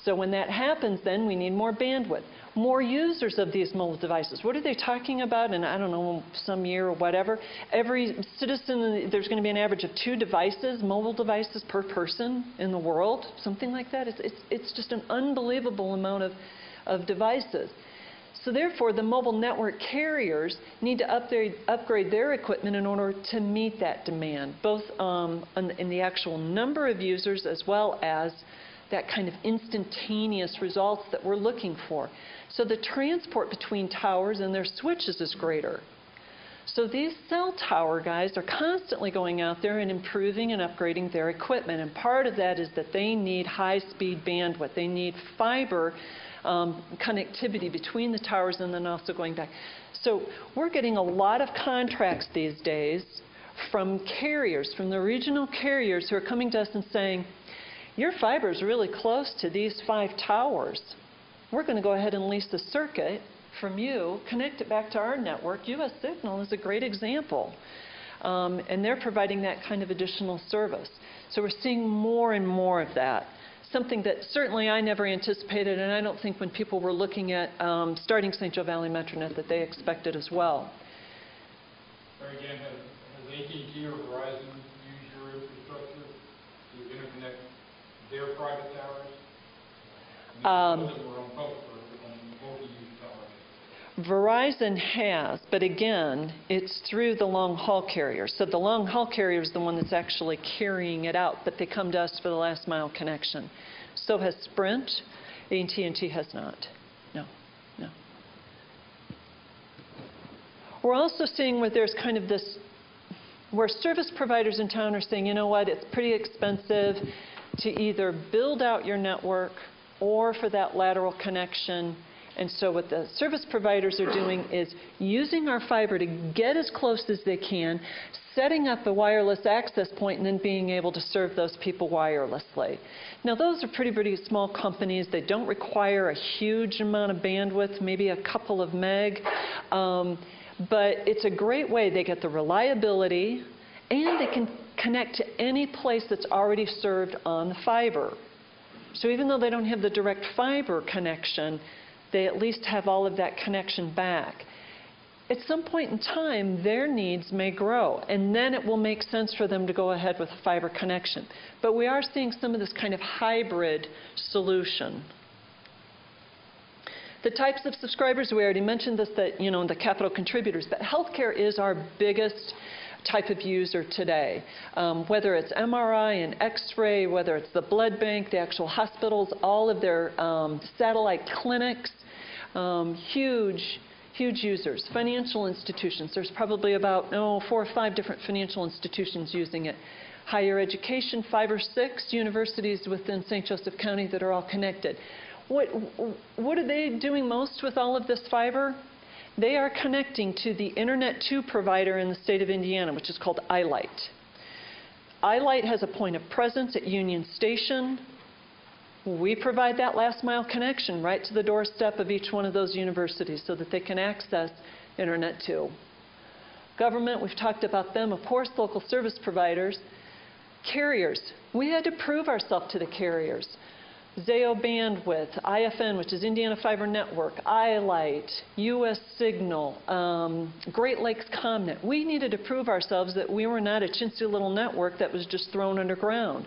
So when that happens, then we need more bandwidth. More users of these mobile devices. What are they talking about in, I don't know, some year or whatever? Every citizen, there's going to be an average of 2 devices, mobile devices per person in the world, something like that. It's just an unbelievable amount of devices. So therefore, the mobile network carriers need to upgrade their equipment in order to meet that demand, both in the actual number of users as well as that kind of instantaneous results that we're looking for. So the transport between towers and their switches is greater. So these cell tower guys are constantly going out there and improving and upgrading their equipment. And part of that is that they need high-speed bandwidth. They need fiber connectivity between the towers and then also going back. So we're getting a lot of contracts these days from carriers, from the regional carriers who are coming to us and saying, your fiber is really close to these 5 towers. We're going to go ahead and lease the circuit from you, connect it back to our network. U.S. Signal is a great example. And they're providing that kind of additional service. So we're seeing more and more of that. Something that certainly I never anticipated, and I don't think when people were looking at starting St. Joe Valley Metronet that they expected as well. Mary Jan, has AT&T or Verizon used your infrastructure to interconnect their private towers? Most of them are on public or on multi-use towers. Verizon has, but again, it's through the long-haul carrier. So the long-haul carrier is the one that's actually carrying it out, but they come to us for the last-mile connection. So has Sprint. AT&T has not. No, no. We're also seeing where there's kind of this, where service providers in town are saying, you know what, it's pretty expensive to either build out your network or for that lateral connection. And so what the service providers are doing is using our fiber to get as close as they can, setting up a wireless access point, and then being able to serve those people wirelessly. Now, those are pretty small companies. They don't require a huge amount of bandwidth, maybe a couple of meg. But it's a great way. They get the reliability, and they can connect to any place that's already served on the fiber. So even though they don't have the direct fiber connection, they at least have all of that connection back. At some point in time, their needs may grow, and then it will make sense for them to go ahead with a fiber connection. But we are seeing some of this kind of hybrid solution. The types of subscribers, we already mentioned this, that, you know, the capital contributors, but healthcare is our biggest type of user today. Whether it's MRI and X-ray, whether it's the blood bank, the actual hospitals, all of their satellite clinics, huge users. Financial institutions, there's probably about 4 or 5 different financial institutions using it. Higher education, 5 or 6 universities within St. Joseph County that are all connected. What are they doing most with all of this fiber? They are connecting to the Internet 2 provider in the state of Indiana, which is called iLight. iLight has a point of presence at Union Station. We provide that last mile connection right to the doorstep of each one of those universities so that they can access Internet 2. Government, we've talked about them, of course, local service providers. Carriers, we had to prove ourselves to the carriers. Zayo Bandwidth, IFN, which is Indiana Fiber Network, iLight, U.S. Signal, Great Lakes ComNet. We needed to prove ourselves that we were not a chintzy little network that was just thrown underground,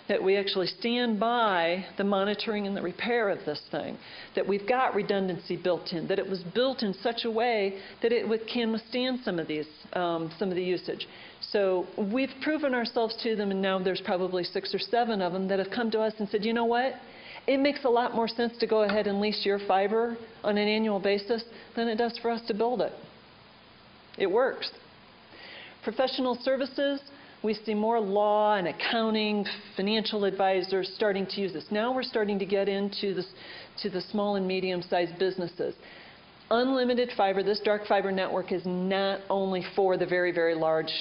that we actually stand by the monitoring and the repair of this thing, that we've got redundancy built in, that it was built in such a way that it can withstand some of the usage. So we've proven ourselves to them, and now there's probably 6 or 7 of them that have come to us and said, you know what? It makes a lot more sense to go ahead and lease your fiber on an annual basis than it does for us to build it. It works. Professional services, we see more law and accounting, financial advisors starting to use this. Now we're starting to get into the small and medium-sized businesses. Unlimited fiber, this dark fiber network is not only for the very, very large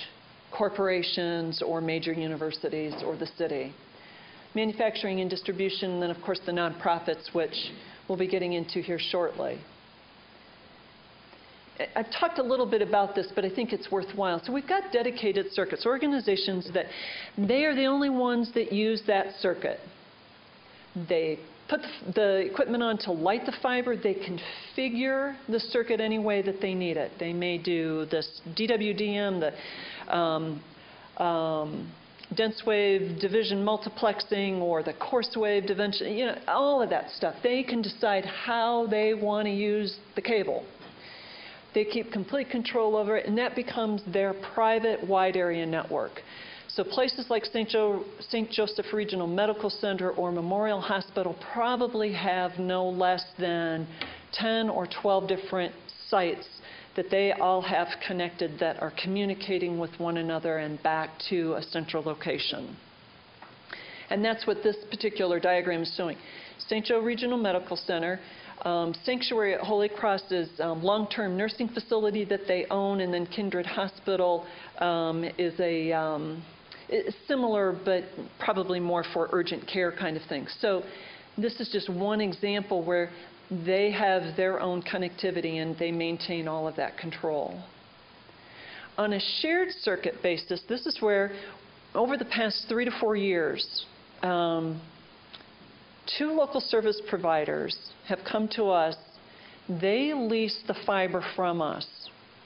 corporations or major universities or the city. Manufacturing and distribution, and then of course the nonprofits, which we'll be getting into here shortly. I've talked a little bit about this, but I think it's worthwhile. So we've got dedicated circuits, organizations that they are the only ones that use that circuit. They put the equipment on to light the fiber. They configure the circuit any way that they need it. They may do this DWDM, the dense wave division multiplexing, or the coarse wave division, you know, all of that stuff. They can decide how they want to use the cable. They keep complete control over it, and that becomes their private wide area network. So places like St. Joseph Regional Medical Center or Memorial Hospital probably have no less than 10 or 12 different sites that they all have connected that are communicating with one another and back to a central location. And that's what this particular diagram is showing. St. Joe Regional Medical Center, Sanctuary at Holy Cross is a long-term nursing facility that they own, and then Kindred Hospital is similar, but probably more for urgent care kind of things. So this is just one example where they have their own connectivity and they maintain all of that control. On a shared circuit basis, this is where, over the past 3 to 4 years, 2 local service providers have come to us. They lease the fiber from us,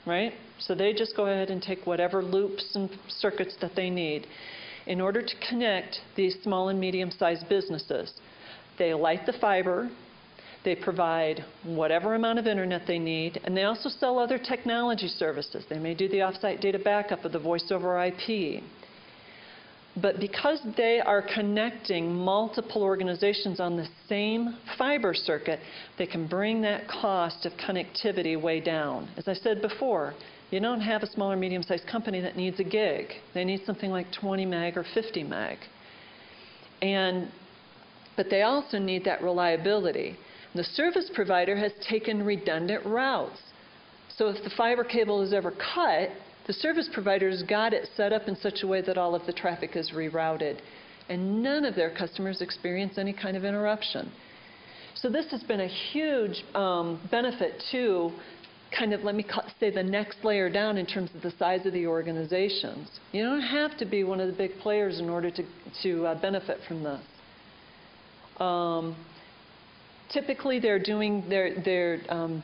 right? So they just go ahead and take whatever loops and circuits that they need in order to connect these small and medium-sized businesses. They light the fiber, they provide whatever amount of internet they need, and they also sell other technology services. They may do the offsite data backup of the voice over IP. But because they are connecting multiple organizations on the same fiber circuit, they can bring that cost of connectivity way down. As I said before, you don't have a small or medium-sized company that needs a gig. They need something like 20 meg or 50 meg. But they also need that reliability. The service provider has taken redundant routes. So if the fiber cable is ever cut, the service provider's got it set up in such a way that all of the traffic is rerouted, and none of their customers experience any kind of interruption. So this has been a huge benefit to kind of, let me say, the next layer down in terms of the size of the organizations. You don't have to be one of the big players in order to benefit from this. Typically, they're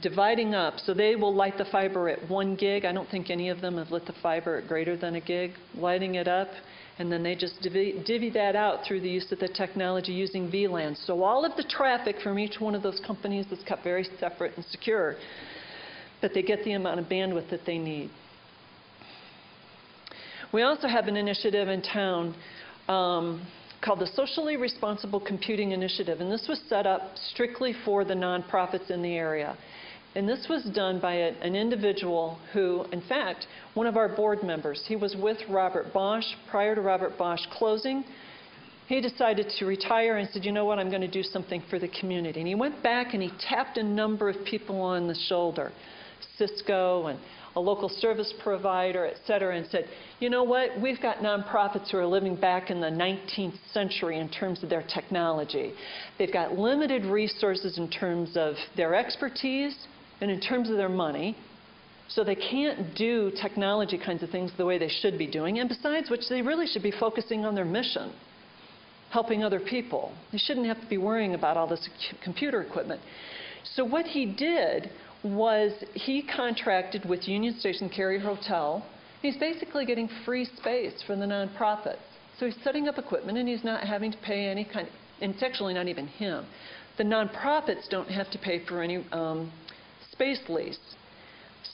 dividing up, so they will light the fiber at 1 gig. I don't think any of them have lit the fiber at greater than a gig, lighting it up, and then they just divvy that out through the use of the technology using VLANs. So all of the traffic from each one of those companies is kept very separate and secure, but they get the amount of bandwidth that they need. We also have an initiative in town called the Socially Responsible Computing Initiative, and this was set up strictly for the nonprofits in the area. And this was done by an individual who, in fact, one of our board members, he was with Robert Bosch. Prior to Robert Bosch closing, he decided to retire and said, you know what, I'm going to do something for the community. And he went back and he tapped a number of people on the shoulder, Cisco and a local service provider, et cetera, and said, you know what, we've got nonprofits who are living back in the 19th century in terms of their technology. They've got limited resources in terms of their expertise and in terms of their money, so they can't do technology kinds of things the way they should be doing, and besides which, they really should be focusing on their mission, helping other people. They shouldn't have to be worrying about all this computer equipment. So what he did was he contracted with Union Station Carrier Hotel. He's basically getting free space for the nonprofits. So he's setting up equipment and he's not having to pay any kind, and it's actually not even him. The nonprofits don't have to pay for any space lease.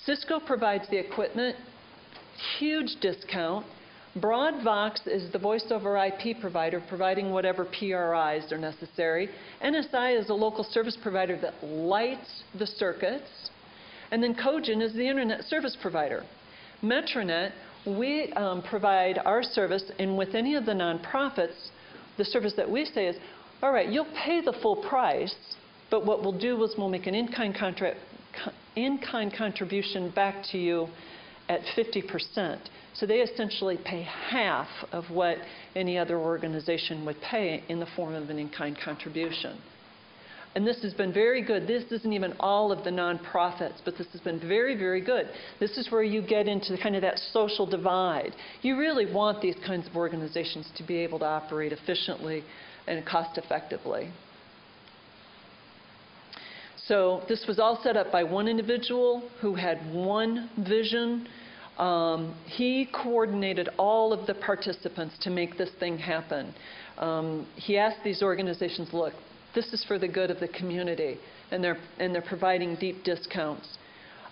Cisco provides the equipment, huge discount. BroadVox is the voice over IP provider providing whatever PRIs are necessary. NSI is a local service provider that lights the circuits. And then Cogent is the internet service provider. Metronet, we provide our service, and with any of the nonprofits, the service that we say is, all right, you'll pay the full price, but what we'll do is we'll make an in-kind contribution back to you at 50%. So they essentially pay half of what any other organization would pay in the form of an in-kind contribution. And this has been very good. This isn't even all of the nonprofits, but this has been very, very good. This is where you get into kind of that social divide. You really want these kinds of organizations to be able to operate efficiently and cost effectively. So this was all set up by one individual who had one vision. He coordinated all of the participants to make this thing happen. He asked these organizations, look, this is for the good of the community, and they're providing deep discounts.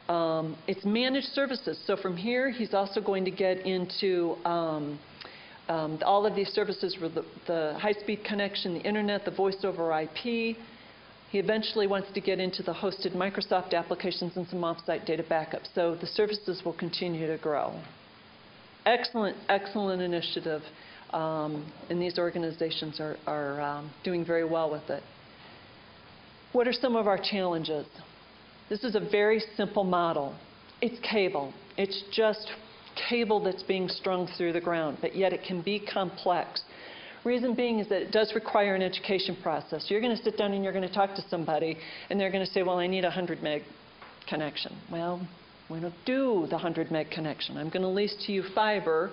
It's managed services. So from here, he's also going to get into all of these services with the high-speed connection, the internet, the voice over IP. He eventually wants to get into the hosted Microsoft applications and some off-site data backup. So the services will continue to grow. Excellent, excellent initiative. And these organizations are doing very well with it. What are some of our challenges? This is a very simple model. It's cable. It's just cable that's being strung through the ground, but yet it can be complex. Reason being is that it does require an education process. You're going to sit down and you're going to talk to somebody, and they're going to say, well, I need a 100 meg connection. Well, we don't do the 100 meg connection. I'm going to lease to you fiber,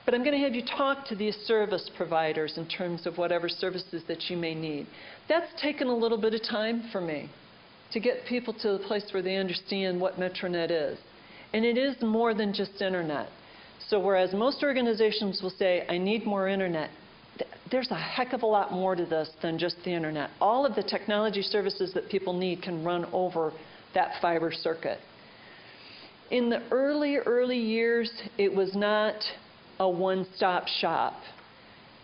but I'm going to have you talk to these service providers in terms of whatever services that you may need. That's taken a little bit of time for me to get people to the place where they understand what MetroNet is. And it is more than just internet. So whereas most organizations will say, I need more internet, there's a heck of a lot more to this than just the internet. All of the technology services that people need can run over that fiber circuit. In the early years, it was not a one-stop shop.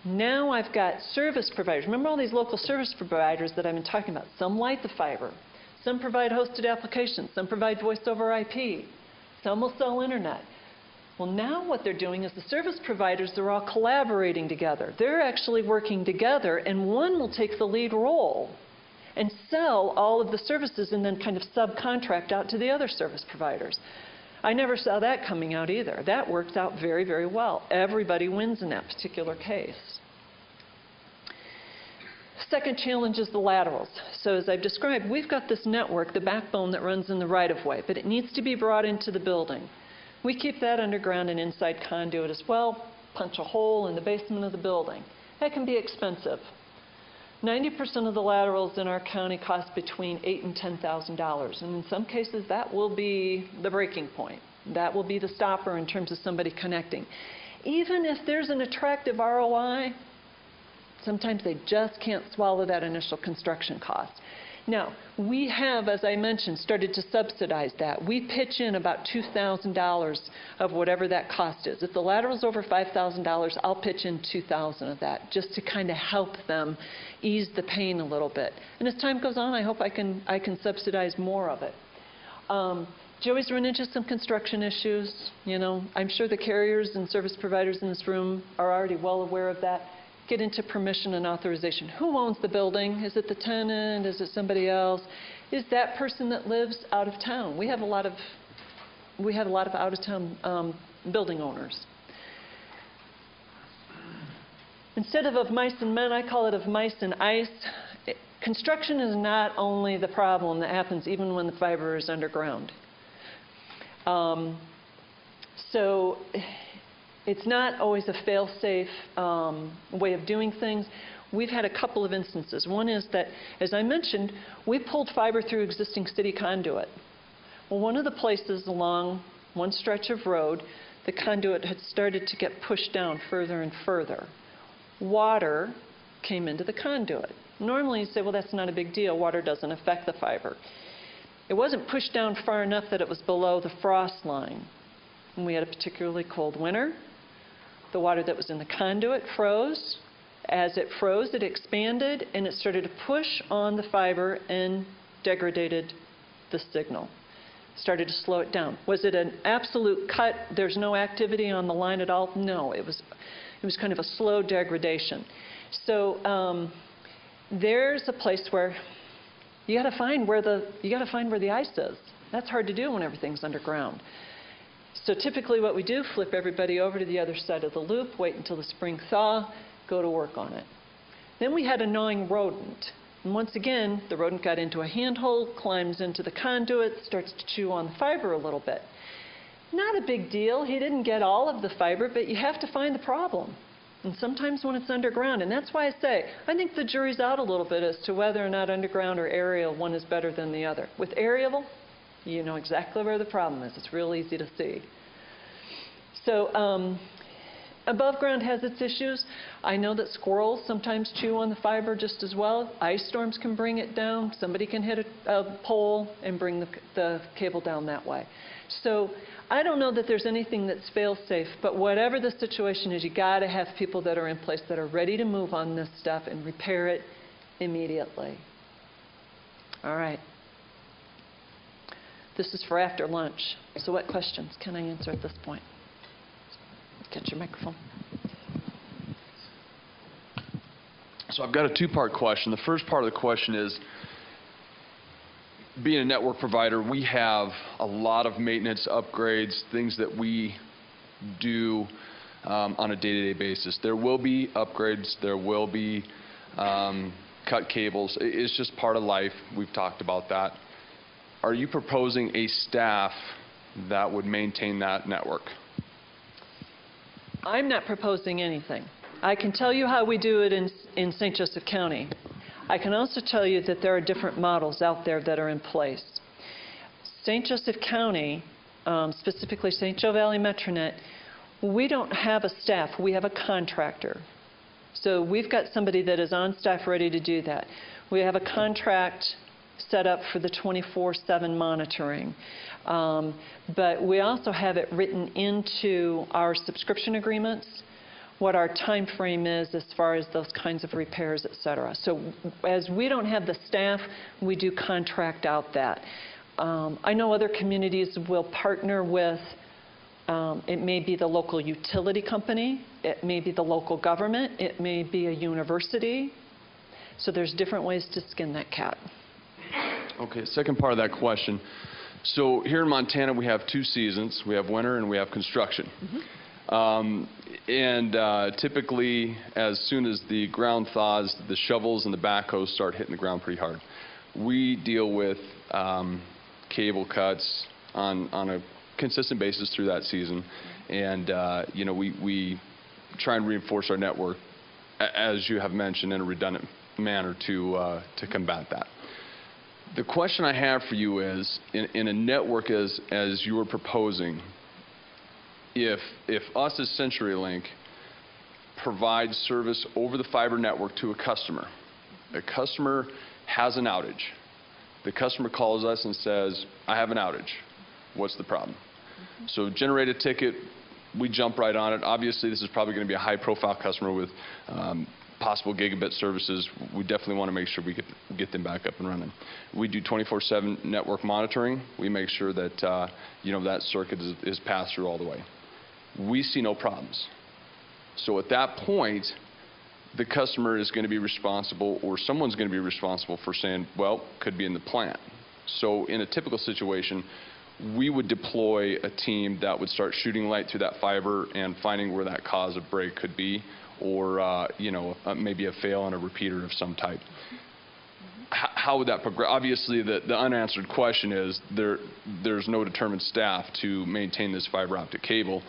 Now I've got service providers. Remember all these local service providers that I've been talking about? Some light the fiber. Some provide hosted applications. Some provide voice over IP. Some will sell internet. Well, now what they're doing is the service providers, they're all collaborating together. They're actually working together, and one will take the lead role and sell all of the services and then kind of subcontract out to the other service providers. I never saw that coming out either. That worked out very, very well. Everybody wins in that particular case. Second challenge is the laterals. So as I've described, we've got this network, the backbone that runs in the right-of-way, but it needs to be brought into the building. We keep that underground and inside conduit as well, punch a hole in the basement of the building. That can be expensive. 90% of the laterals in our county cost between $8,000 and $10,000, and in some cases that will be the breaking point. That will be the stopper in terms of somebody connecting. Even if there's an attractive ROI, sometimes they just can't swallow that initial construction cost. Now, we have, as I mentioned, started to subsidize that. We pitch in about $2,000 of whatever that cost is. If the lateral's over $5,000, I'll pitch in $2,000 of that, just to kind of help them ease the pain a little bit. And as time goes on, I hope I can subsidize more of it. Do you always run into some construction issues? You know, I'm sure the carriers and service providers in this room are already well aware of that. Get into permission and authorization. Who owns the building? Is it the tenant? Is it somebody else? Is that person that lives out of town? We have a lot of out-of-town building owners. Instead of mice and men, I call it of mice and ice. Construction is not only the problem that happens even when the fiber is underground. So it's not always a fail-safe way of doing things. We've had a couple of instances. One is that, as I mentioned, we pulled fiber through existing city conduit. Well, one of the places along one stretch of road, the conduit had started to get pushed down further and further. Water came into the conduit. Normally you say, well, that's not a big deal. Water doesn't affect the fiber. It wasn't pushed down far enough that it was below the frost line. And we had a particularly cold winter. The water that was in the conduit froze. As it froze, it expanded, and it started to push on the fiber and degraded the signal. Started to slow it down. Was it an absolute cut? There's no activity on the line at all? No, it was kind of a slow degradation. So there's a place where you got to find where the ice is. That's hard to do when everything's underground. So typically what we do, flip everybody over to the other side of the loop, wait until the spring thaw, go to work on it. Then we had a gnawing rodent. And once again, the rodent got into a handhold, climbs into the conduit, starts to chew on the fiber a little bit. Not a big deal. He didn't get all of the fiber, but you have to find the problem. And sometimes when it's underground, and that's why I say, I think the jury's out a little bit as to whether or not underground or aerial, one is better than the other. With aerial, you know exactly where the problem is. It's real easy to see. So above ground has its issues. I know that squirrels sometimes chew on the fiber just as well. Ice storms can bring it down. Somebody can hit a pole and bring the cable down that way. So I don't know that there's anything that's fail-safe, but whatever the situation is, you got to have people that are in place that are ready to move on this stuff and repair it immediately. All right. This is for after lunch. So what questions can I answer at this point? Get your microphone. So I've got a two-part question. The first part of the question is, being a network provider, we have a lot of maintenance, upgrades, things that we do on a day-to-day basis. There will be upgrades. There will be cut cables. It's just part of life. We've talked about that. Are you proposing a staff that would maintain that network? I'm not proposing anything. I can tell you how we do it in St. Joseph County. I can also tell you that there are different models out there that are in place. St. Joseph County, specifically St. Joe Valley Metronet, we don't have a staff. We have a contractor. So we've got somebody that is on staff ready to do that. We have a contract set up for the 24/7 monitoring. But we also have it written into our subscription agreements what our time frame is as far as those kinds of repairs, et cetera. So as we don't have the staff, we do contract out that. I know other communities will partner with, it may be the local utility company, it may be the local government, it may be a university. So there's different ways to skin that cat. Okay, second part of that question. So here in Montana, we have 2 seasons. We have winter and we have construction. Typically, as soon as the ground thaws, the shovels and the backhoes start hitting the ground pretty hard. We deal with cable cuts on a consistent basis through that season. And, you know, we try and reinforce our network, as you have mentioned, in a redundant manner to combat that. The question I have for you is, in a network as you were proposing, if us as CenturyLink provide service over the fiber network to a customer has an outage. The customer calls us and says, I have an outage. What's the problem? So generate a ticket, we jump right on it. Obviously, this is probably going to be a high-profile customer with possible gigabit services. We definitely want to make sure we get them back up and running. We do 24/7 network monitoring. We make sure that you know, that circuit is passed through all the way. We see no problems. So at that point, the customer is going to be responsible, or someone's going to be responsible for saying, well, could be in the plant. So in a typical situation, we would deploy a team that would start shooting light through that fiber and finding where that cause of break could be, or you know, maybe a fail on a repeater of some type. How would that progress? Obviously, the unanswered question is there's no determined staff to maintain this fiber optic cable.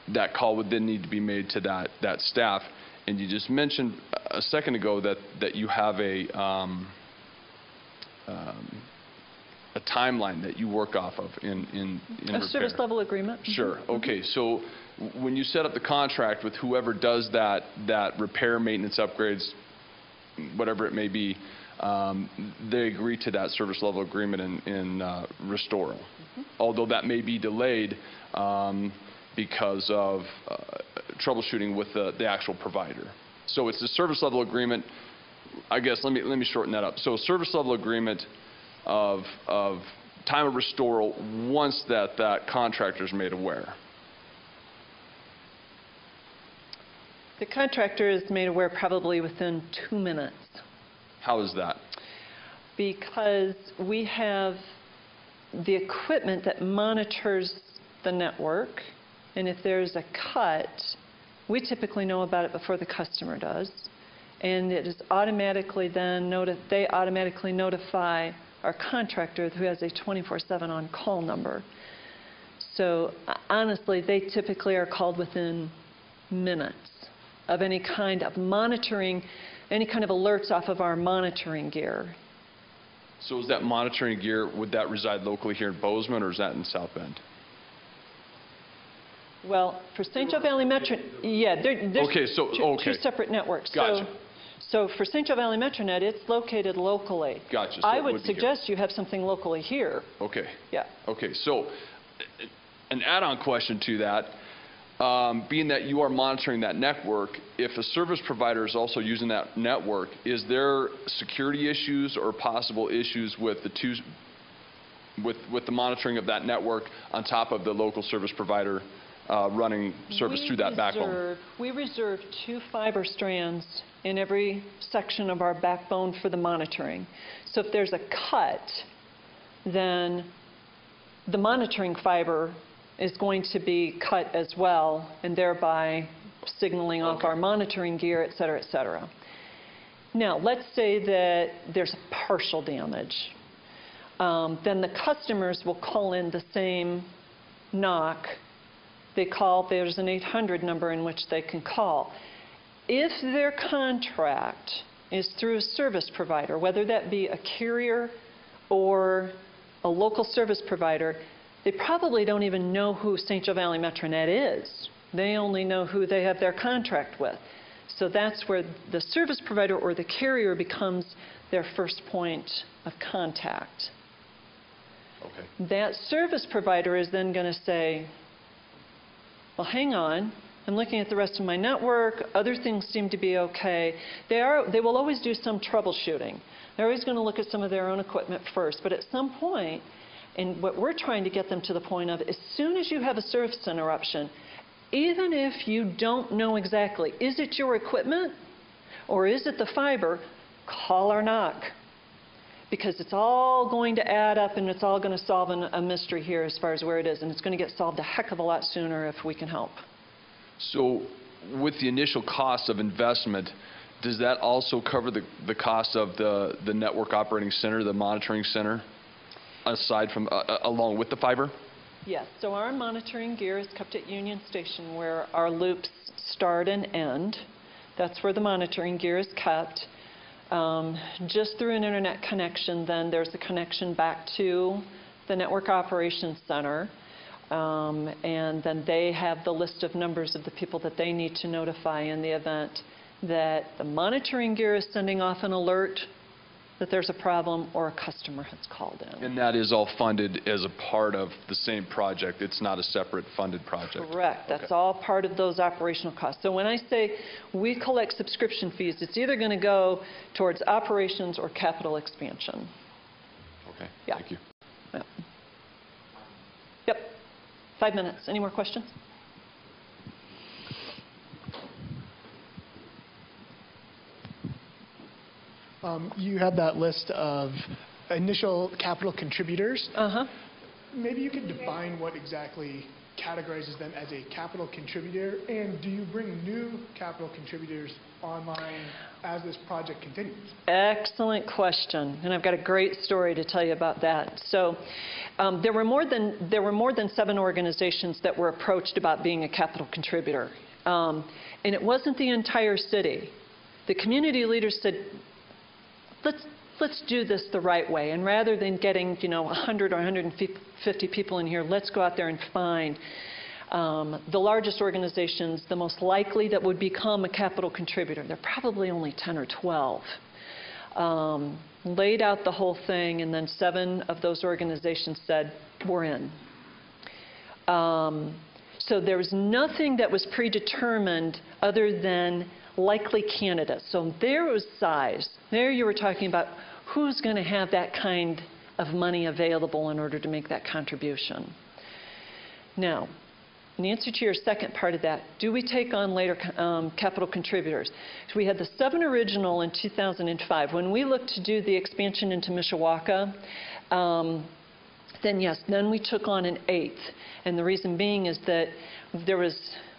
That call would then need to be made to that staff. And you just mentioned a second ago that you have a timeline that you work off of in repair. A service level agreement. Sure. Okay. So when you set up the contract with whoever does that repair, maintenance, upgrades, whatever it may be, they agree to that service level agreement in restoral. Although that may be delayed because of troubleshooting with the actual provider. So it's a service level agreement. I guess let me shorten that up. So service level agreement of time of restoral once that contractor is made aware. The contractor is made aware probably within 2 minutes. How is that? Because we have the equipment that monitors the network, and if there's a cut, we typically know about it before the customer does, and it is automatically then they automatically notify our contractor, who has a 24/7 on-call number. So honestly, they typically are called within minutes of any kind of monitoring, any kind of alerts off of our monitoring gear. So is that monitoring gear, would that reside locally here in Bozeman, or is that in South Bend? Well, for St. Joe Valley Metro, yeah, there's okay, so, two separate networks. Gotcha. So for St. Joe Valley Metronet, it's located locally. Gotcha. So I would suggest you have something locally here. Okay. Yeah. Okay, so an add-on question to that, being that you are monitoring that network, if a service provider is also using that network, is there security issues or possible issues with the monitoring of that network on top of the local service provider running service through that backbone? We reserve 2 fiber strands in every section of our backbone for the monitoring. So if there's a cut, then the monitoring fiber is going to be cut as well, and thereby signaling off our monitoring gear, et cetera, et cetera. Now, let's say that there's partial damage. Then the customers will call in the same knock. They call, there's an 800 number in which they can call. If their contract is through a service provider, whether that be a carrier or a local service provider, they probably don't even know who St. Joe Valley MetroNet is. They only know who they have their contract with. So that's where the service provider or the carrier becomes their first point of contact. Okay. That service provider is then going to say, well, hang on, I'm looking at the rest of my network, other things seem to be okay. They will always do some troubleshooting. They're always going to look at some of their own equipment first, but at some point, and what we're trying to get them to the point of, as soon as you have a service interruption, even if you don't know exactly, is it your equipment or is it the fiber, call our knock. Because it's all going to add up and it's all going to solve a mystery here as far as where it is. And it's going to get solved a heck of a lot sooner if we can help. So with the initial cost of investment, does that also cover the cost of the network operating center, the monitoring center, aside from, along with the fiber? Yes. So our monitoring gear is kept at Union Station where our loops start and end. That's where the monitoring gear is kept. Just through an internet connection, then there's a connection back to the Network Operations Center. And then they have the list of numbers of the people that they need to notify in the event that the monitoring gear is sending off an alert that there's a problem or a customer has called in. And that is all funded as a part of the same project. It's not a separate funded project. Correct. That's Okay. all part of those operational costs. So when I say we collect subscription fees, it's either going to go towards operations or capital expansion. Okay. Yeah. Thank you. Yep. Yep. 5 minutes. Any more questions? You had that list of initial capital contributors. Uh-huh. Maybe you could define what exactly categorizes them as a capital contributor, and do you bring new capital contributors online as this project continues? Excellent question, and I've got a great story to tell you about that. So there were more than 7 organizations that were approached about being a capital contributor, and it wasn't the entire city. The community leaders said, let's do this the right way, and rather than getting 100 or 150 people in here, let's go out there and find the largest organizations, the most likely that would become a capital contributor. They're probably only 10 or 12. Laid out the whole thing, and then 7 of those organizations said, we're in. So there was nothing that was predetermined other than likely candidates. So there was size. There you were talking about who's going to have that kind of money available in order to make that contribution. Now, in answer to your second part of that, do we take on later capital contributors? So we had the 7 original in 2005. When we looked to do the expansion into Mishawaka, then yes, then we took on an 8th. And the reason being is that there was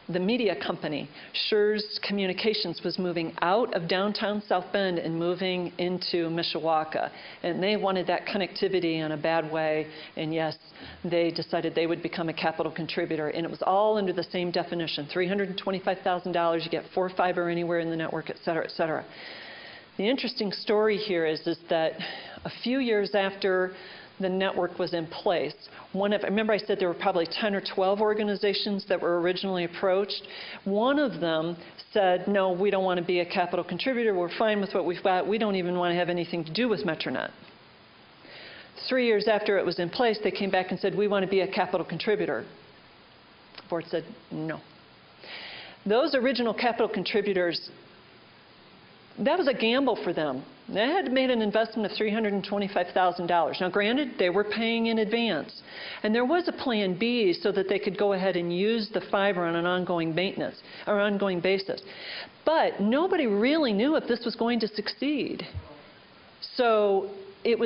the media company, Schurz Communications, was moving out of downtown South Bend and moving into Mishawaka. And they wanted that connectivity in a bad way. And yes, they decided they would become a capital contributor. And it was all under the same definition, $325,000, you get 4 fiber anywhere in the network, et cetera, et cetera. The interesting story here is that a few years after the network was in place, remember I said there were probably 10 or 12 organizations that were originally approached. One of them said, no, we don't want to be a capital contributor. We're fine with what we've got. We don't even want to have anything to do with MetroNet. 3 years after it was in place, they came back and said, we want to be a capital contributor. The board said, no. Those original capital contributors, that was a gamble for them. They had made an investment of $325,000. Now, granted, they were paying in advance. And there was a plan B so that they could go ahead and use the fiber on an ongoing maintenance or ongoing basis. But nobody really knew if this was going to succeed. So it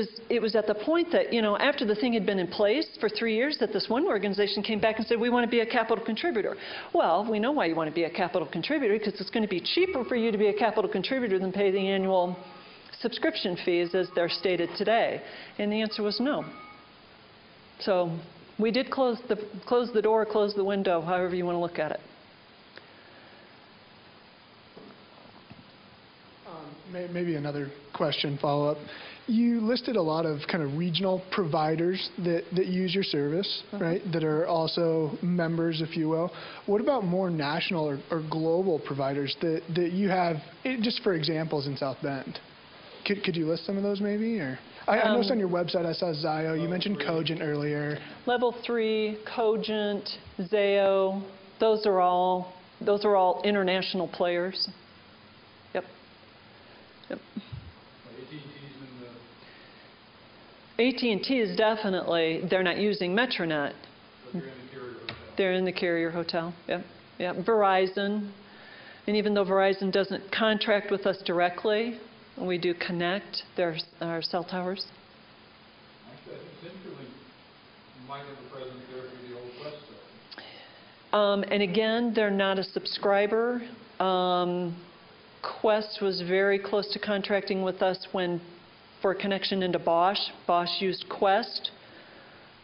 was at the point that, after the thing had been in place for 3 years, that this one organization came back and said, we want to be a capital contributor. Well, we know why you want to be a capital contributor, because it's going to be cheaper for you to be a capital contributor than pay the annual subscription fees as they're stated today. And the answer was no. So we did close the door, close the window, however you want to look at it. Maybe another question, follow-up. You listed a lot of kind of regional providers that use your service, right, that are also members, if you will. What about more national or global providers that you have, just for examples, in South Bend? Could you list some of those maybe? Or I noticed on your website I saw Zio. You mentioned Cogent earlier. Level 3, Cogent, Zayo, those are all international players. Yep. AT&T is definitely, they're not using Metronet. They're in the carrier hotel. Yep. Yep. Verizon, and even though Verizon doesn't contract with us directly, we do connect our cell towers. Actually, I think Centrelink might have a presence there for the old West. And again, they're not a subscriber. Quest was very close to contracting with us for a connection into Bosch. Bosch used Quest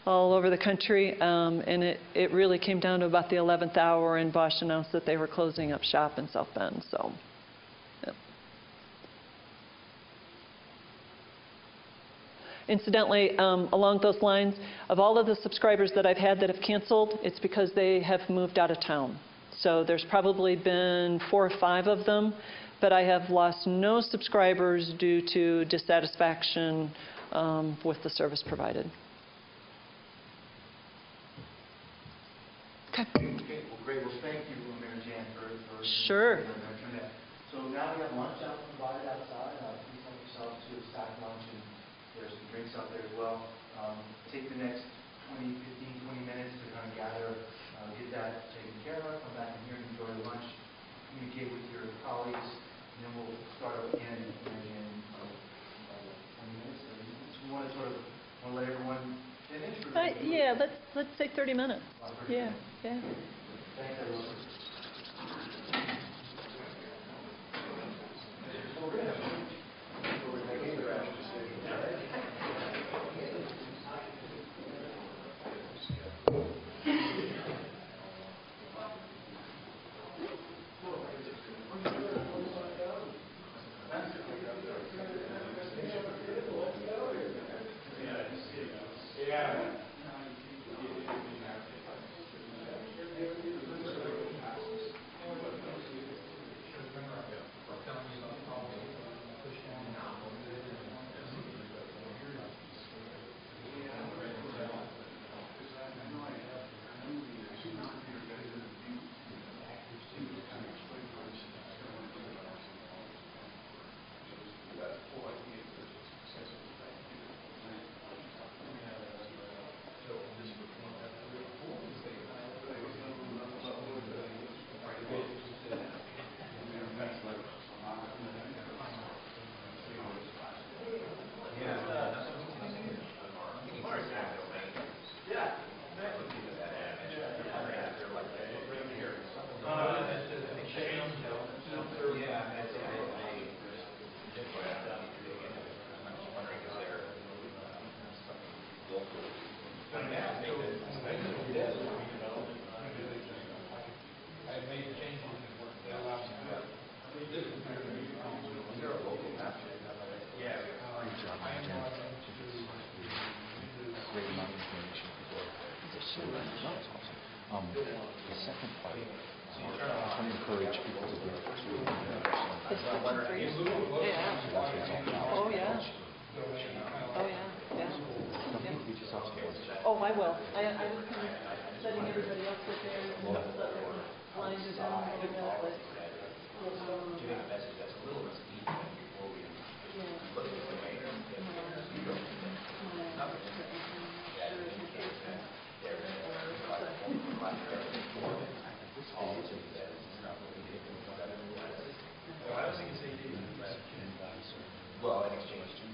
all over the country, and it really came down to about the 11th hour, and Bosch announced that they were closing up shop in South Bend. So, yep. Incidentally, along those lines, of all of the subscribers that I've had that have canceled, it's because they have moved out of town. So there's probably been 4 or 5 of them, but I have lost no subscribers due to dissatisfaction with the service provided. Okay. Okay, well, great. Well, thank you, Mayor Jan, for Sure. So now we have lunch out provided outside. Please help yourselves to a stacked lunch, and there's some drinks out there as well. Take the next 15, 20 minutes to kind of gather, get that taken care of, come back in here and enjoy the lunch, communicate with your colleagues, and then we'll start up again in 20 minutes, 30 minutes. We want to let everyone finish? Yeah, let's say 30 minutes. Yeah, yeah. Thanks, everyone. The second part, I want to encourage people to do it. Oh, yeah. Oh, yeah. Yeah. Oh, I will. I was kind of setting everybody up with their lines of down a little bit. Well, in exchange to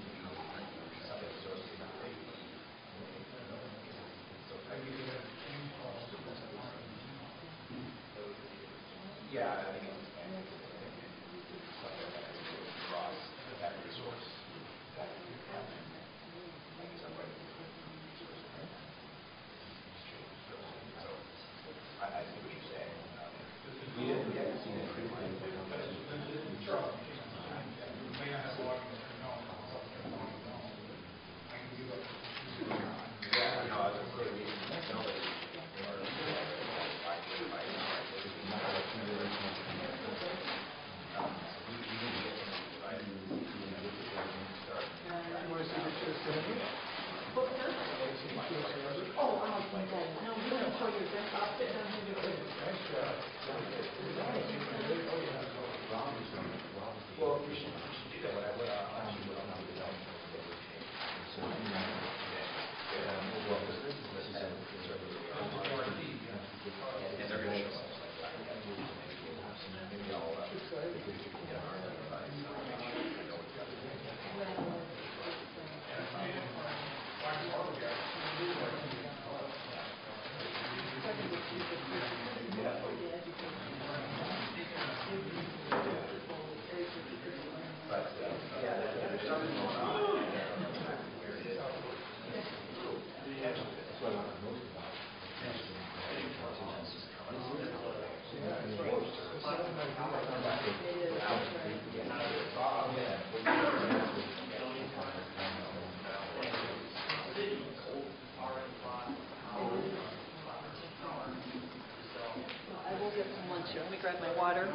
I will get some lunch here. Let me grab my water.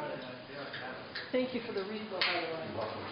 Thank you for the refill, by the way.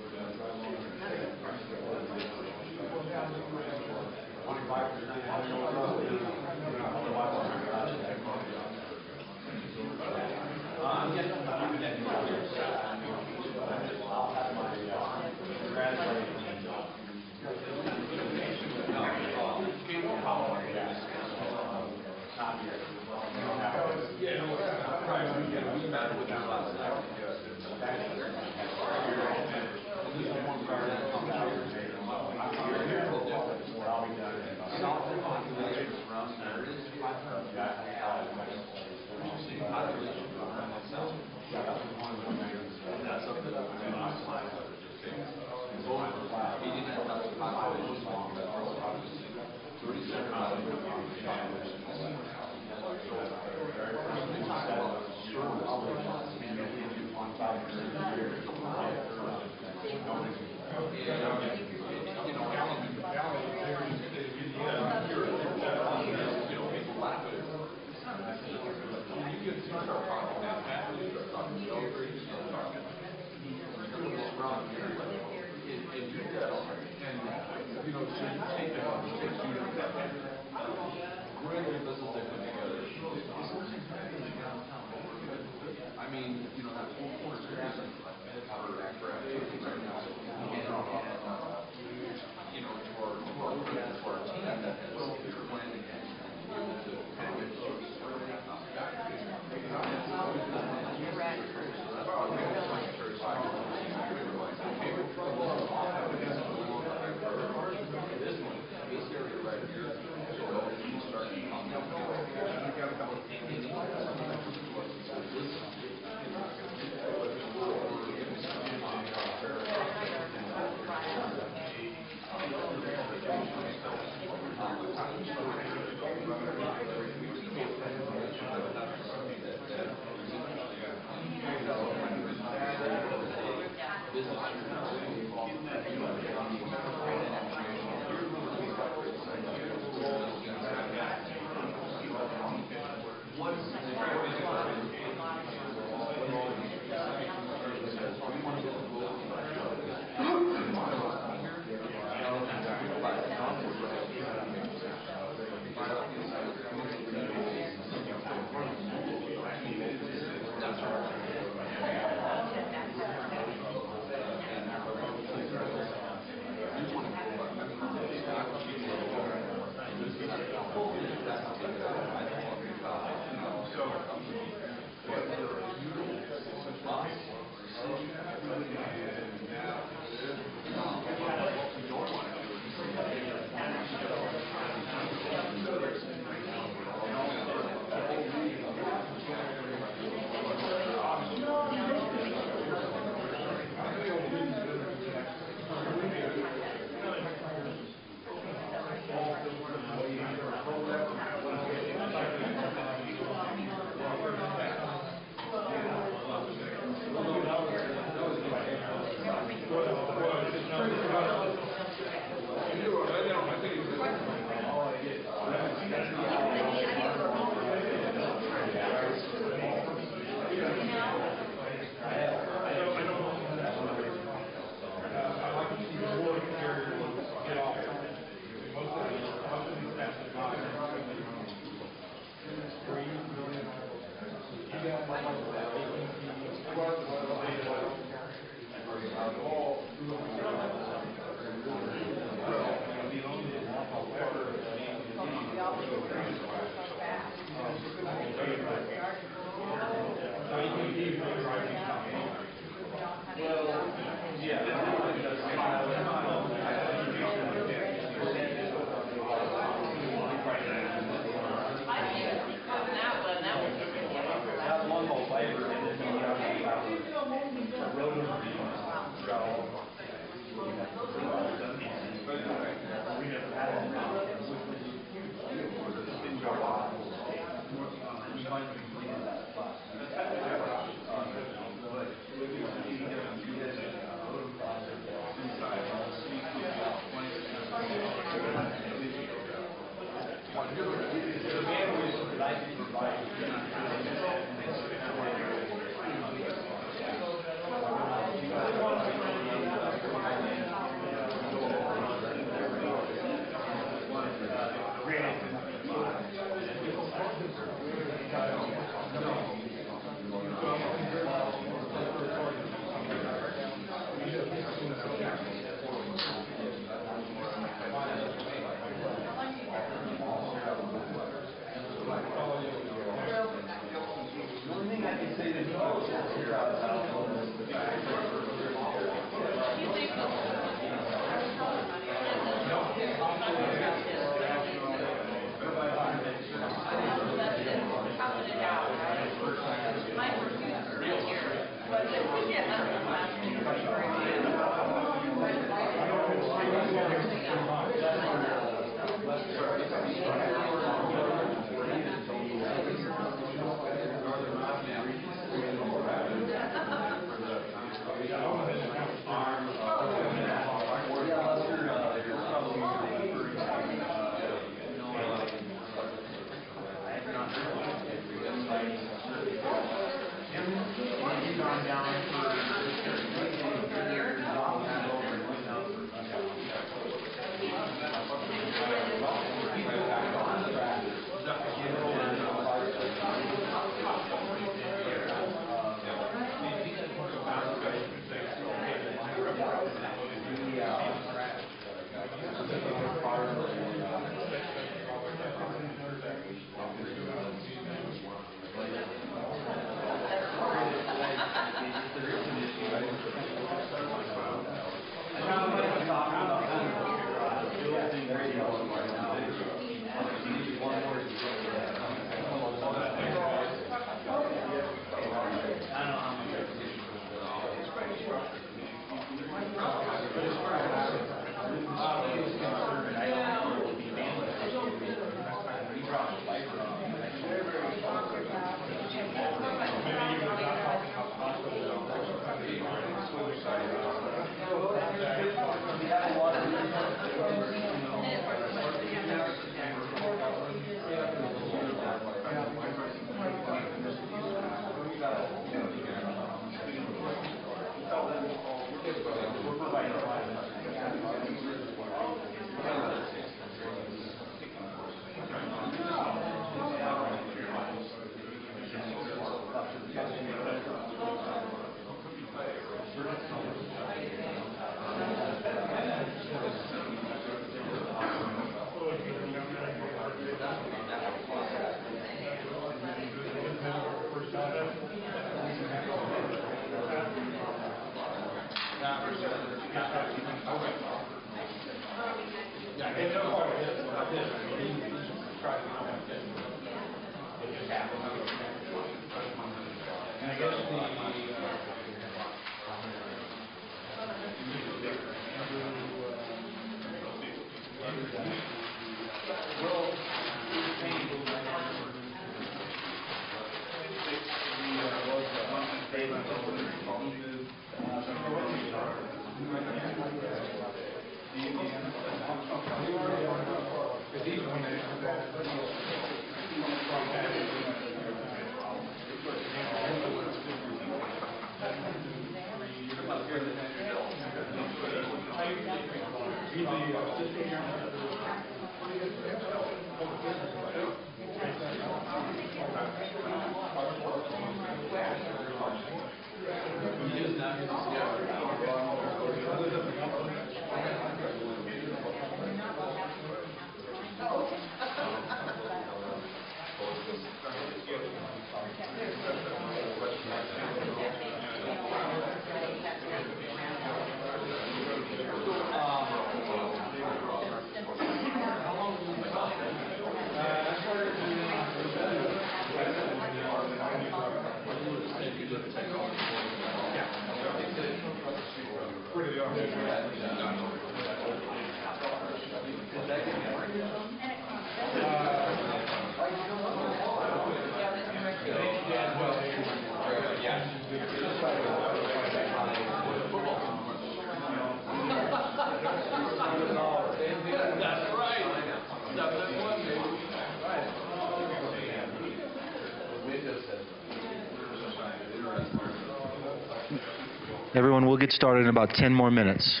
Everyone, we'll get started in about 10 more minutes.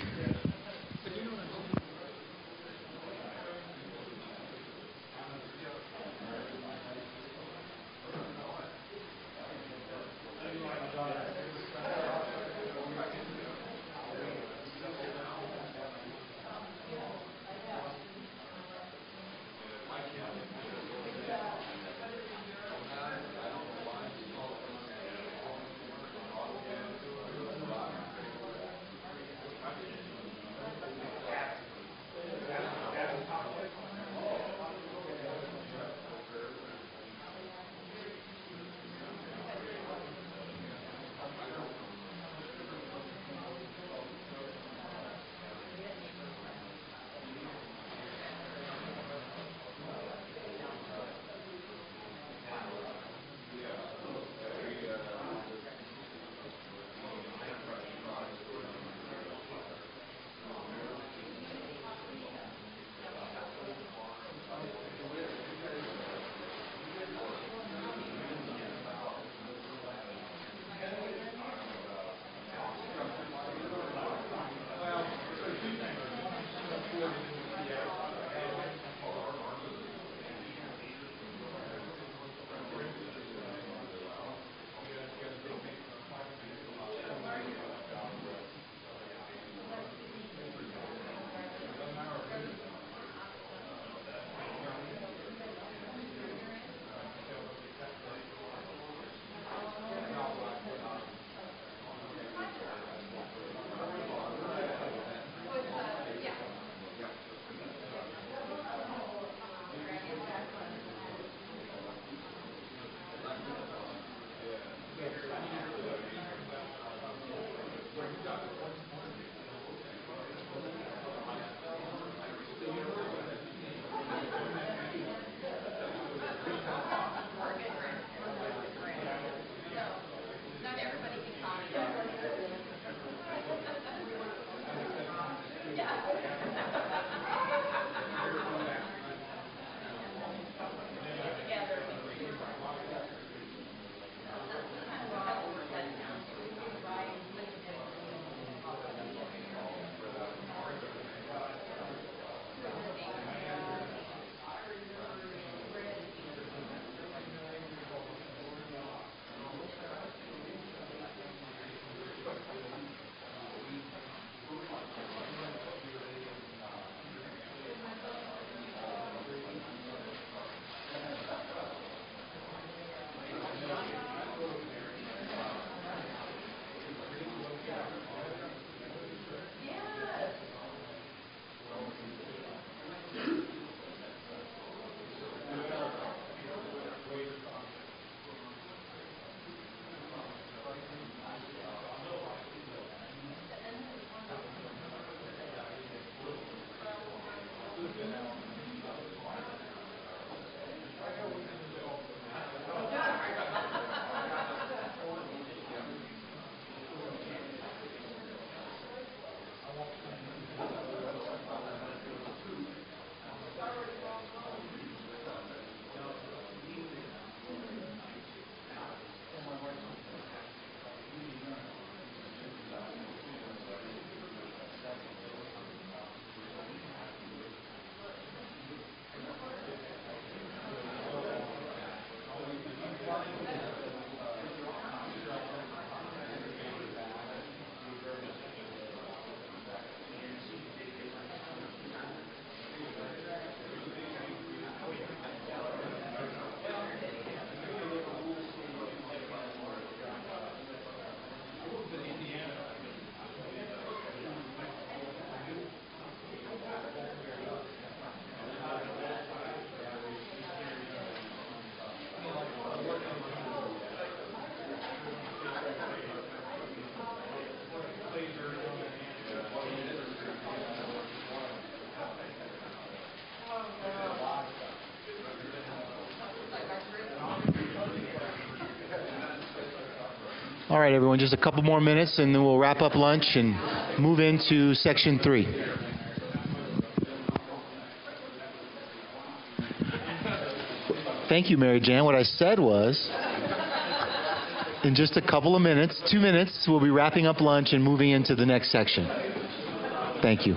All right, everyone, just a couple more minutes, and then we'll wrap up lunch and move into section 3. Thank you, Mary Jan. What I said was, in just a couple of minutes, 2 minutes, we'll be wrapping up lunch and moving into the next section. Thank you.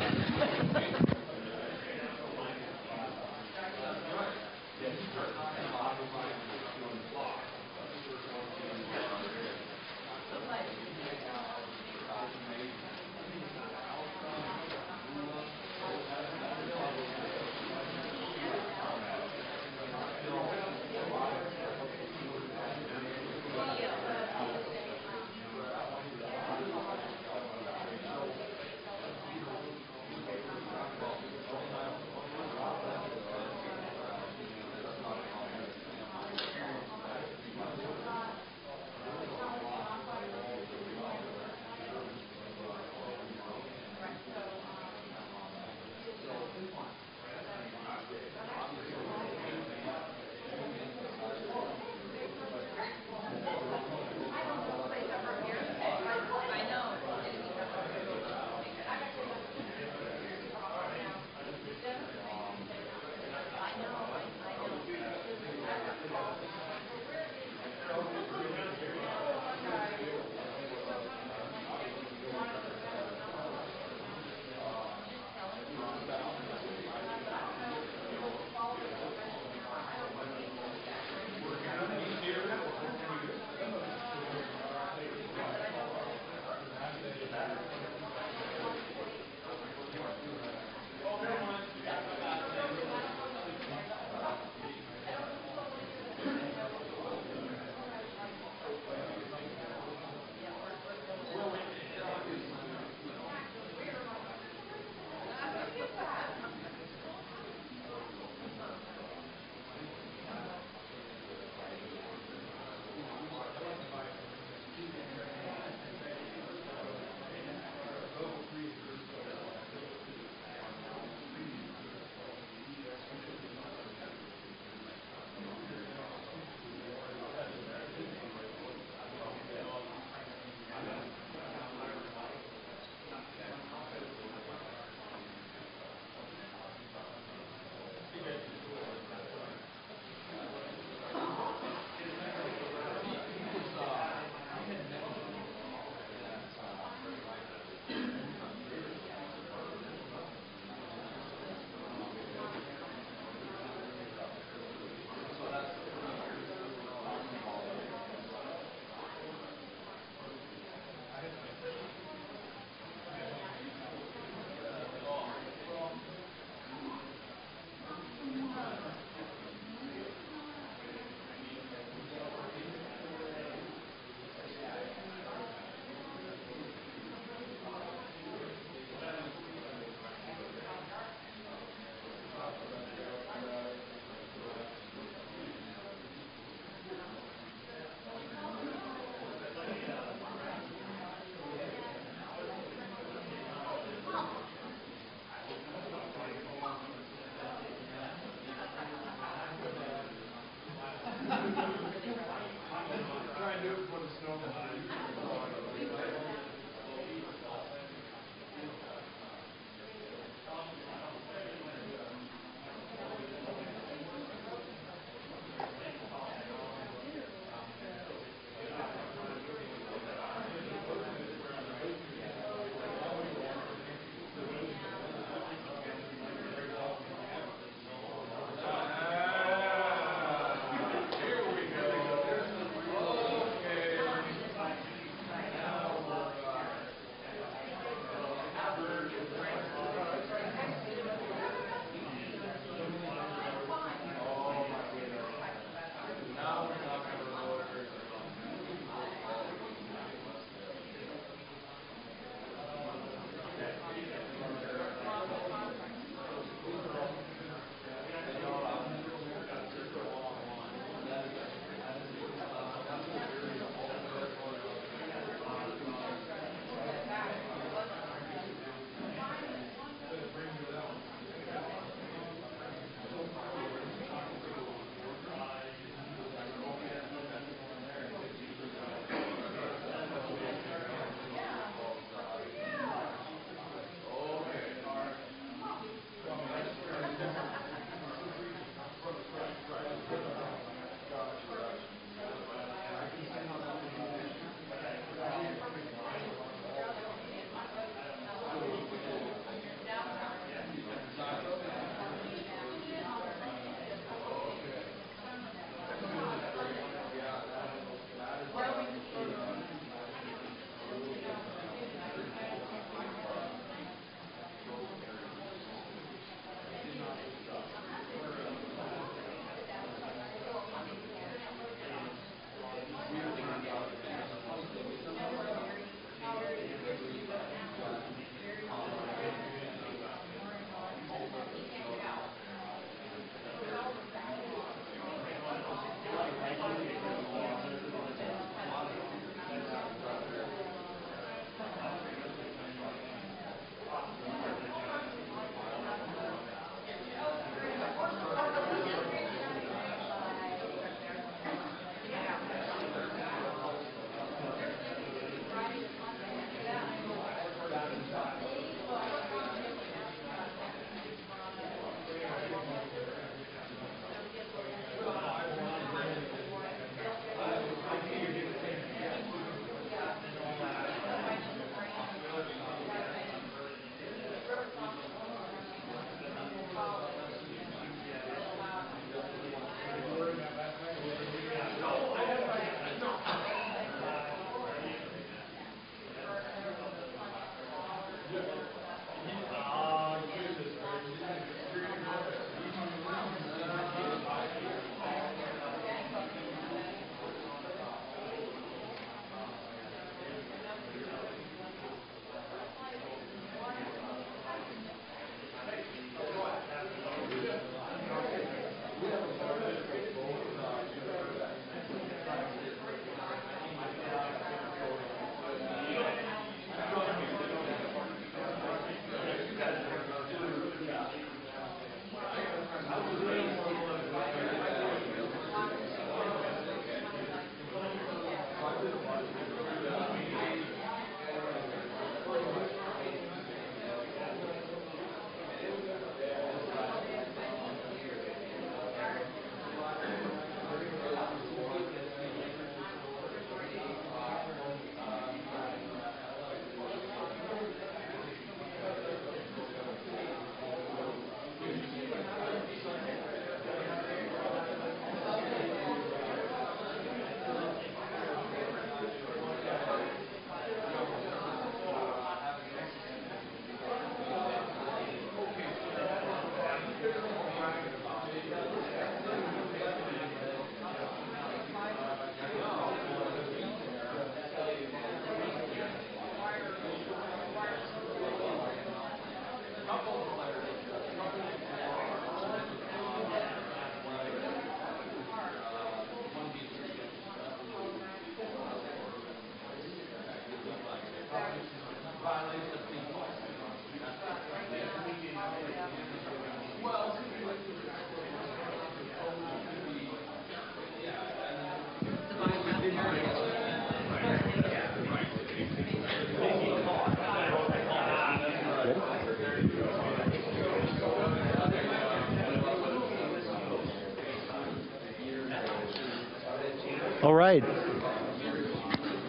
All right.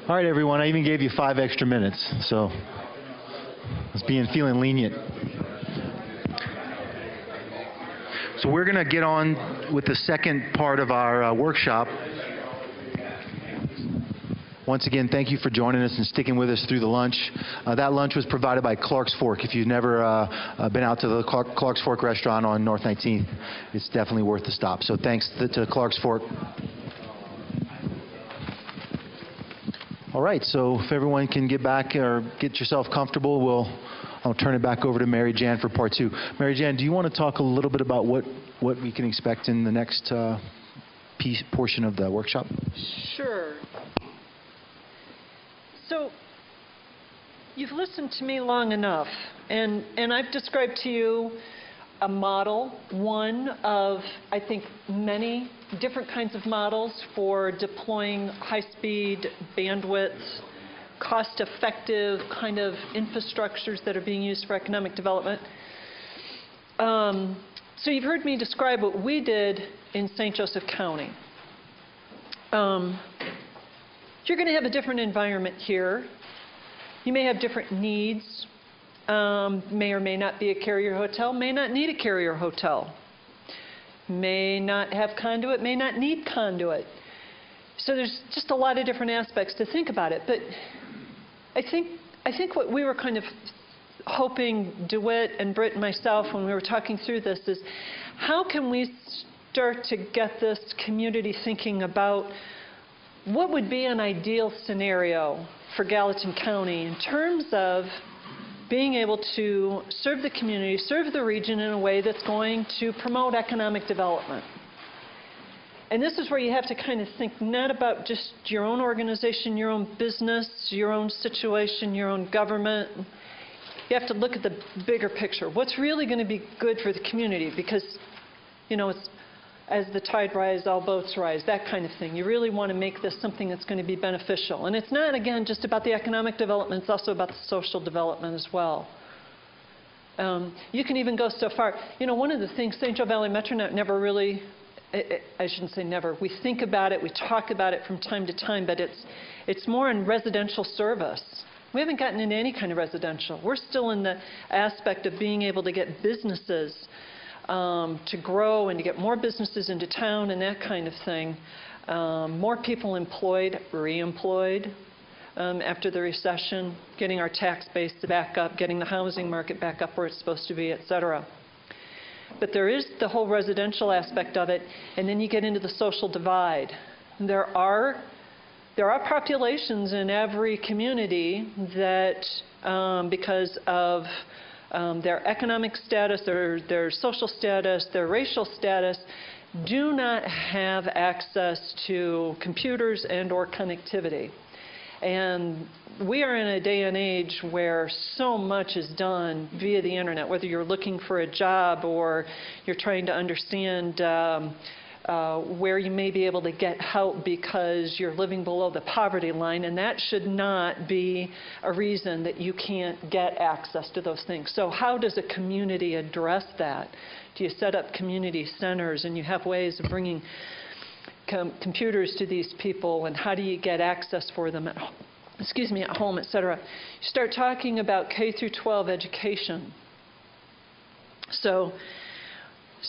All right, everyone. I even gave you 5 extra minutes, so I was feeling lenient. So we're going to get on with the second part of our workshop. Once again, thank you for joining us and sticking with us through the lunch. That lunch was provided by Clark's Fork. If you've never been out to the Clark's Fork restaurant on North 19th, it's definitely worth the stop. So thanks to Clark's Fork. All right, so if everyone can get back or get yourself comfortable, I'll turn it back over to Mary Jan for part 2. Mary Jan, do you want to talk a little bit about what we can expect in the next portion of the workshop? Sure. So you've listened to me long enough, and I've described to you a model, one of, I think, many different kinds of models for deploying high-speed bandwidth, cost-effective kind of infrastructures that are being used for economic development. So you've heard me describe what we did in St. Joseph County. You're going to have a different environment here. You may have different needs. May or may not be a carrier hotel, may not need a carrier hotel. May not have conduit, may not need conduit. So there's just a lot of different aspects to think about it. But I think what we were kind of hoping, DeWitt and Britt and myself, when we were talking through this, is how can we start to get this community thinking about what would be an ideal scenario for Gallatin County in terms of being able to serve the community, serve the region in a way that's going to promote economic development. And this is where you have to kind of think not about just your own organization, your own business, your own situation, your own government. You have to look at the bigger picture. What's really going to be good for the community? Because, you know, it's as the tide rises, all boats rise, that kind of thing. You really want to make this something that's going to be beneficial. And it's not, again, just about the economic development. It's also about the social development as well. You can even go so far. You know, one of the things St. Joe Valley MetroNet never really, I shouldn't say never. We think about it. We talk about it from time to time. But it's more in residential service. We haven't gotten into any kind of residential. We're still in the aspect of being able to get businesses to grow and to get more businesses into town and that kind of thing. More people employed, re-employed after the recession, getting our tax base back up, getting the housing market back up where it's supposed to be, et cetera. But there is the whole residential aspect of it, and then you get into the social divide. There are populations in every community that, because of their economic status, their social status, their racial status, do not have access to computers and or connectivity. And we are in a day and age where so much is done via the internet, whether you're looking for a job or you're trying to understand where you may be able to get help because you're living below the poverty line, and that should not be a reason that you can't get access to those things. So how does a community address that? Do you set up community centers and you have ways of bringing computers to these people, and how do you get access for them at home, et cetera? You start talking about K through 12 education. So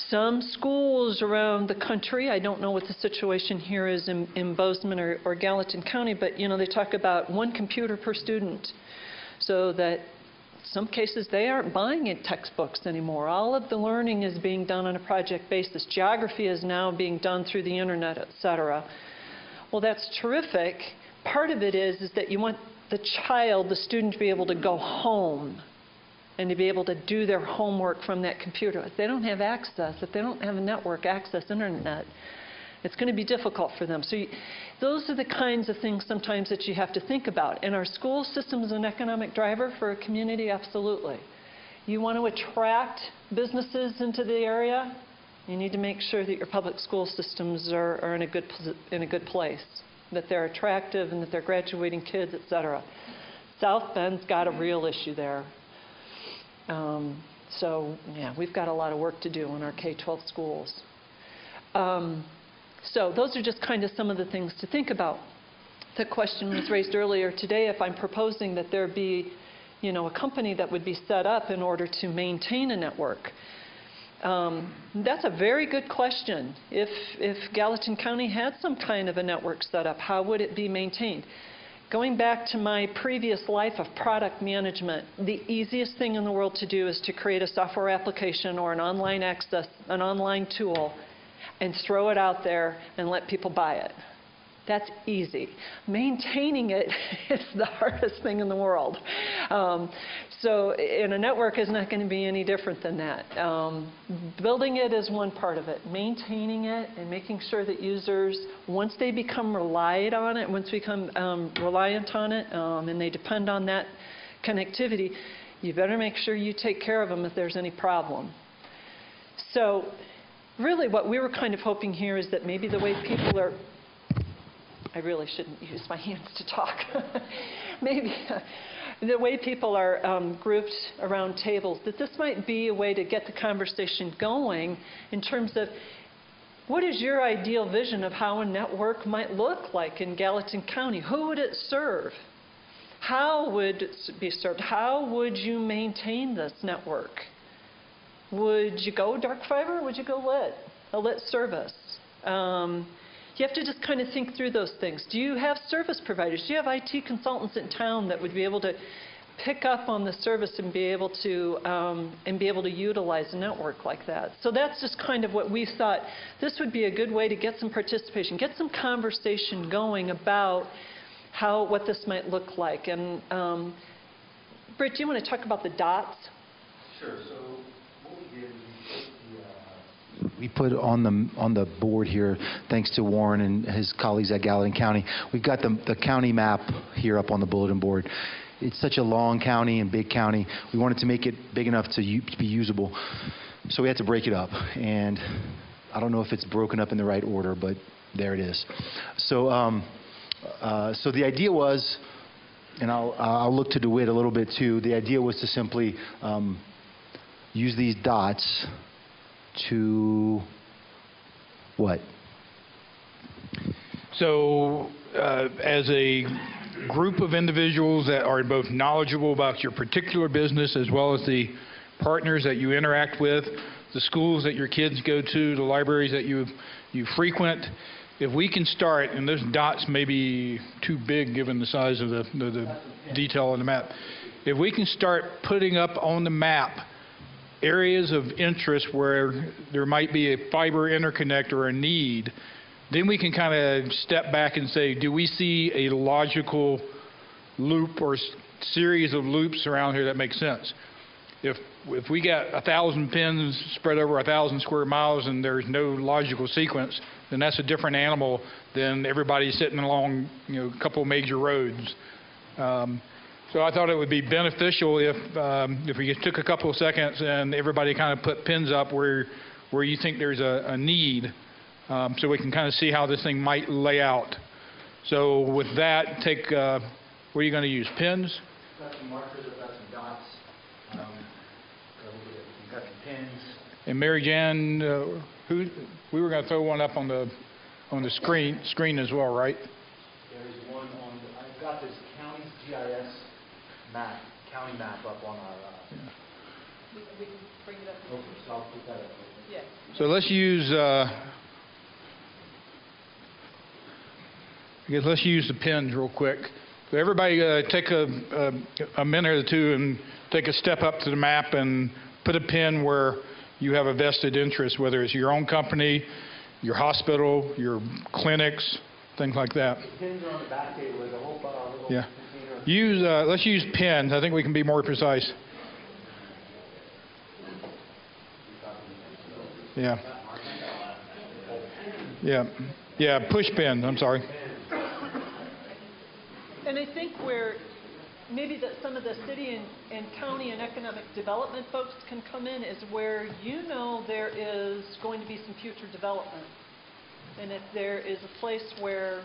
some schools around the country, I don't know what the situation here is in Bozeman or Gallatin County, but you know, they talk about 1 computer per student, so that in some cases they aren't buying textbooks anymore. All of the learning is being done on a project basis. Geography is now being done through the internet, et cetera. Well, that's terrific. Part of it is that you want the child, the student, to be able to go home and to be able to do their homework from that computer. If they don't have access, if they don't have a network access, internet, it's going to be difficult for them. So those are the kinds of things sometimes that you have to think about. And our school system is an economic driver for a community, absolutely. You want to attract businesses into the area, you need to make sure that your public school systems are in a good place, that they're attractive and that they're graduating kids, et cetera. South Bend's got a real issue there. So, yeah, we've got a lot of work to do in our K-12 schools. So those are just kind of some of the things to think about. The question was raised earlier today, if I'm proposing that there be, a company that would be set up in order to maintain a network. That's a very good question. If Gallatin County had some kind of a network set up, how would it be maintained? Going back to my previous life of product management, the easiest thing in the world to do is to create a software application or an online tool, and throw it out there and let people buy it. That's easy. Maintaining it is the hardest thing in the world. So in a network is not going to be any different than that. Building it is one part of it. Maintaining it and making sure that users, once they become reliant on it, and they depend on that connectivity, you better make sure you take care of them if there's any problem. So really what we were kind of hoping here is that maybe the way people are, I really shouldn't use my hands to talk. Maybe the way people are grouped around tables, that this might be a way to get the conversation going in terms of what is your ideal vision of how a network might look like in Gallatin County? Who would it serve? How would it be served? How would you maintain this network? Would you go dark fiber or would you go lit? A lit service? You have to just kind of think through those things. Do you have service providers? Do you have IT consultants in town that would be able to pick up on the service and be able to utilize a network like that? So that's just kind of what we thought. This would be a good way to get some participation, get some conversation going about what this might look like. And Britt, do you want to talk about the dots? Sure. So what we did, we put on the board here, thanks to Warren and his colleagues at Gallatin County, we've got the county map here up on the bulletin board. It's such a long county and big county. We wanted to make it big enough to be usable. So we had to break it up. And I don't know if it's broken up in the right order, but there it is. So, so the idea was, and I'll look to DeWitt a little bit too, the idea was to simply use these dots to what? So as a group of individuals that are both knowledgeable about your particular business as well as the partners that you interact with, the schools that your kids go to, the libraries that you frequent, if we can start, and those dots may be too big given the size of the detail on the map, if we can start putting up on the map areas of interest where there might be a fiber interconnect or a need, then we can kind of step back and say, do we see a logical loop or series of loops around here that makes sense? If we got 1,000 pins spread over 1,000 square miles and there's no logical sequence, then that's a different animal than everybody sitting along, a couple of major roads. So I thought it would be beneficial if we took a couple of seconds and everybody kind of put pins up where you think there's a need, so we can kind of see how this thing might lay out. So with that, what are you going to use? Pins? I've got some markers, I've got some dots, we've got some pins. And Mary Jan, we were going to throw one up on the screen as well, right? There's one on. I've got this county GIS map, county map up on our. We can bring it up. Okay, so I'll put that up. Yeah. So let's use. I guess let's use the pins real quick. So everybody take a minute or two and take a step up to the map and put a pin where you have a vested interest, whether it's your own company, your hospital, your clinics, things like that. The pins are on the back table. There's a whole little Yeah. container. Let's use pins. I think we can be more precise. Yeah. Yeah, push pins, I'm sorry. And I think where maybe that some of the city and county and economic development folks can come in is where there is going to be some future development. And if there is a place where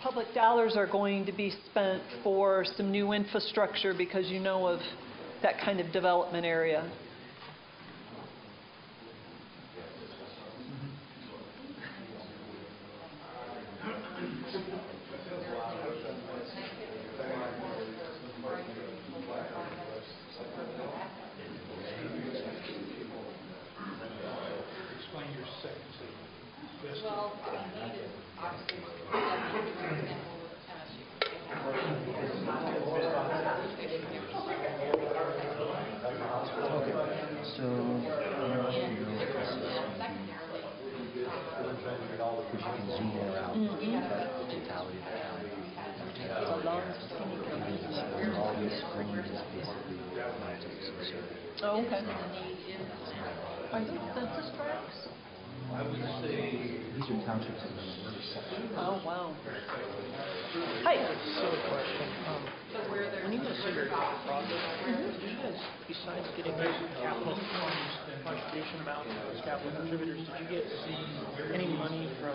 public dollars are going to be spent for some new infrastructure because of that kind of development area. Okay, so if you can zoom in around the totality of the county. All this green is basically lines of association. Oh, okay. Are those census tracts? These are townships in the Oh, wow. Hi. Silly question. When you guys say your capital project, did you guys, besides getting capital funds, contribution amount as capital contributors, did you get any money from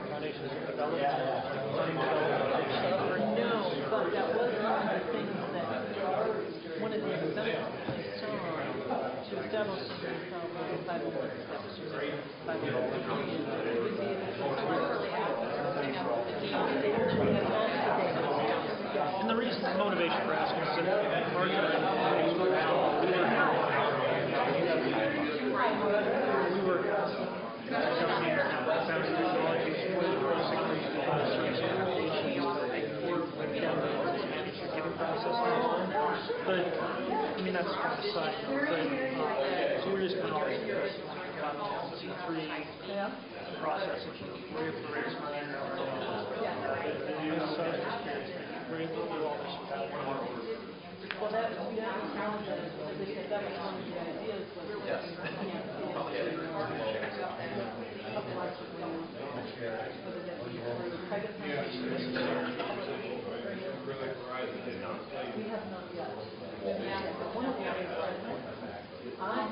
foundations of development, like learning development stuff? Or No, but that was one of the things that, one of the incentives I saw to establish something called the Untitled Chapter, would be able And the reason, the motivation for asking is that our we were but I mean that's kind of a side note. But so we're just kind of always curious about the process of where you raise money and so we're able to do all this without well, that was one of the ideas was we have not yet. One of the ideas I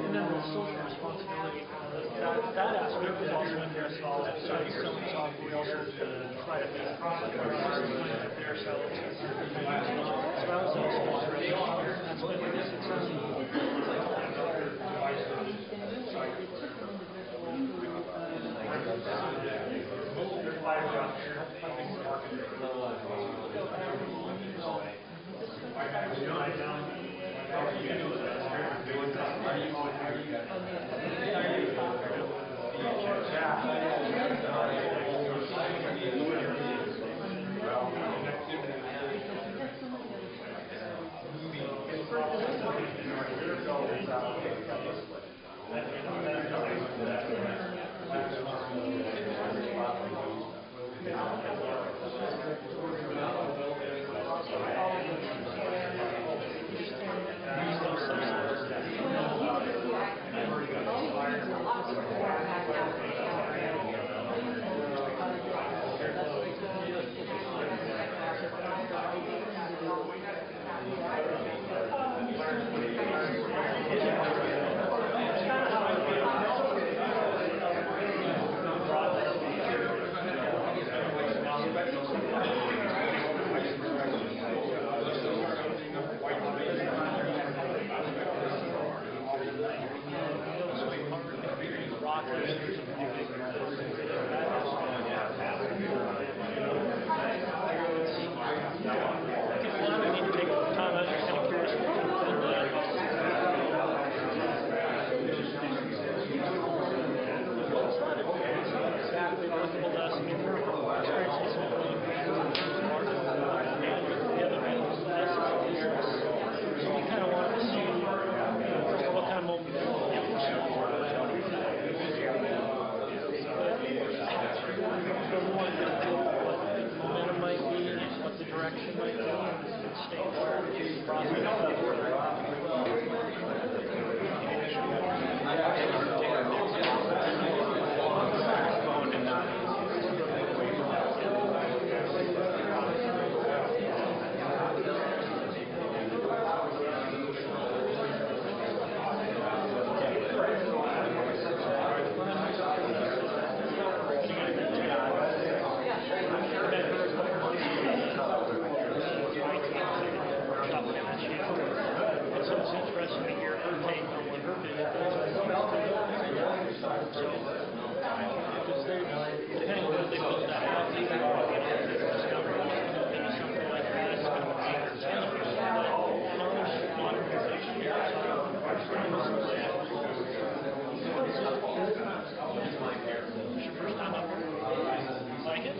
and then the social responsibility, that aspect is also interesting. Besides selling software, we also try to make their sellers. So that was also interesting. That's what it is. So, because they, depending on what they build that out, they can discover maybe something like that is going to be 10 years. But knowledge modernization, it's your first time up here? Like it?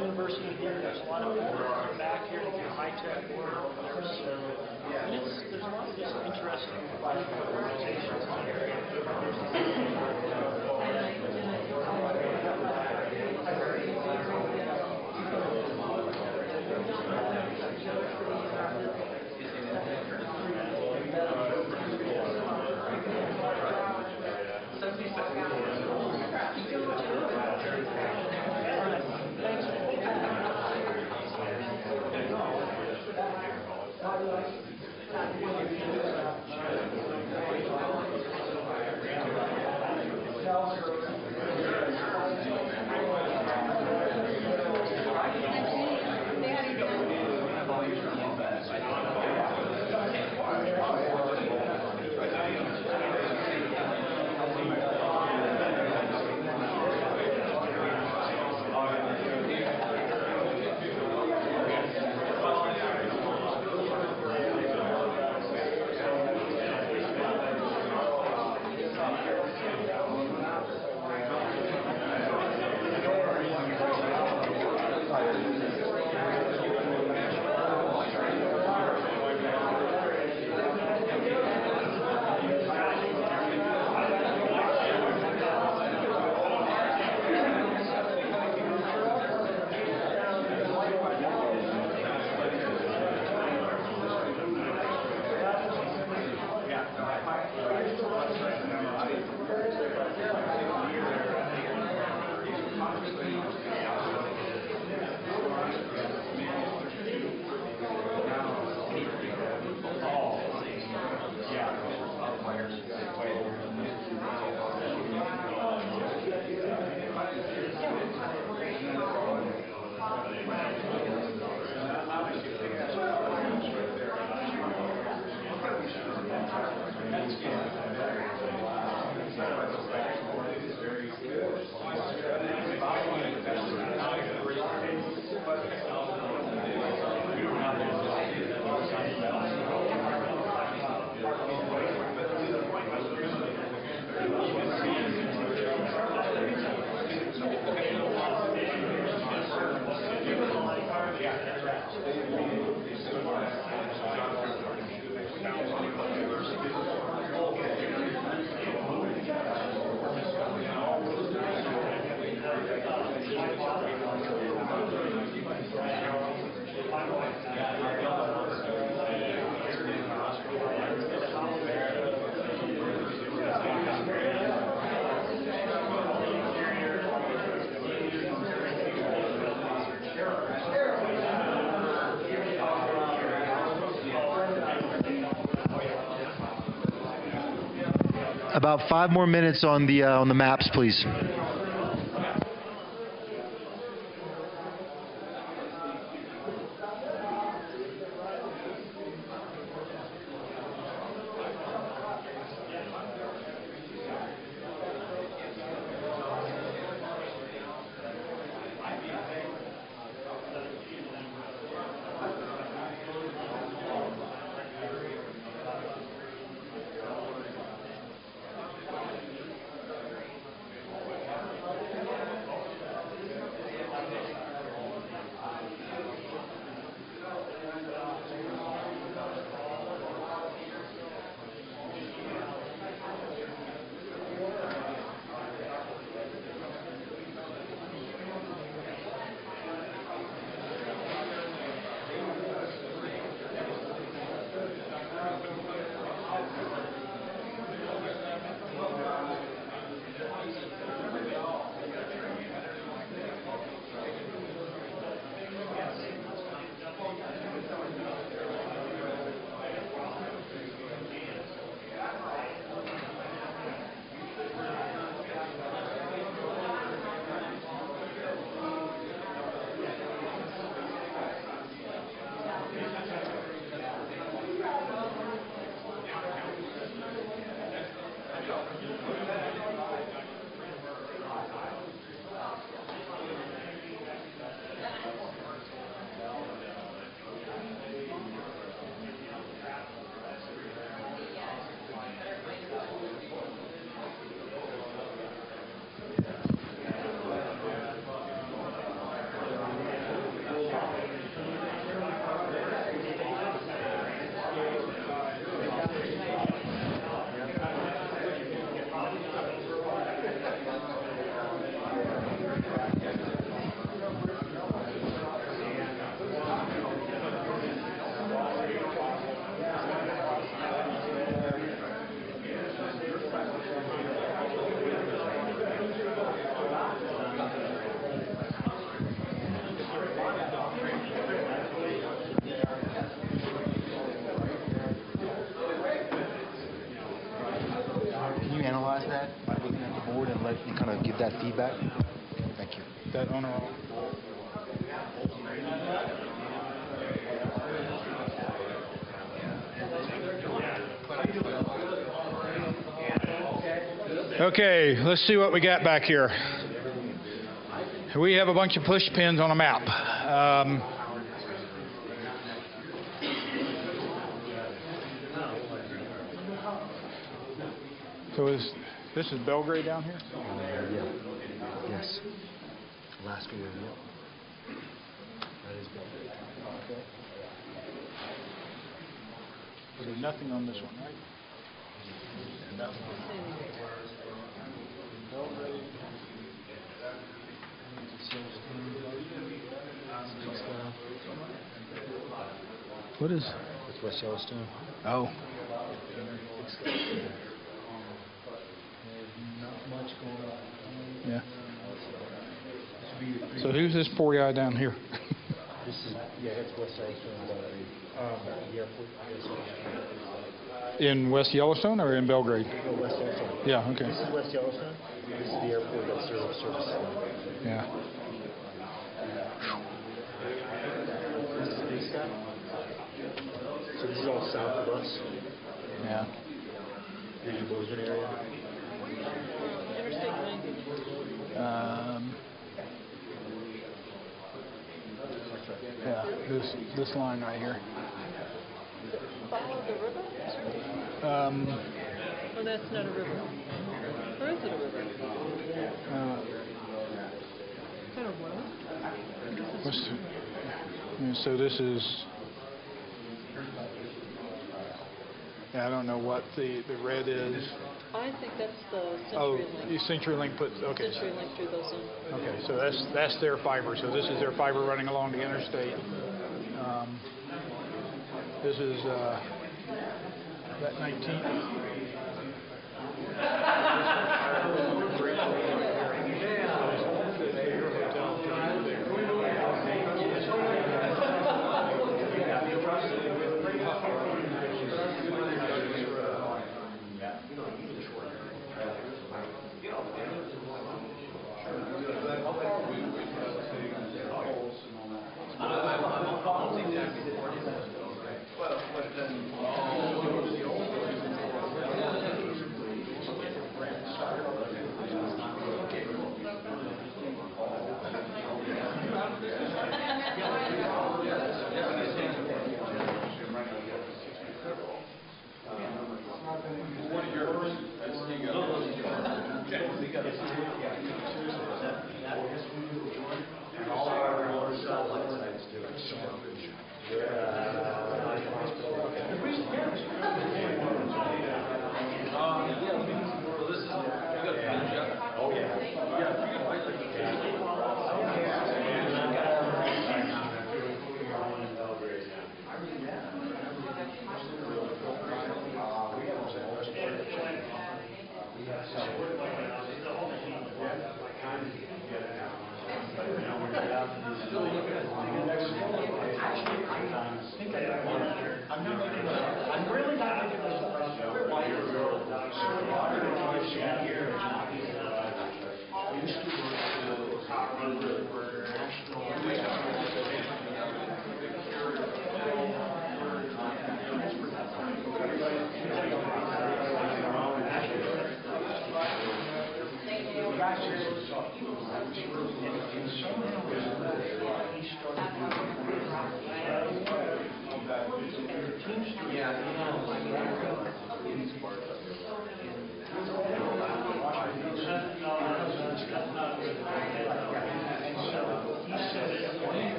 University here, there's a lot of people coming back here to do high-tech work. There's a lot of just interesting organizations in the area. About 5 more minutes on the maps, please. give that feedback. Thank you. That owner. Okay, let's see what we got back here. We have a bunch of push pins on a map. So this is Belgrade down here? Yeah. Yes. Last year, yeah. That is Belgrade. Okay. There's nothing on this one, right? Nothing. What is? It's West Yellowstone. Oh. Not much going on. Yeah. So who's this poor guy down here? This is, yeah, it's West Yellowstone. The airport. In West Yellowstone or in Belgrade? No, West Yellowstone. Yeah, okay. This is West Yellowstone. This is the airport that's service. Yeah. This is Big Sky. So this is all south of us. Yeah. Here's the Bozeman area. Yeah, this line right here. Follow the river? Oh, that's not a river. Or is it a river? Kind of road. So this is. Yeah, I don't know what the red is. I think that's the Oh, CenturyLink. CenturyLink put, okay. CenturyLink threw those in. Okay, so that's their fiber. So this is their fiber running along the interstate. This is that 19th.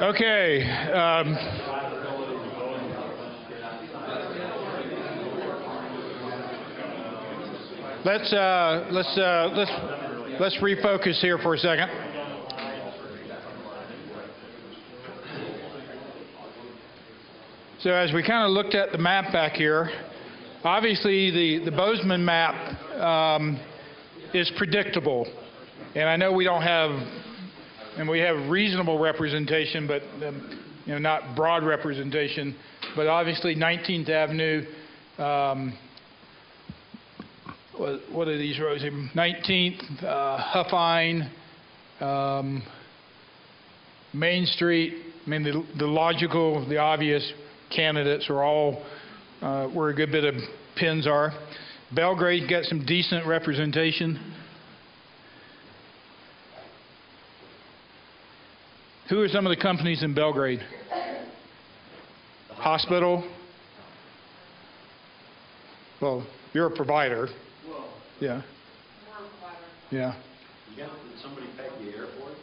Okay. Let's refocus here for a second. So as we kind of looked at the map back here, obviously the Bozeman map is predictable, and I know we don't have, and we have reasonable representation, but not broad representation. But obviously 19th Avenue. What are these roads? 19th, Huffine, Main Street. I mean, the logical, the obvious candidates are all where a good bit of pins are. Belgrade got some decent representation. Who are some of the companies in Belgrade? Hospital? Well, you're a provider. Yeah. Yeah. You got somebody peg the airport?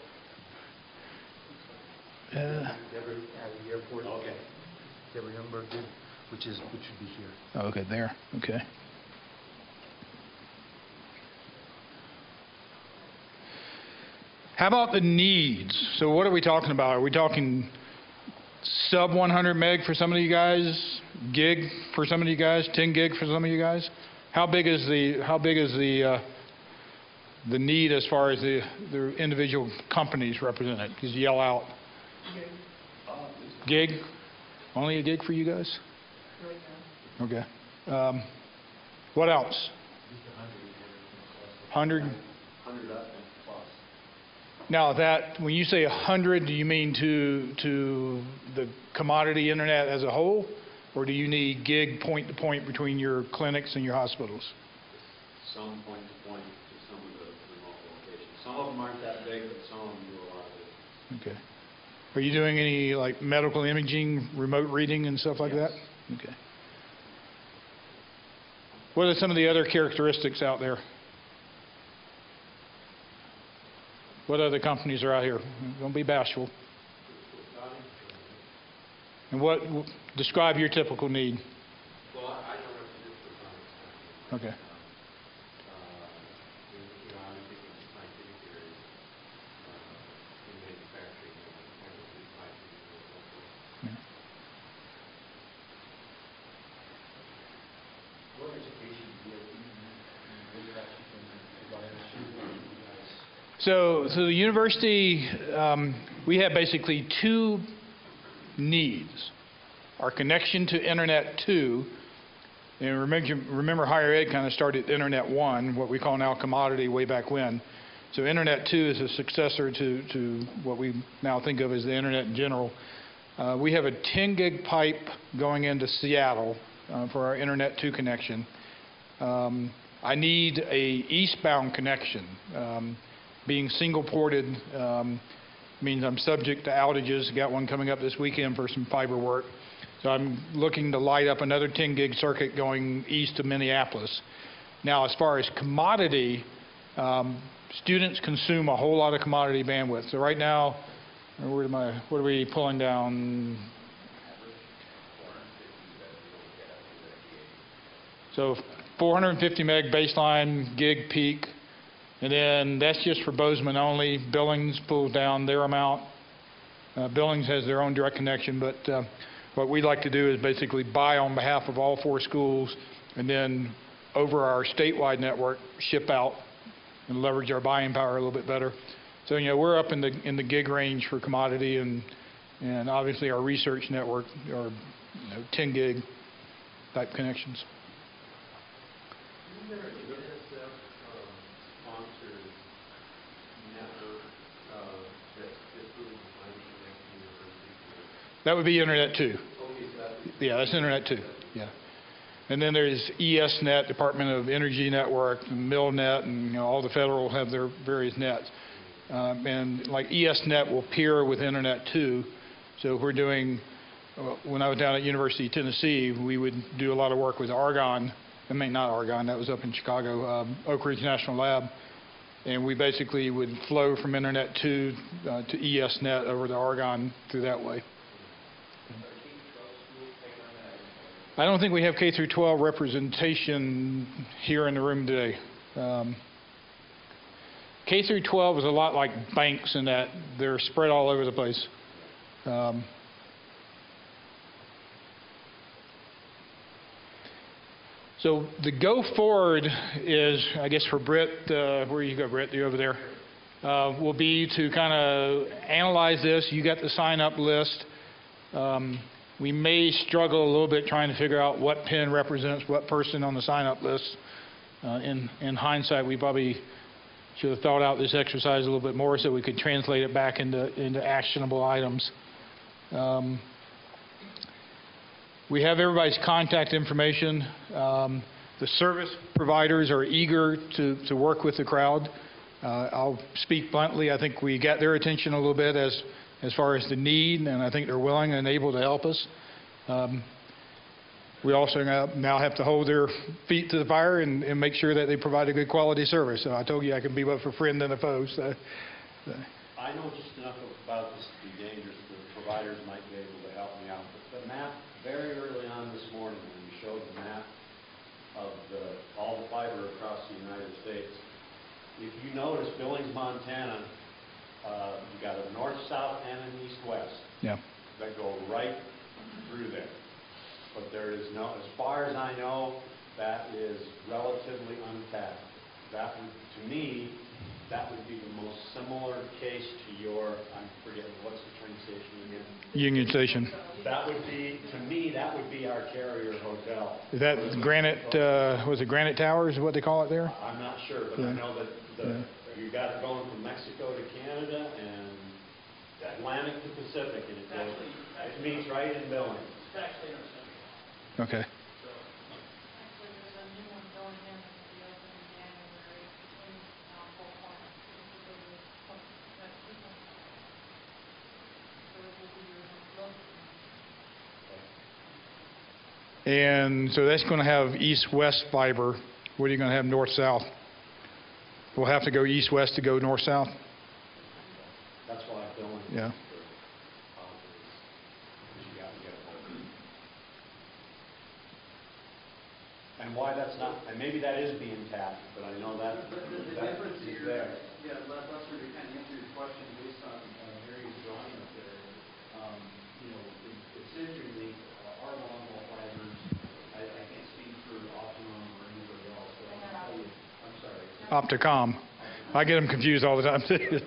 The airport. Okay. Every number did, which would be here. Oh, okay, there. Okay. How about the needs? So what are we talking about? Are we talking sub 100 meg for some of you guys, gig for some of you guys, 10 gig for some of you guys? How big is the need as far as the individual companies represented? Just yell out. Gig. Only a gig for you guys? Right now. Okay. What else? 100. 100 up plus. Now that when you say 100, do you mean to the commodity internet as a whole? Or do you need gig point-to-point between your clinics and your hospitals? Some point-to-point to some of the remote locations. Some of them aren't that big, but some of them do a lot of it. Okay. Are you doing any like medical imaging, remote reading and stuff like that? Okay. What are some of the other characteristics out there? What other companies are out here? Don't be bashful. And what, describe your typical need. Well, I don't have to do for Okay. I'm thinking scientific areas in manufacturing and scientific. What education do you have? So the university, we have basically two needs. Our connection to Internet 2, and remember Higher Ed kind of started Internet 1, what we call now commodity way back when. So Internet 2 is a successor to what we now think of as the Internet in general. We have a 10 gig pipe going into Seattle for our Internet 2 connection. I need a eastbound connection. Being single ported means I'm subject to outages. Got one coming up this weekend for some fiber work. So I'm looking to light up another 10 gig circuit going east to Minneapolis. Now, as far as commodity, students consume a whole lot of commodity bandwidth. So right now, what are we pulling down? So 450 meg baseline, gig peak. And then that's just for Bozeman only. Billings pulls down their amount. Billings has their own direct connection, but what we like to do is basically buy on behalf of all 4 schools, and then over our statewide network, ship out and leverage our buying power a little bit better. So we're up in the gig range for commodity, and obviously our research network are 10 gig type connections. That would be Internet 2. Yeah, that's Internet 2. Yeah. And then there's ESNet, Department of Energy Network, MILNet, and all the federal have their various nets. And like ESNet will peer with Internet 2. So if we're doing, when I was down at University of Tennessee, we would do a lot of work with Argonne. I mean, not Argonne, that was up in Chicago, Oak Ridge National Lab. and we basically would flow from Internet to ESNet over the Argonne through that way. I don't think we have K through 12 representation here in the room today. K through 12 is a lot like banks in that they're spread all over the place. So the go forward is, I guess, for Britt, where you go, Britt? You over there? Will be to kind of analyze this. You got the sign-up list. We may struggle a little bit trying to figure out what pin represents what person on the sign-up list. In hindsight, we probably should have thought out this exercise a little bit more so we could translate it back into actionable items. We have everybody's contact information. The service providers are eager to work with the crowd. I'll speak bluntly. I think we got their attention a little bit as far as the need, and I think they're willing and able to help us. We also now have to hold their feet to the fire and make sure that they provide a good quality service. So I told you I could be both a friend and a foe. So. I know just enough about this to be dangerous. The providers might be able to help me out. But the map, very early on this morning, when you showed the map of all the fiber across the United States, if you notice Billings, Montana, you got a north-south and an east-west. Yeah. That go right through there. But there is no, as far as I know, that is relatively untapped. That would, to me, that would be the most similar case to your, I'm forgetting, what's the train station again? Union Station. That would be, to me, that would be our carrier hotel. Is that Granite, was it Granite Towers, what they call it there? I'm not sure, but I know that you got it going from Mexico to Canada and Atlantic to Pacific, and it meets right in Billings. Okay. And so that's going to have east-west fiber. What are you going to have north-south? We'll have to go east-west to go north-south? That's why Billings. Yeah. And why that's not, and maybe that is being tapped, but I know that the difference is here, there. Yeah, Lester, to kind of answer your question based on Mary's drawing up there, you know, it's interesting, our long-haul fibers, I can't speak for Optimum or anybody else, but I'll tell you, I'm sorry. Opticom. I get them confused all the time. But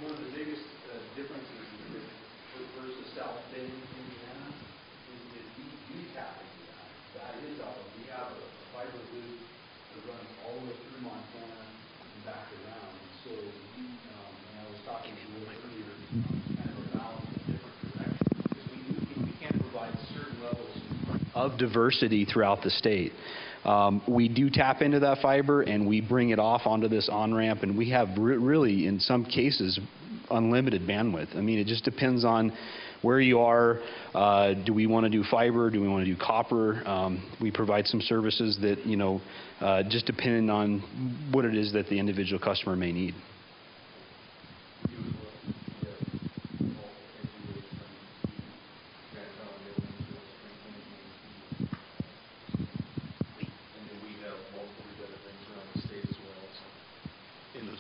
one of the biggest differences versus South Bend, Indiana, is that we tap into that. That is we have a fiber loop that runs all the way through Montana and back around. And so and I was talking to you earlier, kind of a balance in different directions, because we can't provide certain levels of diversity throughout the state. We do tap into that fiber and we bring it off onto this on-ramp, and we have really, in some cases, unlimited bandwidth. I mean, it just depends on where you are. Do we want to do fiber? Do we want to do copper? We provide some services that, you know, just depending on what it is that the individual customer may need.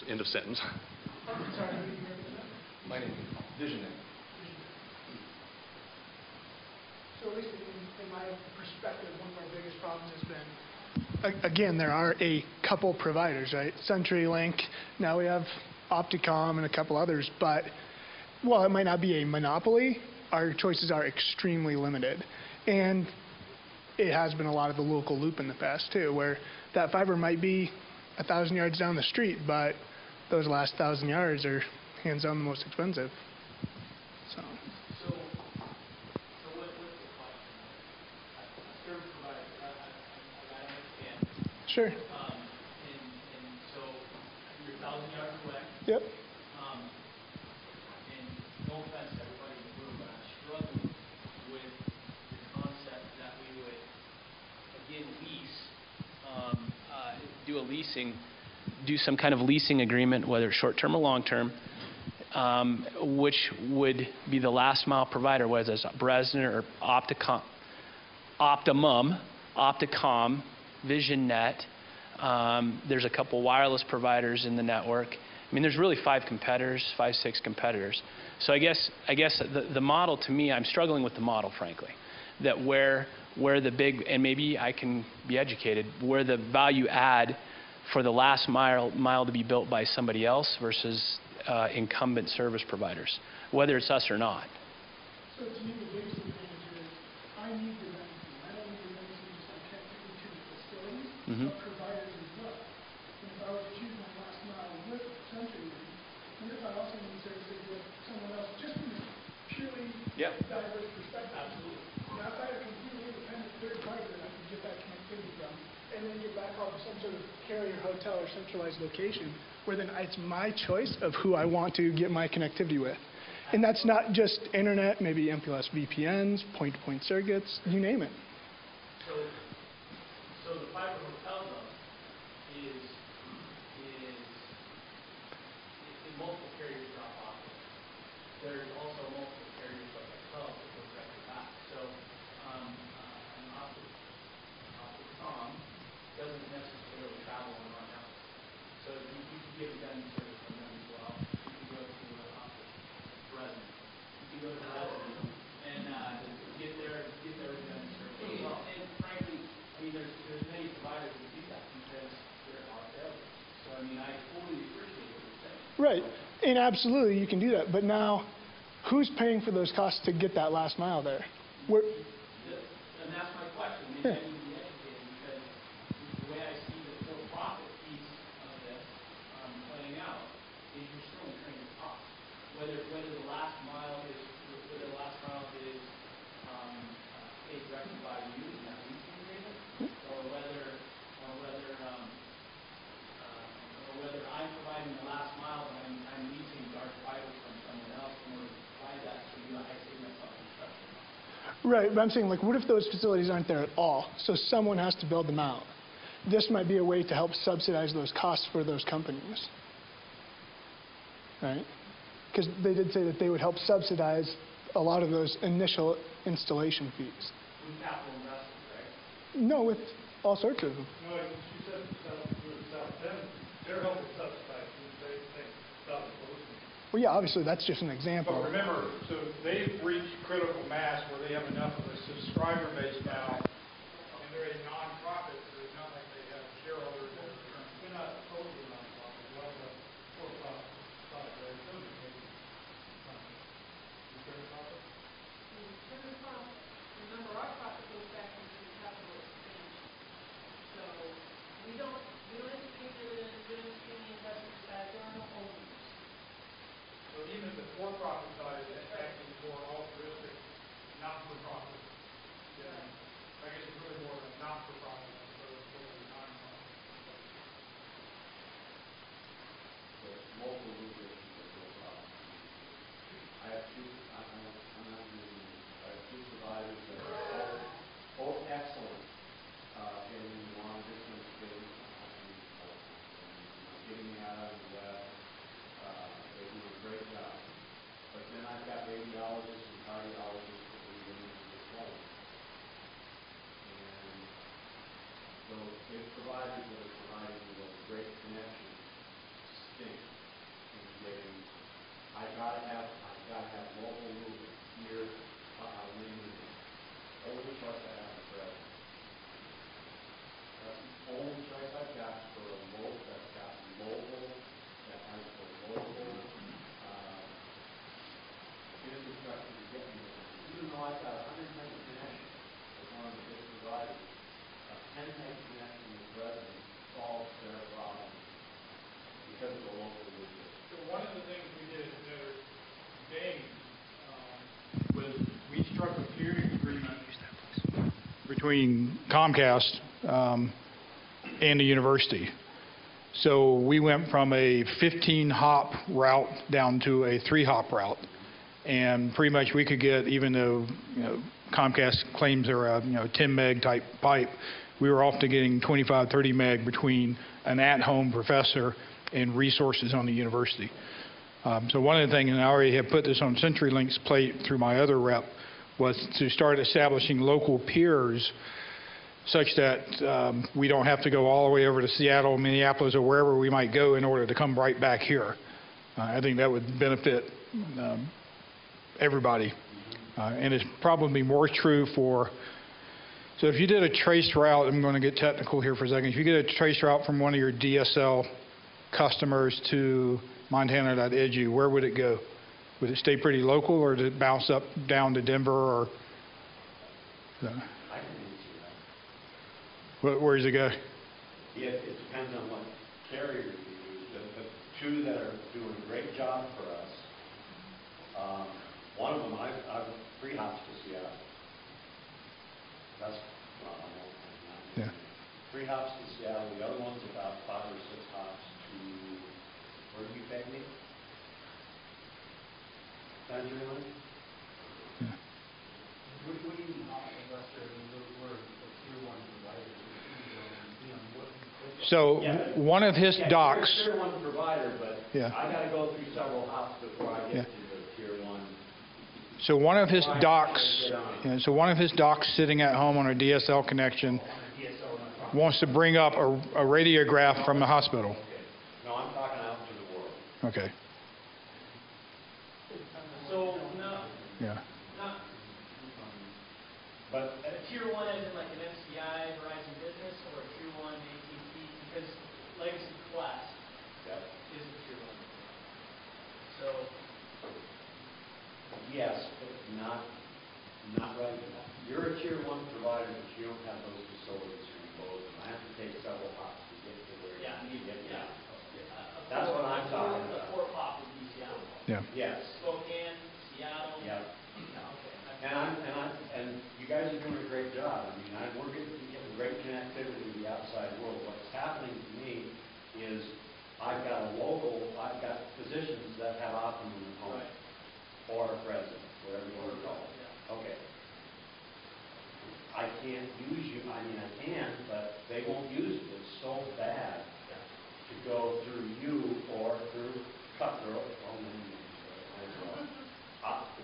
End of sentence. My name is Visioning. So at least in my perspective, one of our biggest problems has been, again, there are a couple providers, right? CenturyLink, now we have Opticom and a couple others, but while it might not be a monopoly, our choices are extremely limited. And it has been a lot of the local loop in the past too, where that fiber might be 1,000 yards down the street, but those last 1,000 yards are hands down the most expensive. So what's the cost? Service provider, I understand. sure. And so you're 1,000 yards away. Yep. And no offense to everybody in the room, but I'm struggling with the concept that we would, again, lease, do a leasing do some kind of leasing agreement, whether short-term or long-term, which would be the last mile provider, whether it's Bresner or Optimum, Opticom, VisionNet. There's a couple wireless providers in the network. I mean, there's really 6 competitors. So I guess the model, to me, I'm struggling with the model, frankly, that where the big, and maybe I can be educated, where the value add for the last mile to be built by somebody else versus incumbent service providers, whether it's us or not. So to me, the biggest advantage is I need the redundancy. I don't need the redundancy just on connectivity to the facilities, but providers as well. And if I were to choose my last mile with CenturyLink, what if I also need services with someone else, just from a purely diverse perspective? Absolutely. Now, if I had a completely independent third party that I could get that connectivity from, and then get back off some sort of carrier, hotel, or centralized location, where then it's my choice of who I want to get my connectivity with. And that's not just internet, maybe MPLS VPNs, point-to-point circuits, you name it. So the fiber hotel though is multiple carriers drop off. There's also multiple carriers like ourselves that go directly back. So an Opticom doesn't necessarily travel on our network. So you can get a gun service from them as well. You can go to Bresnan. You can go to Bresnan and get their gun service as well. And frankly, I mean, there's many providers that do that because there are failures. So I mean, I fully appreciate what you're saying. Right, and absolutely you can do that. But now, who's paying for those costs to get that last mile there? And that's my question. Maybe I need to be educated because the way I see the for-profit piece of this playing out is you're still incurring the cost. Whether the last mile is paid directly by you in that leasing agreement, or whether I'm providing the last mile but I'm leasing dark fiber from someone else in order to provide that, so I save myself construction. Right, but I'm saying, like, what if those facilities aren't there at all? So someone has to build them out. This might be a way to help subsidize those costs for those companies. Right? Because they did say that they would help subsidize a lot of those initial installation fees. With capital investment, right? No, with all sorts of them. No, she said they're helping subsidize, they stop opposing. Well, yeah, obviously, that's just an example. But remember, so they've reached critical mass where they have enough of a subscriber base now, and they're a non-profit, so it's not like they have shareholders that are returning. They're not totally non-profit, they also have for-profit side, right? Some of them Remember, our profit goes back into the capital expenditure. So we don't entertain dividends, we don't entertain any investments back, there are no owners. So even the for-profit side is actually more altruistic, not-for-profit. Yeah. I guess it's really more of a not-for-profit as opposed to a non-profit. There's multiple locations that go out. I have two providers that are both excellent in long-distance business. Getting me out of the West, they do a great job. But then I've got radiologists and cardiologists that we bring into this home. And those big providers that are providing me those great connections stink in getting. I've got to have local movement here. Only choice I have is Bresnan. That's the only choice I've got for a local that's got mobile, that has the local infrastructure to get me there. Even though I've got a 100 meg connection with one of the big providers, a 10 meg connection with Bresnan solves their problem because of the local movement. So one of the things we did at Notre Dame was we struck a peering agreement between Comcast and the university. So we went from a 15-hop route down to a 3-hop route. And pretty much we could get, even though Comcast claims they're a 10 meg type pipe, we were often getting 25, 30 meg between an at-home professor and resources on the university. So one of the things, and I already have put this on CenturyLink's plate through my other rep, was to start establishing local peers such that we don't have to go all the way over to Seattle, Minneapolis, or wherever we might go in order to come right back here. I think that would benefit everybody. And it's probably more true for, so if you did a trace route, I'm going to get technical here for a second. If you get a trace route from one of your DSL customers to Montana.edu, where would it go? Would it stay pretty local, or did it bounce up down to Denver, or where does it go? It depends on what carrier you use. The two that are doing a great job for us, one of them, I've 3 hops to Seattle. That's, well, I know, 3 hops to Seattle. The other one's about 5 or 6 hops to, where do you peg me? CenturyLink? What do you mean hops, Lester? We're a tier 1 provider. So one of his docks. Tier 1 provider, but I got to go through several hops before I get to the tier 1. So one of his docks, sitting at home on a DSL connection, wants to bring up a radiograph from the hospital. No, I'm talking out to the world. Okay. So no. Yeah. But a tier 1 as in like an MCI, Verizon Business, or a tier 1 AT&T, because Legacy Quest is a tier 1. So yes, but not right now. You're a tier 1 provider, but you don't have those facilities here in Bozeman. I have to take several hops to get to where you need to get down. That's what I'm talking about. The 4 pop would be Seattle. Yeah. Yes. Spokane, Seattle. Yeah. Okay. And you guys are doing a great job. I mean, we're getting great connectivity to the outside world. What's happening to me is I've got physicians that have optimum at home or resident, whatever you want to call it. Okay. I can't use you. I mean, I can, but they won't use it. It's so bad to go through you or through Cutthroat.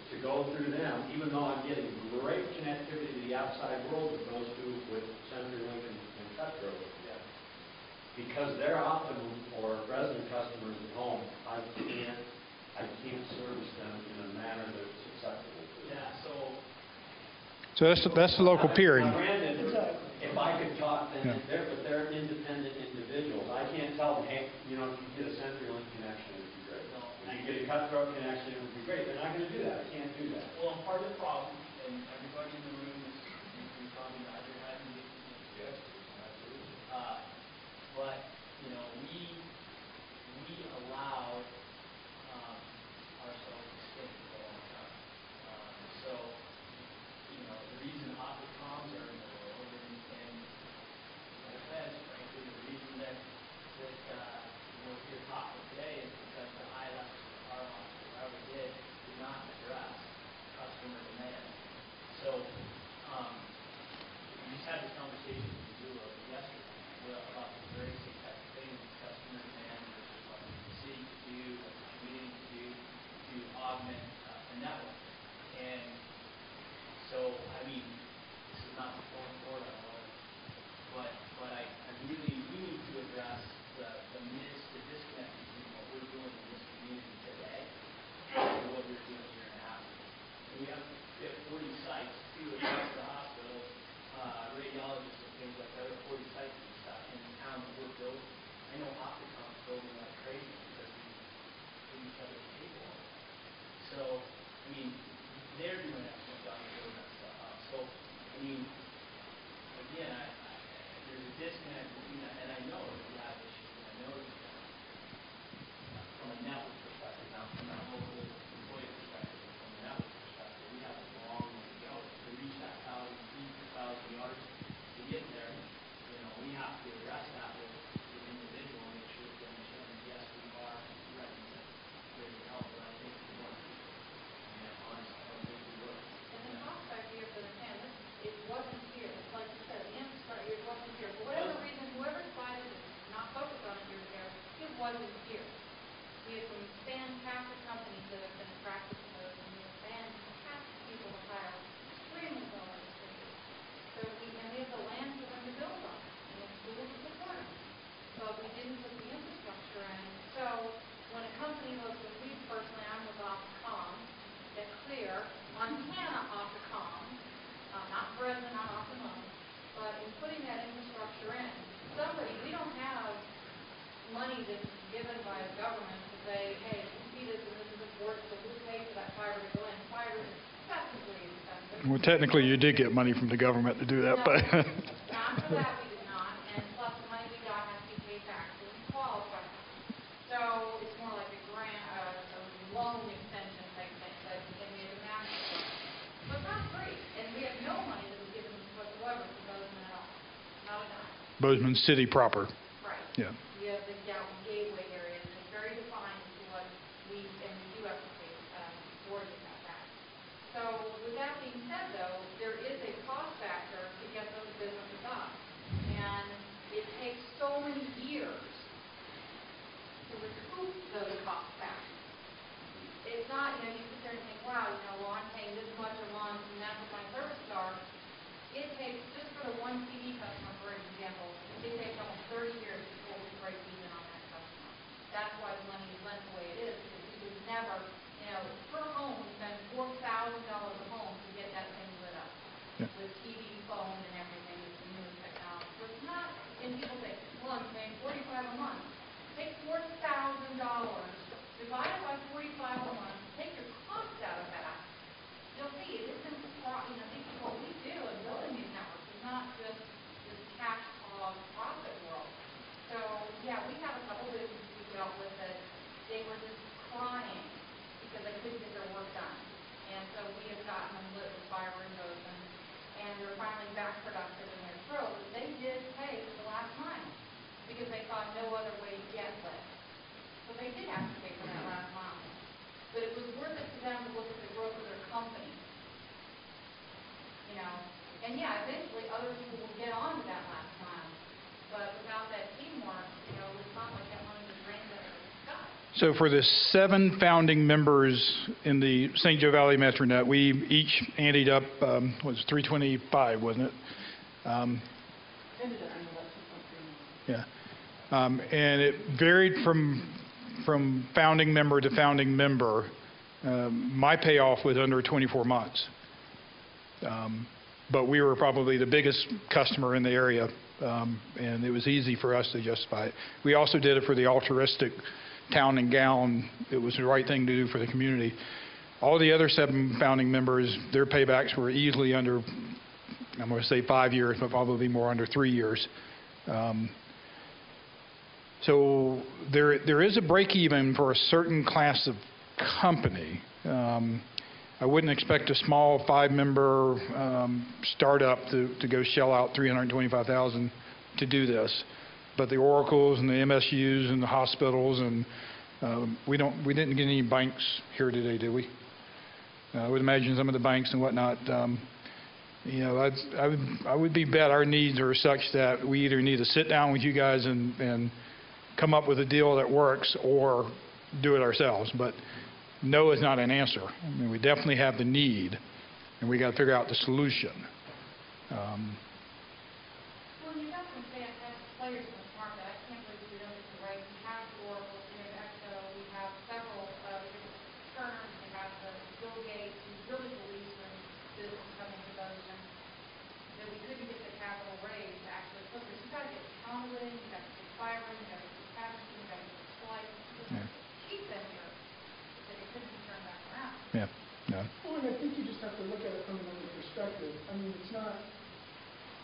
To go through them, even though I'm getting great connectivity to the outside world with those two, with CenturyLink and Cutthroat, because they're optimum or resident customers at home, I can't service them in a manner that's acceptable to them. So that's the local peering. Granted, if I could talk, then they're independent individuals. I can't tell them, hey, if you get a CenturyLink connection, it would be great. If you get a Cutthroat connection, it would be great. They're not going to do that. I can't do that. Well, part of the problem, and everybody in the room is probably nodding their head and Yes, absolutely. but we allowed ourselves to stay for a long time. So the reason Opticoms are in the world, and like I said, frankly, the reason that we're here talking today is because the ILS, our office, whatever we did not address customer demand. So we just had this conversation with Zula yesterday about the very same type of thing, customer demand versus what the city could do, what the community could do to augment the network. And so, I mean, this is not the fourth quarter, but we need to address the disconnect between what we're doing in this community today and what we're doing here in Athens. We have 40 sites, 2 across the hospital, radiologists and things like that, 40 sites and stuff in the town that we're building. I know Opticom's building like crazy because we put each other's table. So, I mean, they're doing an excellent job of building that stuff up. So, I mean, again, there's a disconnect between that, and I know that we have issues, and I know that from a network perspective, not from a local employee perspective, but from a network perspective, we have a long way to go to reach that 1,000 yards. To get there, we have to address that with the individual and make sure that they understand that yes, we are ready to help, but I think we will. Honestly, I don't think we will. And the cost factor here for the town, it wasn't here. Like you said, the infrastructure, it wasn't years. We have some fantastic companies that have been practicing those, and we have fantastic people to hire, extremely well educated. So we have the land for them to build on, we have schools to support them. But we didn't put the infrastructure in. So when a company looks at me personally, I'm with Opticom, that's clear, Montana Opticom, not Fresno, not Optimum, but in putting that infrastructure in, we don't have money that's given by the government to say, hey, you see this and this is important, so we'll pay for that fiber to go in. Fiber is excessively expensive. Well, technically, you did get money from the government to do that, but... Not for that, we did not, and plus the money we got has to be paid back, so we qualify. So it's more like a grant, a loan extension type thing, but then we have a match. But it's not free, and we have no money that was given whatsoever to Bozeman at all. Not a dime. Bozeman City proper. Right. Yeah. We have the gateway area, and it's very defined to what we do have to pay towards that back. So with that being said, though, there is a cost factor to get those businesses up. And it takes so many years to recoup those costs back. It's not, you sit there and think, wow, well, I'm paying this much a month, and that's what my services are. It takes, just for the one TV customer, for example, it takes almost 30 years before we break even on that customer. That's why the money is lent the way it is, because we would never, per home, we spend $4,000 a home to get that thing lit up. Yeah. With TV, phone, and everything, with the newest technology. So it's not, and people say, well, I'm paying $45 a month. Take $4,000, divide it by 45 a month, take your cost out of that. You'll see, it isn't, this is what we do in building these networks. It's not just this cash profit world. So, yeah, we have a couple businesses we dealt with that they were just crying because they couldn't get their work done. And so we have gotten them lit with fiber and Bozeman, and they're finally back productive in their growth. But they did pay for the last mile because they thought no other way to get lit. So they did have to pay for that last mile. But it was worth it to them to look at the growth of their company. And yeah, eventually other people will get on to that last mile. But without that teamwork, it's not like that money just rains out of the sky. So for the 7 founding members in the St. Joe Valley MetroNet, we each anteed up, was $325, wasn't it? Ended up being less than $1 million. Yeah. And it varied from founding member to founding member. My payoff was under 24 months. But we were probably the biggest customer in the area, and it was easy for us to justify it. We also did it for the altruistic town and gown. It was the right thing to do for the community. All the other 7 founding members, their paybacks were easily under, I'm going to say 5 years, but probably more under 3 years. So there is a break even for a certain class of company. I wouldn't expect a small 5-member startup to go shell out $325,000 to do this. But the Oracles and the MSUs and the hospitals and we didn't get any banks here today, did we? I would imagine some of the banks and whatnot. I would be bet our needs are such that we either need to sit down with you guys and come up with a deal that works or do it ourselves. But no is not an answer. I mean, we definitely have the need, and we got to figure out the solution. Well, you've got some fantastic players in this market. I can't believe we don't get the right. We have Oracle, we have Exo, we have several different firms. We have the Bill Gates, who really believes in business coming to Bozeman. That we couldn't get the capital raised to actually put this. You've got to get conduiting, you've got to get fiber, you've got to get packaging, you've got to get splice. Yeah. Cheap venture. Yeah. Yeah. Well, and I think you just have to look at it from another perspective. I mean, it's not,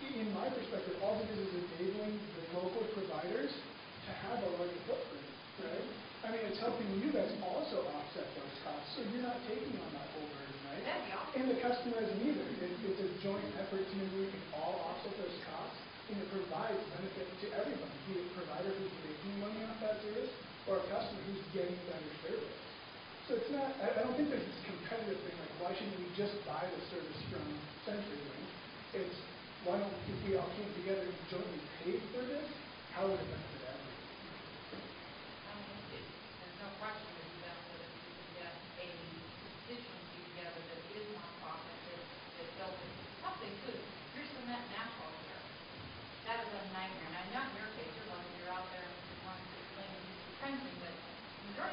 in my perspective, all it is enabling the local providers to have a larger footprint, right? I mean, it's helping you guys also offset those costs, so you're not taking on that whole burden, right? And the customer isn't either. It's a joint effort to maybe we can all offset those costs, and it provides benefit to everybody, be it a provider who's making money off that service, or a customer who's getting better service. So it's not, I don't think there's this competitive thing, like why shouldn't we just buy the service from CenturyLink? It's, why don't, if we all came together and jointly paid for this, how would it benefit everyone?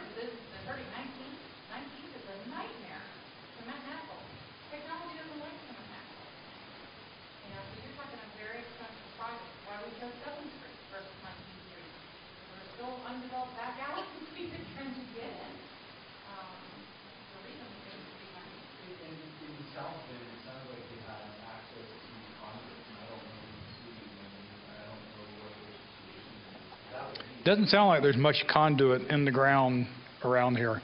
started the business in the 19th. 19th is a nightmare. Cement asphalt. Technology doesn't like cement asphalt. You know, so you're talking a very expensive project. Why we chose 7th Street versus 19th Street? There's still undeveloped back alleys we could trying to get in. The reason we chose to be 19th Street. In South Bend, it sounds like you had access to conduits, and I don't know who's using them, and I don't know what their situation is. That would be Doesn't sound like there's much conduit in the ground around here.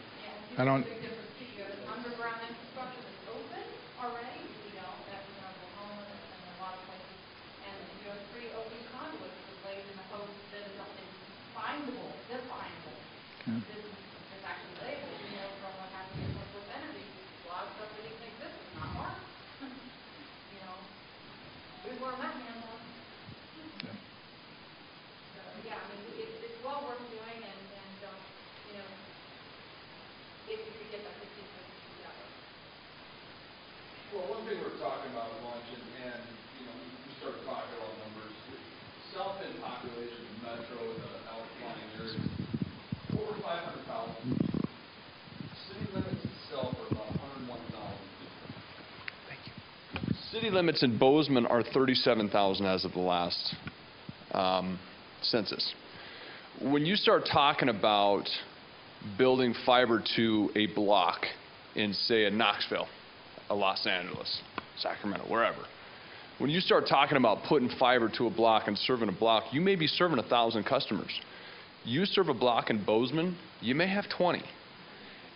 I don't. Big difference too. You have an underground infrastructure that's open already, you know, that's in Oklahoma and a lot of places. And you have 3 open conduits that laid in the hope that is something findable, definable. This is actually labeled, you know, from what happened with energy. A lot of stuff that even exists is not marked. You know, we were a man more. So, yeah, I mean, it's well worth doing and you know, if you could get that 15 together. Well, one thing we were talking about at lunch, and you know, we started talking about numbers. South Bend population in metro and the outlying areas, over 500,000. City limits itself are about 101,000. Thank you. City limits in Bozeman are 37,000 as of the last census. When you start talking about building fiber to a block in, say, a Knoxville, a Los Angeles, Sacramento, wherever. When you start talking about putting fiber to a block and serving a block, you may be serving 1,000 customers. You serve a block in Bozeman, you may have 20.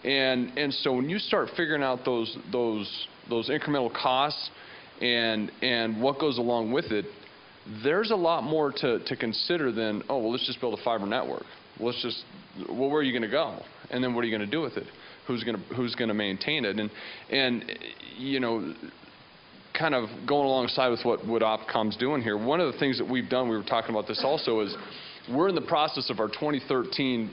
And so when you start figuring out those incremental costs and what goes along with it, there's a lot more to consider than, oh, well, let's just build a fiber network. Well, where are you going to go? And then what are you going to do with it? Who's going to maintain it? And you know, kind of going alongside with what Opcom's doing here, one of the things that we've done, we were talking about this also, is we're in the process of our 2013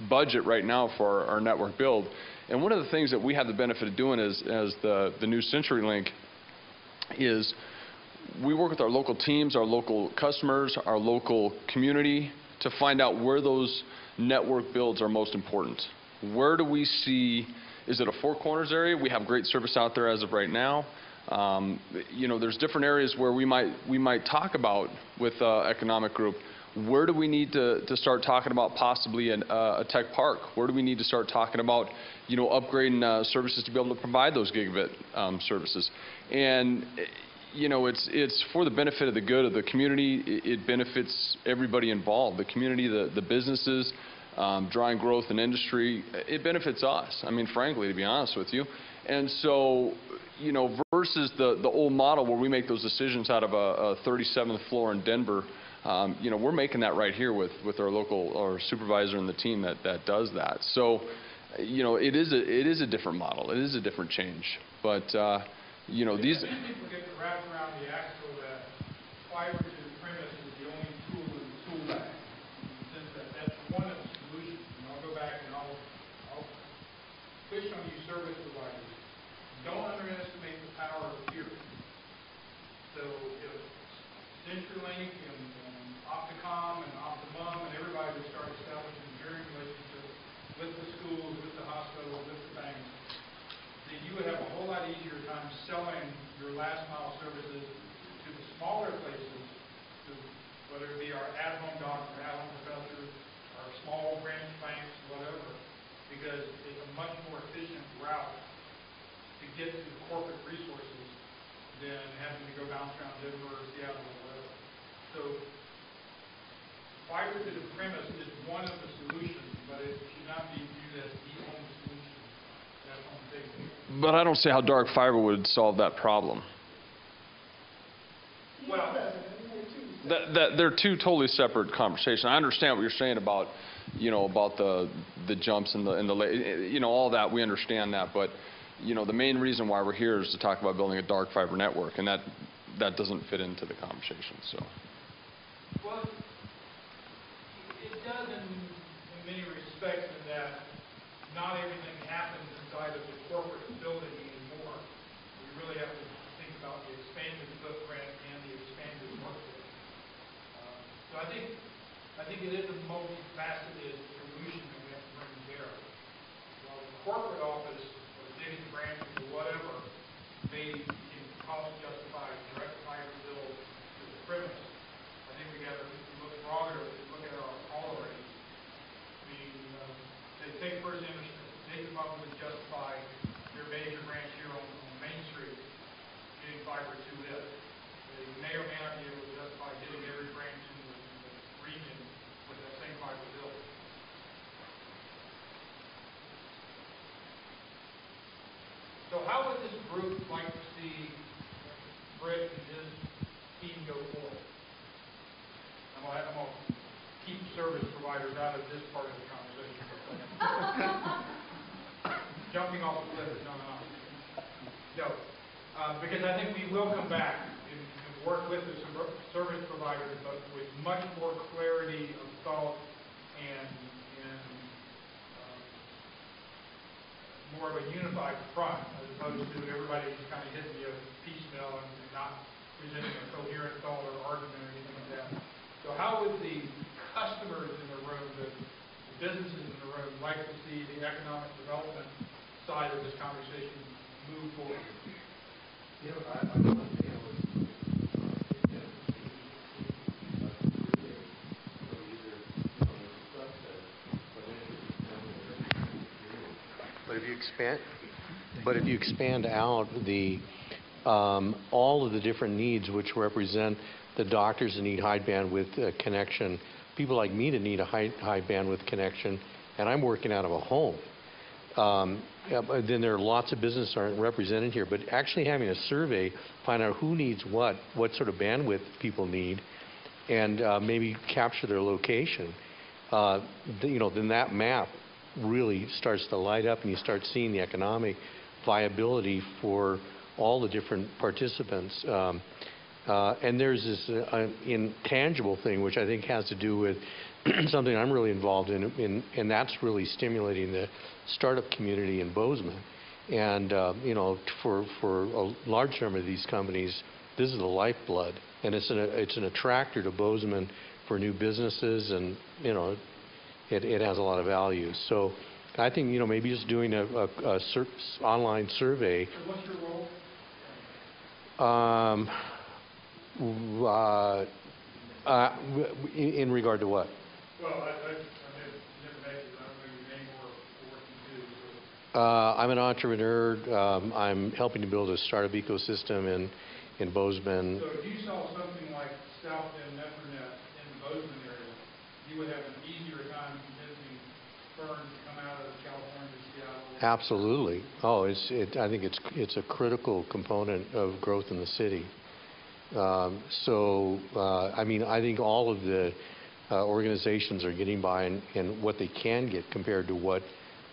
budget right now for our network build. And one of the things that we have the benefit of doing as the new CenturyLink is we work with our local teams, our local customers, our local community to find out where those network builds are most important. Where do we see, is it a Four Corners area? We have great service out there as of right now. You know, there's different areas where we might talk about with economic group. Where do we need to start talking about possibly a tech park? Where do we need to start talking about, you know, upgrading services to be able to provide those gigabit services? And you know, it's for the benefit of the good of the community. It benefits everybody involved, the community, the businesses, drawing growth in industry. It benefits us, I mean, frankly, to be honest with you. And so, you know, versus the old model where we make those decisions out of a 37th floor in Denver, you know, we're making that right here with our supervisor and the team that does that. So, you know, it is a different model. It is a different change. But, you know, these... I think people get wrapped around the axle that fiber to the premise is the only tool in the tool bag. Since that's one of the solutions. And I'll go back and I'll push on you service providers. Don't underestimate the power of peer. So if CenturyLink and Opticom and Optimum and everybody would start establishing peering relationships with the schools, with the hospitals, with the banks, then you would have a whole lot easier time selling your last mile services to the smaller places, whether it be our at-home doctor, at-home professor, our small branch banks, whatever, because it's a much more efficient route to get to the corporate resources than having to go bounce around Denver or Seattle or whatever. So fiber to the premise is one of the solutions, but it should not be viewed as the only solution. That's on the table. But I don't see how dark fiber would solve that problem. Well, they're two totally separate conversations. I understand what you're saying about, you know, about the jumps and the you know, all that. We understand that, but you know, the main reason why we're here is to talk about building a dark fiber network, and that doesn't fit into the conversation. So. well, it does in many respects in that not everything happens inside of the corporate building anymore. We really have to think about the expanded footprint and the expanded workforce. So I think it is a multifaceted solution that we have to come up with justify their major branch here on Main Street, getting fiber to it. They may or may not be able to justify getting every branch in the region with that same fiber bill. So how would this group like to see Britt and his team go forward? I'm going to keep service providers out of this part of the conversation. Jumping off the cliff is not an option. No, because I think we will come back and work with the service providers, but with much more clarity of thought and more of a unified front, as opposed to everybody just kind of hitting you piecemeal and not presenting a coherent thought or argument or anything like that. So how would the customers in the room, the businesses in the room, like to see the economic development side of this conversation move forward? You know, I don't think I would But if you expand out the all of the different needs which represent the doctors that need high bandwidth connection, people like me that need a high bandwidth connection, and I'm working out of a home. Then there are lots of businesses aren't represented here, but actually having a survey, find out who needs what sort of bandwidth people need, and maybe capture their location. Then that map really starts to light up, and you start seeing the economic viability for all the different participants. And there's this intangible thing which I think has to do with something I'm really involved in, and that's really stimulating the startup community in Bozeman. And for a large number of these companies, this is the lifeblood, and it's an attractor to Bozeman for new businesses, and it has a lot of value. So I think maybe just doing a online survey. So what's your role? In regard to what? Well, I never met you. I don't know your name or what you do. So. I'm an entrepreneur. I'm helping to build a startup ecosystem in Bozeman. So if you saw something like South End Metronet in the Bozeman area, you would have an easier time convincing firms to come out of California to Seattle. Absolutely. Oh, I think it's a critical component of growth in the city. I think all of the organizations are getting by in what they can get compared to what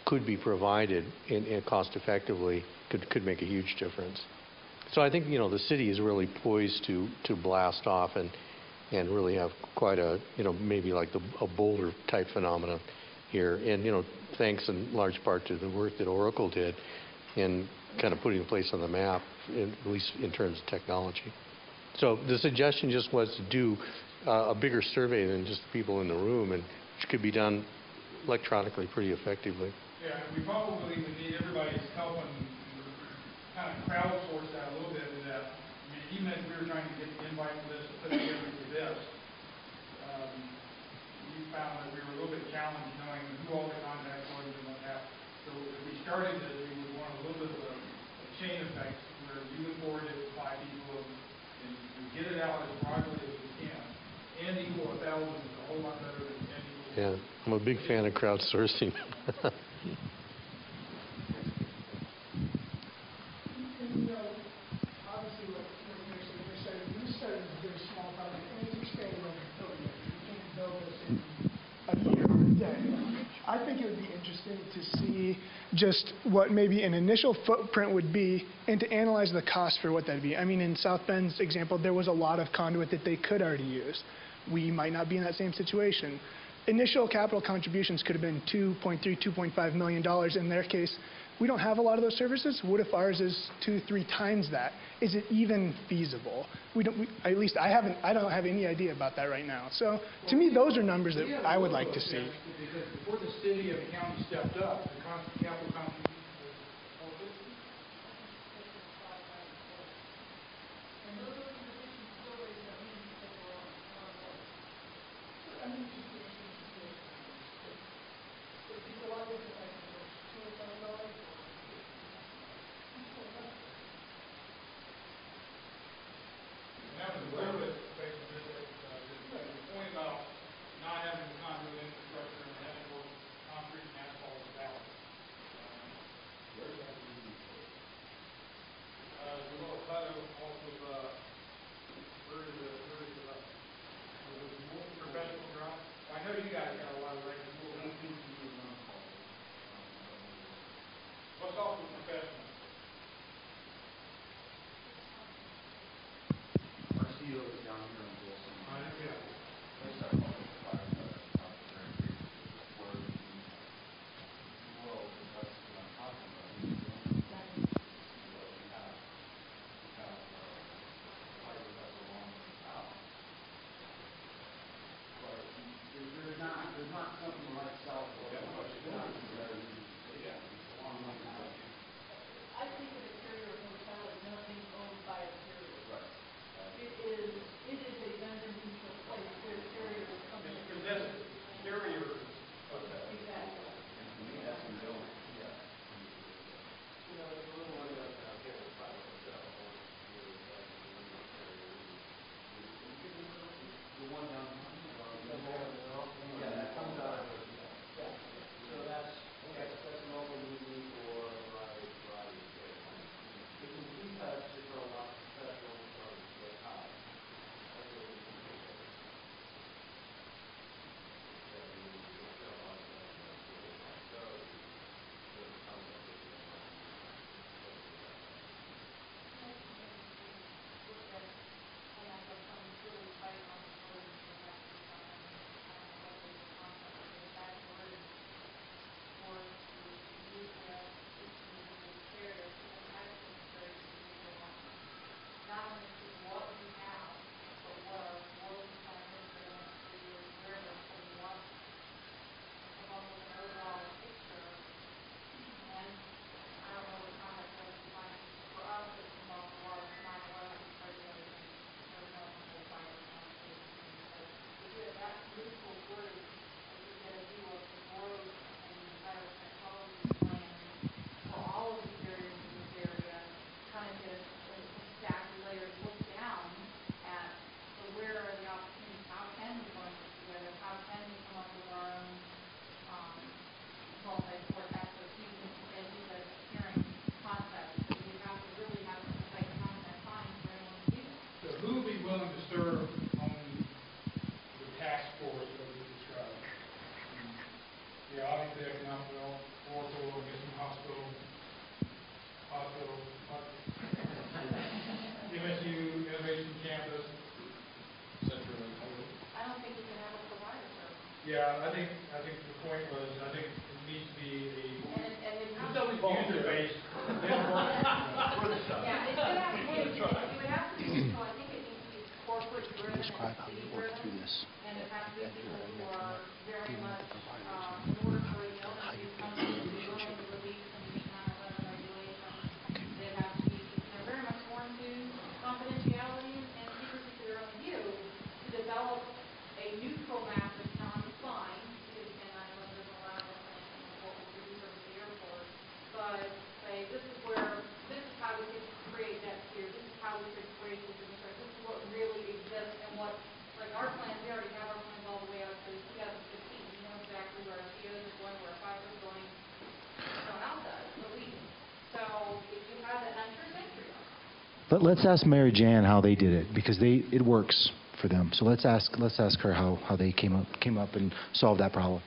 could be provided in cost effectively could make a huge difference. So I think the city is really poised to blast off and really have quite a maybe like a Boulder type phenomenon here, and thanks in large part to the work that Oracle did in kind of putting the place on the map, at least in terms of technology. So the suggestion just was to do a bigger survey than just the people in the room, and which could be done electronically pretty effectively. Yeah, we probably would need everybody's help and kind of crowdsource that a little bit in that. Even as we were trying to get the invite list to put together for this, we found that we were a little bit challenged knowing who all the contacts were and what have. So if we started this, we would want a little bit of a chain effect where you would forward it to 5 people and get it out as broadly as we can. N equal 1,000 is a whole lot better than N equal. Yeah, I'm a big fan of crowdsourcing. Obviously, what you're saying, you started a very small project, and as you expanded over building it, you can't build this in a year or a day. I think it would be interesting to see just what maybe an initial footprint would be and to analyze the cost for what that would be. I mean, in South Bend's example, there was a lot of conduit that they could already use. We might not be in that same situation. Initial capital contributions could have been $2.3, $2.5 million in their case. We don't have a lot of those services. What if ours is 2-3 times that? Is it even feasible? At least I don't have any idea about that right now. So to me, those are numbers that I would like to see. Because before the city and the county stepped up, the capital contributions were And those organizations still raise their hands because we're on board. I mean, just the issue. So people like this, like $200,000 to the economic development, Oracle, get some hospital, MSU, Innovation Campus, etc. I don't think you can have a provider service. Yeah, I think the point was, I think it needs to be user-based. Yeah, it would have to be, so I think it needs to be corporate driven and city driven. And it has to be people who are very much, in order for a building to come to be willing to release some unique 9/11 regulations, they have to be, very much sworn to confidentiality and secrecy to their own view to develop a neutral map that's non-defined, because again, 9/11 doesn't allow that kind of what we produce over the airport, but say, this is how we could create that here, this is how we could create this infrastructure, this is what really exists, and what, like our plans, we already have our plans all the way out to 2015. We know exactly where our TOs are going, where our fiber is going, no one else does, but we do. So if you have that, I'm sure Century does. Let's ask Mary Jan how they did it, because it works for them. So let's ask her how they came up and solved that problem.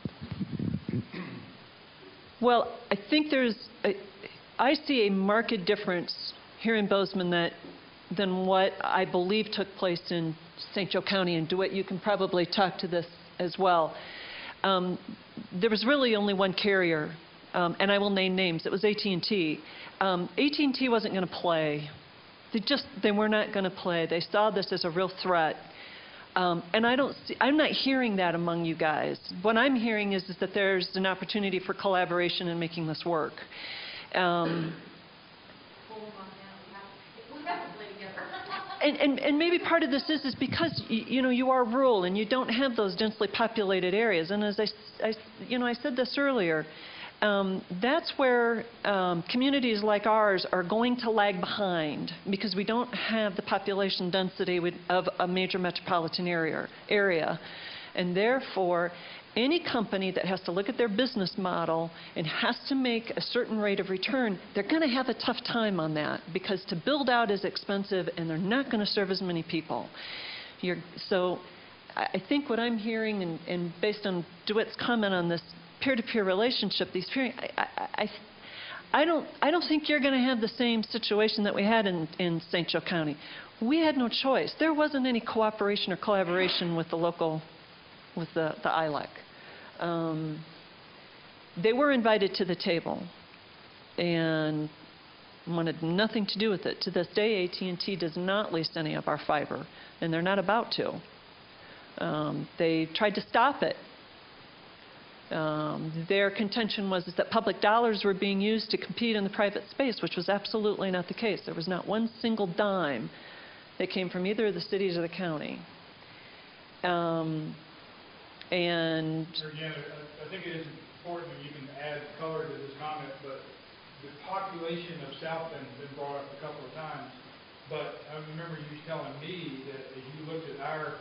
Well, I think I see a marked difference here in Bozeman than what I believe took place in St. Joe County. And DeWitt, you can probably talk to this as well. There was really only one carrier, and I will name names. It was AT&T. AT&T wasn't going to play. They were not going to play. They saw this as a real threat. And I'm not hearing that among you guys. What I'm hearing is that there's an opportunity for collaboration in making this work. And maybe part of this is because you are rural and you don't have those densely populated areas. And as I said this earlier, that's where communities like ours are going to lag behind because we don't have the population density of a major metropolitan area. And therefore, any company that has to look at their business model and has to make a certain rate of return, they're going to have a tough time on that because to build out is expensive and they're not going to serve as many people. So I think what I'm hearing, and based on DeWitt's comment on this peer-to-peer relationship, I don't think you're going to have the same situation that we had in St. Joe County. We had no choice. There wasn't any cooperation or collaboration with the local, with the ILEC. They were invited to the table and wanted nothing to do with it. To this day, AT&T does not lease any of our fiber, and they're not about to. They tried to stop it. Their contention was that public dollars were being used to compete in the private space, which was absolutely not the case. There was not one single dime that came from either of the cities or the county. And again, I think it is important that you can add color to this comment, but the population of South Bend has been brought up a couple of times. But I remember you telling me that as you looked at our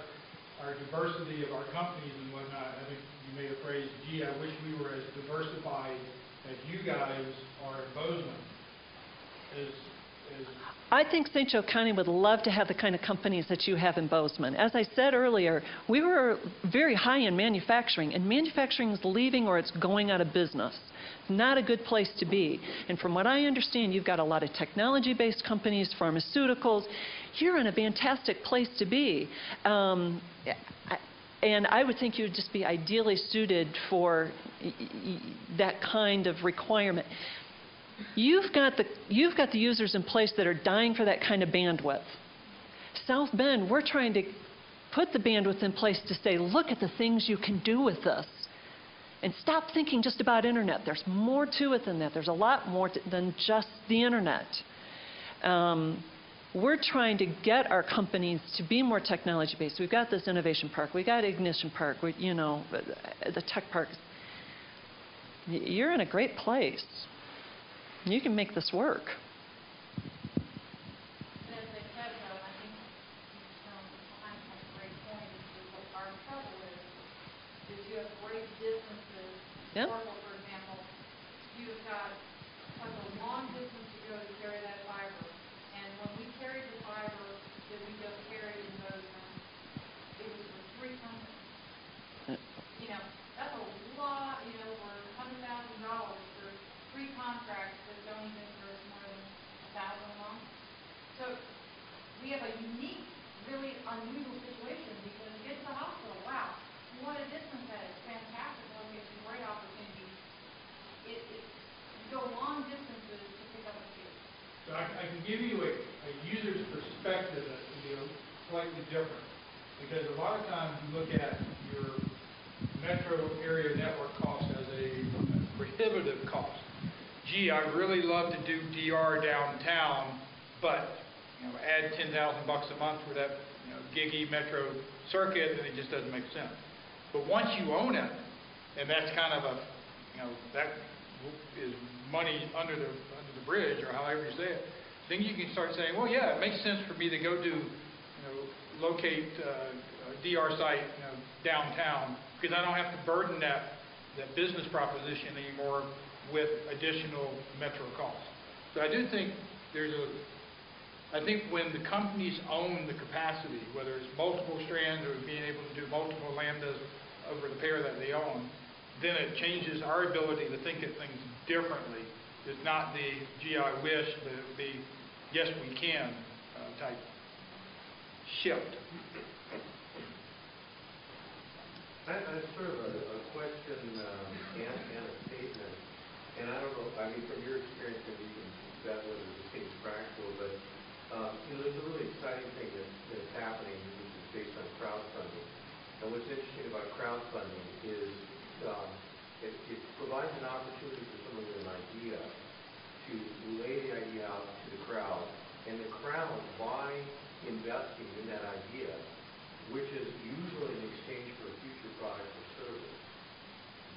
diversity of our companies and whatnot, I think you made a phrase, gee, I wish we were as diversified as you guys are in Bozeman. I think St. Joe County would love to have the kind of companies that you have in Bozeman. As I said earlier, we were very high in manufacturing, and manufacturing is leaving or it's going out of business. Not a good place to be. And from what I understand, you've got a lot of technology-based companies, pharmaceuticals. You're in a fantastic place to be. And I would think you would just be ideally suited for that kind of requirement. You've got the users in place that are dying for that kind of bandwidth. South Bend, we're trying to put the bandwidth in place to say, look at the things you can do with this. And stop thinking just about internet. There's more to it than that. There's a lot more than just the internet. We're trying to get our companies to be more technology-based. We've got this innovation park. We've got Ignition Park. The tech parks. You're in a great place. You can make this work. Yep. For example, you've got a long distance to go to carry that fiber. And when we carried the fiber that we just carried in Bozeman, it was for 3 companies. That's a lot, for 100,000 I can give you a user's perspective that can be slightly different. Because a lot of times you look at your metro area network cost as a prohibitive cost. Gee, I really love to do DR downtown, but add $10,000 a month for that giggy metro circuit, and it just doesn't make sense. But once you own it, and that's kind of a that is money under the bridge, or however you say it, then you can start saying, well, yeah, it makes sense for me to go do locate a DR site downtown, because I don't have to burden that business proposition anymore with additional metro costs. So I do think I think when the companies own the capacity, whether it's multiple strands or being able to do multiple lambdas over the pair that they own, then it changes our ability to think of things differently. It's not the, gee, I wish, but the, yes, we can type shift. I have sort of a question and a statement, and I don't know, I mean, from your experience, maybe you can that whether this seems practical, but there's a really exciting thing that's happening, which is based on crowdfunding. And what's interesting about crowdfunding is it provides an opportunity for someone with an idea to lay the idea out to the crowd, and the crowd, by investing in that idea, which is usually in exchange for a future product or service,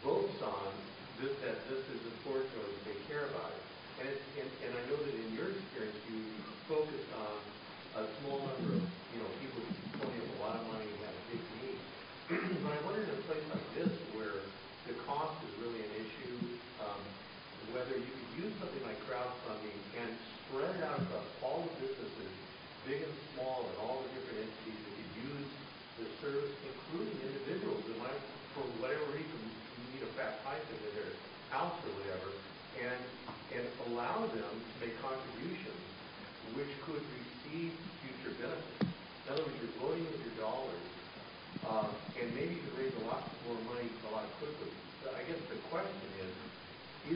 votes on that this is important or that they care about it. And I know that in your experience, you focus on a small number of people who only have a lot of money and have a big need. But I wonder in a place like this where the cost is really an issue, whether you could use something like crowdfunding and spread it out across all the businesses, big and small, and all the different entities that could use the service, including individuals that might, for whatever reason, need a fat pipe into their house or whatever, and allow them to make contributions which could receive future benefits. In other words, you're voting with your dollars, and maybe you could raise a lot more money a lot quickly. So I guess the question is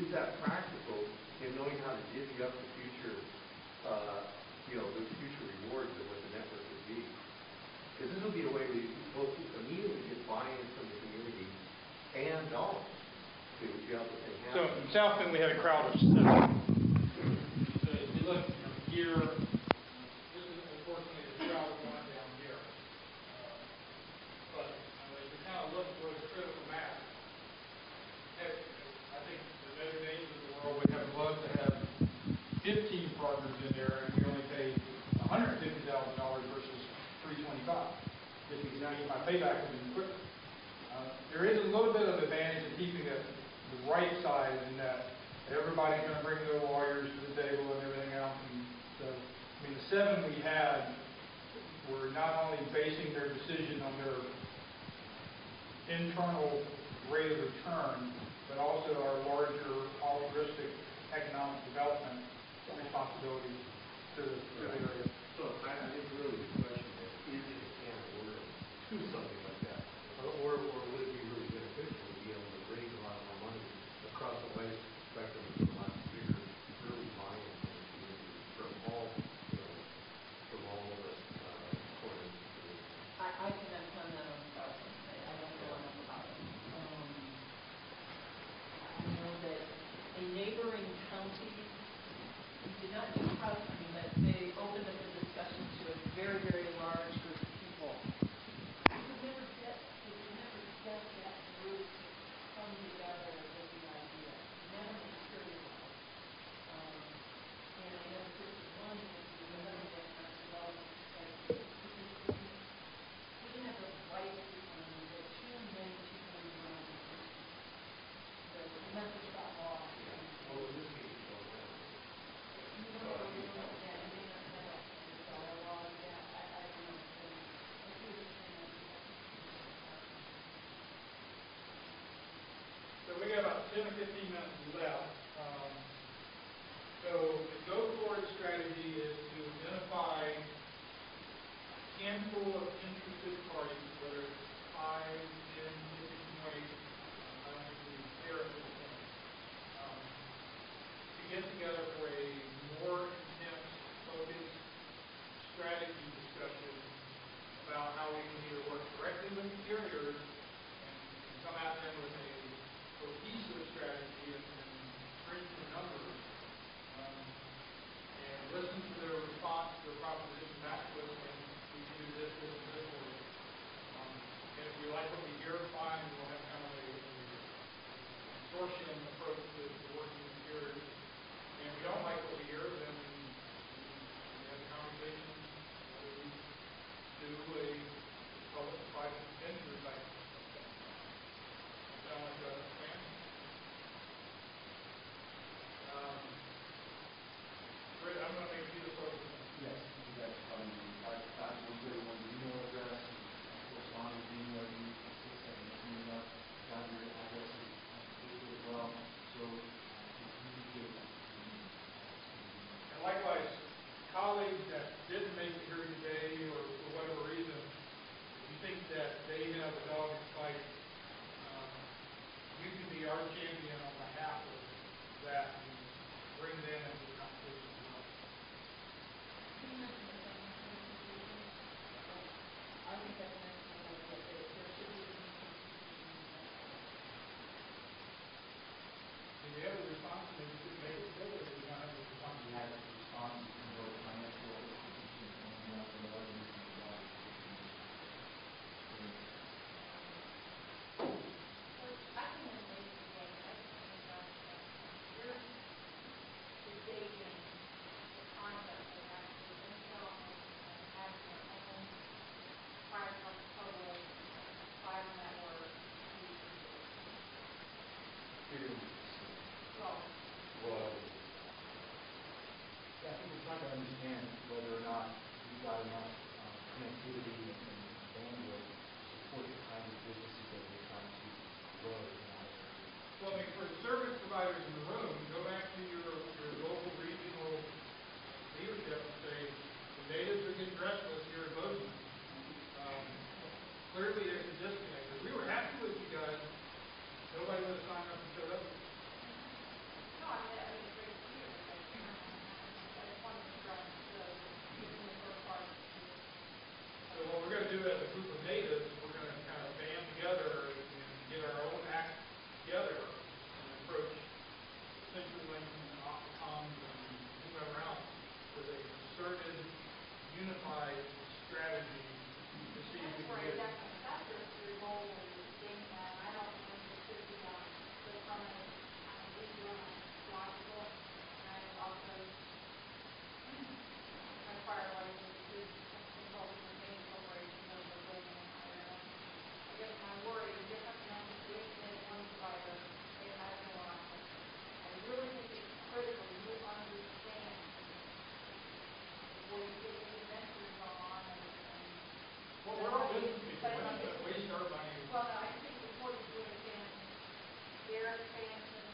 that practical in knowing how to divvy up the future, the future rewards of what the network would be? Because this would be a way where you both immediately get buy-in from the community and dollars to be able to think. So in South Bend, we had a crowd of 7. So if you look here, this is unfortunately the crowd going down here. But if you kind of look where the critical mass, I think the Notre Dames of the world would have loved to have 15 partners in there, and we only pay $150,000 versus $325. Now my payback would be quicker. There is a little bit of advantage in keeping it the right size in that everybody's going to bring their lawyers to the table and everything else. And so, I mean, the 7 we had were not only basing their decision on their internal rate of return, but also our larger altruistic economic development responsibilities to the area. So I think really the question is it a can of worms to something like that? Or would it be really beneficial to be able to raise a lot more money across the wide spectrum of a lot bigger early buy-in from the community from all the corners? I cannot comment on the crowdfunding. I don't know enough about it. I know that a neighboring county did not do crowdfunding, but they opened up the discussion to a very, very large group of people. They could never get that group to come together with the idea. Never materialized. And I know this is one issue, another different development because we didn't have the right people, and there were too many people around the system. The message got lost. Well, in this case, you don't have it. So we got about 10 or 15 minutes left. So the go-forward strategy is to identify a handful of interested parties, whether it's 5, 10, 15, 20, I don't think we care at this point, to get together for a more intense consortium approach to working here. And if we don't like what we hear, then we have a conversation whether we do a public-private venture type thing. Sound like a plan? Britt, I'm going to make you the focus. Yes, you guys probably I've got one email address, correspondence email you, got your addresses as well. So and likewise, colleagues that didn't make it here today or for whatever reason, if you think that they have a dog in the fight, you can be our champion on behalf of that and bring them into the conversation as well. I think that's an excellent idea. There should be a If you have a response, then you should make it still, or if you don't have a response. we have responses from both financial institutions and the larger institutions. I can make the game. I just think that you're debating the concept of actually installing and having your own fire truck public fire network. Well, yeah, I think we're trying to understand whether or not we've got enough connectivity and bandwidth to support the kind of businesses that we're trying to grow in our area. Well, I mean, for the service providers in the room, go back to your local regional leadership and say, the natives are getting restless here in Bozeman. Clearly, there's a disconnect. If we were happy with you guys, nobody would have signed up and showed up. No, I mean, it's great to hear. I just wanted to stress using the first part. So what we're going to do as a group of natives, we're going to kind of band together and get our own act together and approach CenturyLink and Opticom and whoever else with a concerted, unified strategy to see if we can get it. That's your goal when you're saying that. I don't think it should be the permanent logical, and also my fire license is involved in the corporation of the building and fire. I guess my worry is different than the one provider, it has no option. I really think it's critical you understand where you get the adventures on and well, we're all business people. We're not going to waste our money. Well, I think it's important to understand their expansion,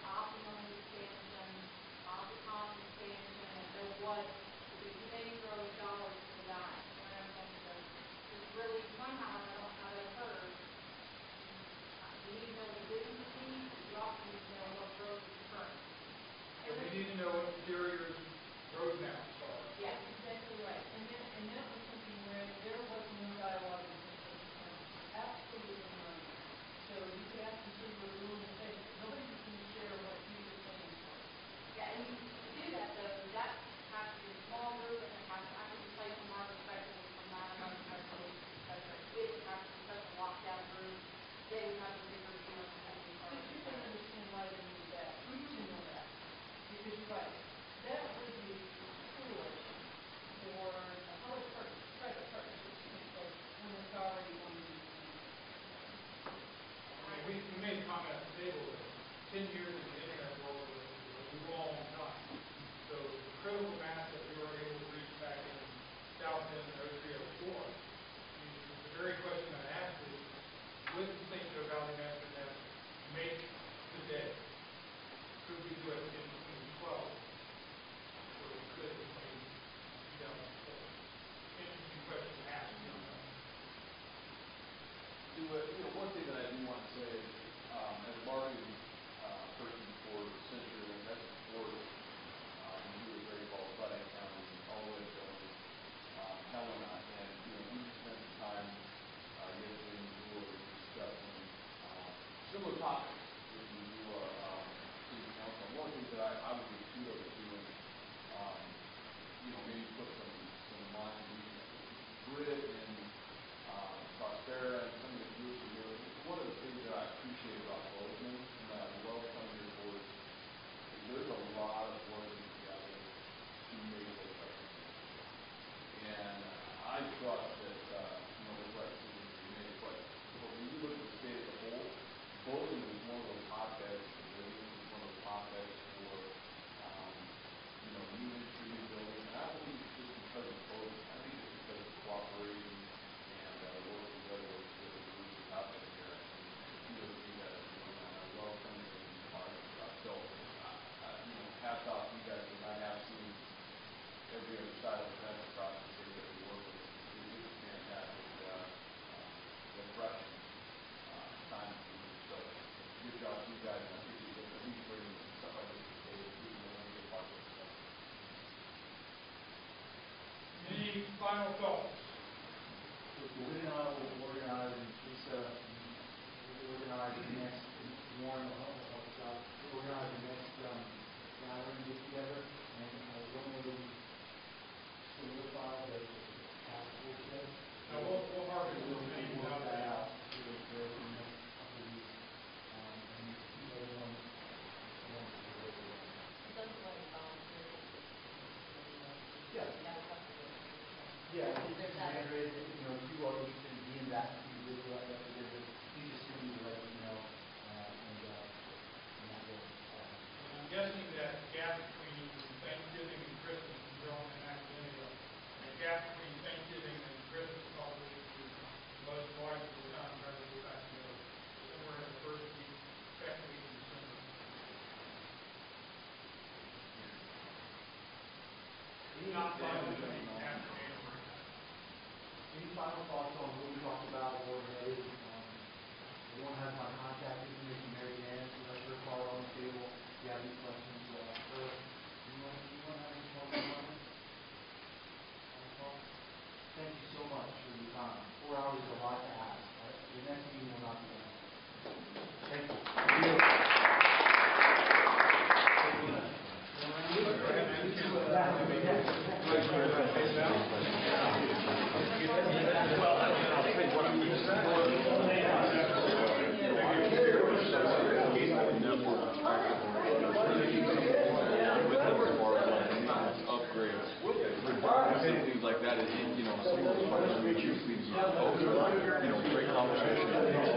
optimum expansion, Opticom expansion, and there was, if you may throw dollars to that, and everything, there's really, somehow, I don't know how that occurs. You need to know the business needs, but you also need to know what growth is occurring. And we need to know what Superior's roadmaps are. Yes, exactly right. And that was something where there was no dialogue in the absolutely none. So you could ask the city of Boone and say, nobody's going to share what future plans are. Yeah, and to do that, though, that has to be a small group, and it has to, I can play from our perspective, from not our perspective, etc. It would have to be such a lockdown group. They would have a bigger view of the but you can understand why they need that, to know that. Because you're right. That would be foolish for a public private partnership to take place when it's already going to be. I mean, we made a comment at the table that 10 years in the internet world was a long time. So the critical mass that we were able to reach back in South End and 0304, I mean, the very question I asked is, with the St. Joe Valley Master Net, make today, could we do it in 2012? Or we could in 2004? Interesting question to ask. One thing that I do want to say is, as a marketing person for CenturyLink, that's important. We do a very involved with Butte County, all the way to Helena, and we spent some time yesterday in New York discussing similar topics with the new city council. One thing that I would give kudos to is, maybe put some lines in Brit and Prospera and some of the groups are doing. One of the things that I appreciate about Bozeman, and that final thoughts? We're going to organize, and Lisa, organize the next, Warren will help us out, organize the next gathering, get together, and when will we solidify the task force list? Now, we'll harvest those names out that there. out for the next couple of weeks, and keep everyone informed of the work we're doing. It doesn't let you volunteer. Yeah. Yeah, if you generated, if you are interested in being that individual at that visit, please just send me the let me know, and that will happen. I'm guessing that gap between Thanksgiving and Christmas is growing in academia. The gap between Thanksgiving and Christmas probably is most likely to come during the back somewhere in the first week, second week of December. Not final week after January. Any final thoughts on what we talked about or today? Everyone has my contact information, Mary Ann, unless your card on the table. If you have any questions, anyone have any comments? Thank you so much for your time. 4 hours is a lot to ask. Right? The next meeting will not be done. Thank you. Things like that, some of those great competition.